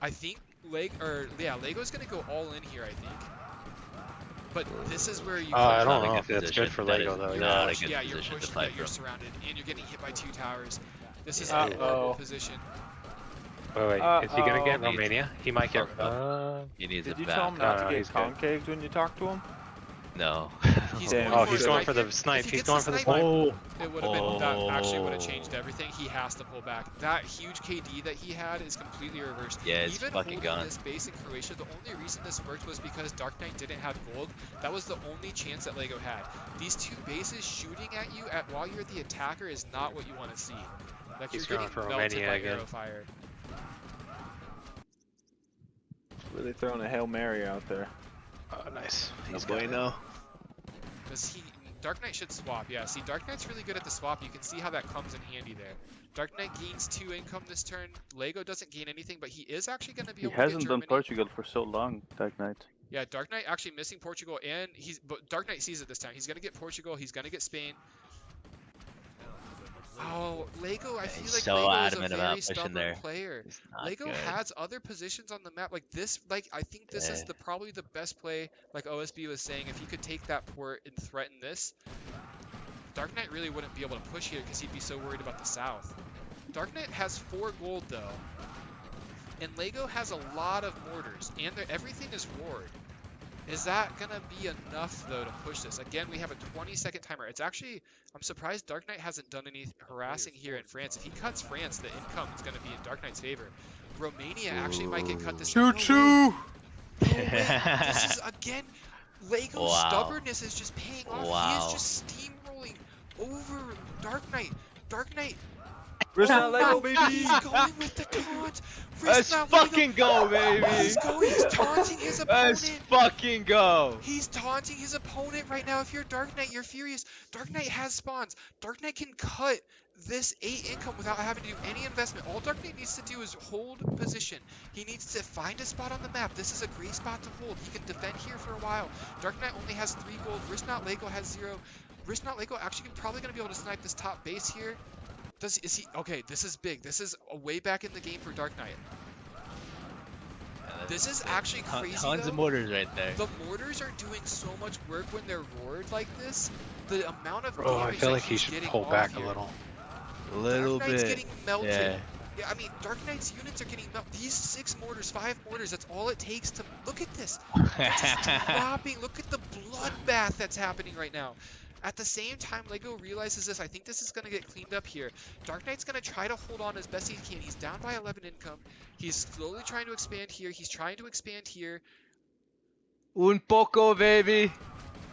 I think Lego's gonna go all in here. I think. But this is where you. I don't know if that's good for Lego though. Not a good Yeah, you're position to pushing fight that you're from. surrounded, and you're getting hit by 2 towers. This is a horrible position. Wait, is he gonna get Romania? He might get. He needs Did it you back. tell him not to he's get good. concaved when you talk to him? No. He's Damn. going Oh, for he's the going for snipe. the snipe. If he He's gets going the for the snipe, snipe. It would have been that actually would have changed everything. He has to pull back. That huge KD that he had is completely reversed. Yeah, it's Even fucking holding gone. this base in Croatia, the only reason this worked was because DarkKnight didn't have gold. That was the only chance that Lego had. These 2 bases shooting at you while you're the attacker is not what you want to see. Like He's you're going getting for melted Romania by again. arrow fire. Really throwing a Hail Mary out there. Oh, nice. He's going now. Does DarkKnight should swap, yeah. See, DarkKnight's really good at the swap. You can see how that comes in handy there. DarkKnight gains 2 income this turn. Lego doesn't gain anything, but he is actually going to be He able to get hasn't done Germany. Portugal for so long, DarkKnight. Yeah, DarkKnight actually missing Portugal, and but DarkKnight sees it this time. He's going to get Portugal. He's going to get Spain. Oh, Lego, I feel like so Lego is a adamant very about pushing stubborn there. player. not Lego good. has other positions on the map. Like this, I think this is probably the best play, like OSB was saying. If he could take that port and threaten this, DarkKnight really wouldn't be able to push here because he'd be so worried about the south. DarkKnight has 4 gold though. And Lego has a lot of mortars, and everything is ward. Is that gonna be enough though to push this? Again, we have a 20-second timer. It's actually, I'm surprised DarkKnight hasn't done any harassing here in France. If he cuts France, the income is gonna be in DarkKnight's favor. Romania actually might get cut this time. Choo-choo! No way. This is again, Lego's stubbornness is just paying off. He is just steamrolling over DarkKnight. DarkKnight. RiskNotLego, baby! He's going with the taunt. Let's fucking go, baby! He's taunting his opponent. Let's fucking go! He's taunting his opponent right now. If you're DarkKnight, you're furious. DarkKnight has spawns. DarkKnight can cut this 8 income without having to do any investment. All DarkKnight needs to do is hold position. He needs to find a spot on the map. This is a great spot to hold. He can defend here for a while. DarkKnight only has 3 gold. RiskNotLego has 0. RiskNotLego actually probably going to be able to snipe this top base here. Is he okay? This is big. This is way back in the game for DarkKnight. This is actually crazy. Tons of mortars right there. The mortars are doing so much work when they're roared like this. The amount of Oh, I damage feel that like he he's should getting pull off back here. a little. A little DarkKnight's bit. getting melted. Yeah. Yeah, I mean, DarkKnight's units are getting melted. These 6 mortars, 5 mortars, that's all it takes to... Look at this. They're just dropping. Look at the bloodbath that's happening right now. At the same time, Lego realizes this. I think this is going to get cleaned up here. DarkKnight's going to try to hold on as best he can. He's down by 11 income. He's slowly trying to expand here. He's trying to expand here. Un poco, baby.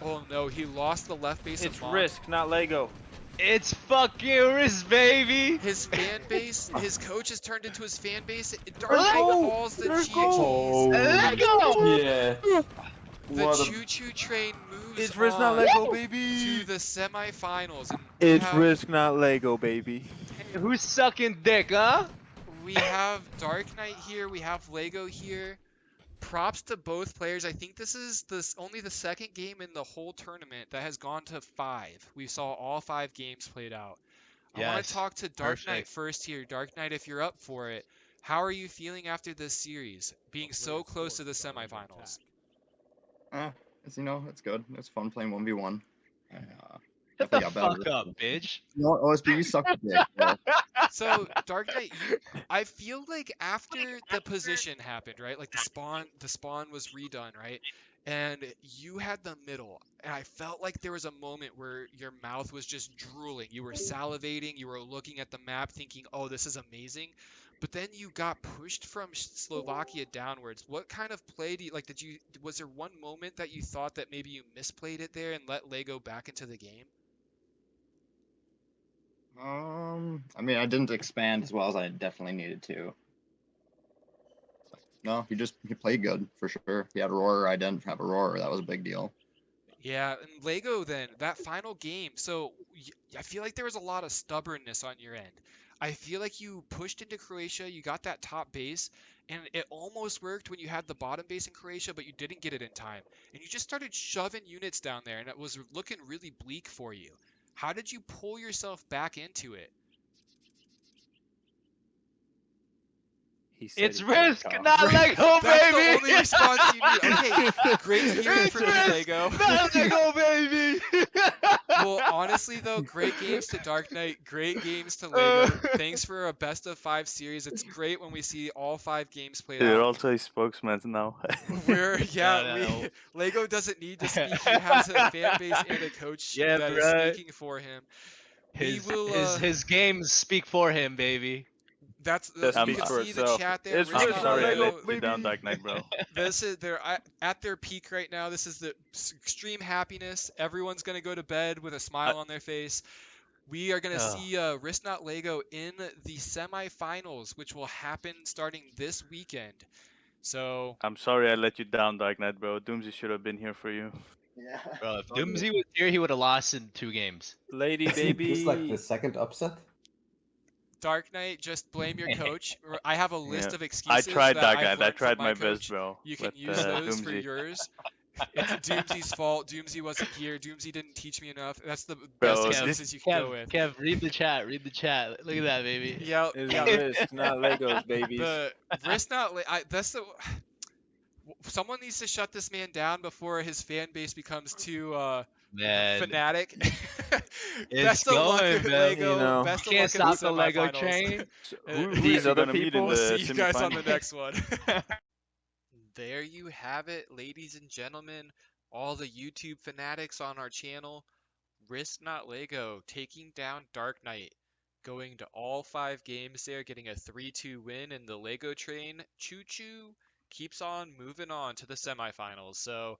Oh no, he lost the left base It's of Mon. Risk, not Lego. It's fucking Risk, baby. His fan base, his coach has turned into his fan base. DarkKnight calls the Oh, Let go. Yeah. The choo-choo train moves It's Risk, on not Lego, to baby. the semifinals. And we It's have, Risk, not Lego, baby. Who's sucking dick, huh? We have DarkKnight here. We have Lego here. Props to both players. I think this is only the second game in the whole tournament that has gone to 5. We saw all 5 games played out. I want to talk to DarkKnight first here. DarkKnight, if you're up for it, how are you feeling after this series, being so close to the semifinals? It's, you know, it's good. It's fun playing 1v1. Shut the fuck up, bitch. No, OSB, you suck dick, bro. So DarkKnight, I feel like after the position happened, right? Like the spawn was redone, right? And you had the middle, and I felt like there was a moment where your mouth was just drooling. You were salivating, you were looking at the map thinking, "Oh, this is amazing." But then you got pushed from Slovakia downwards. What kind of play do you like? Was there one moment that you thought that maybe you misplayed it there and let Lego back into the game? I mean, I didn't expand as well as I definitely needed to. No, he played good for sure. He had a roar. I didn't have a roar. That was a big deal. Yeah, and Lego then, that final game. So I feel like there was a lot of stubbornness on your end. I feel like you pushed into Croatia, you got that top base, and it almost worked when you had the bottom base in Croatia, but you didn't get it in time. And you just started shoving units down there, and it was looking really bleak for you. How did you pull yourself back into it? It's Risk, not Lego, baby! That's the only response you need. Okay, great to hear it from you, Lego. Not Lego, baby! Well, honestly, though, great games to DarkKnight, great games to Lego. Thanks for a best of 5 series. It's great when we see all 5 games played You're out. also a spokesman now. Lego doesn't need to speak. He has a fan base and a coach that is speaking for him. His games speak for him, baby. That's you can see the chat there. I'm sorry I let you down, DarkKnight, bro. They're at their peak right now. This is the extreme happiness. Everyone's gonna go to bed with a smile on their face. We are gonna see RiskNotLego in the semifinals, which will happen starting this weekend. So I'm sorry I let you down, DarkKnight, bro. Doomsy should have been here for you. Yeah. Bro, if Doomsy was here, he would have lost in 2 games. Lady baby. This is like the second upset. DarkKnight, just blame your coach. I have a list of I excuses. tried, that DarkKnight. I tried my coach. best, bro. You can but, use those for Doomsy. yours. It's Doomsy's fault. Doomsy wasn't here. Doomsy didn't teach me enough. That's the Bro, best excuses you can go with. Kev, read the chat. Read the chat. Look at that, baby. Yeah. Risk, not Legos, babies. The Risk not. That's the. Someone needs to shut this man down before his fan base becomes too fanatic. Best of luck with Lego. Best of luck Can't stop in the the Lego semifinals. train. These other people? We'll see you guys on the next one. There you have it, ladies and gentlemen. All the YouTube fanatics on our channel. RiskNotLego taking down DarkKnight. Going to all 5 games there, getting a 3-2 win in the Lego train. Choo-choo keeps on moving on to the semifinals. So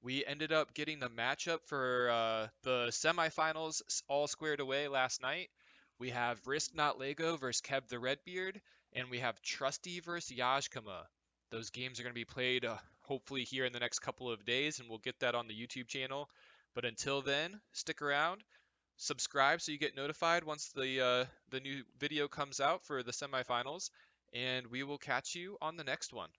we ended up getting the matchup for the semifinals all squared away last night. We have RiskNotLego versus kevTheRedBeard, and we have Trusty versus Yajkma. Those games are going to be played hopefully here in the next couple of days, and we'll get that on the YouTube channel. But until then, stick around, subscribe so you get notified once the new video comes out for the semifinals, and we will catch you on the next one.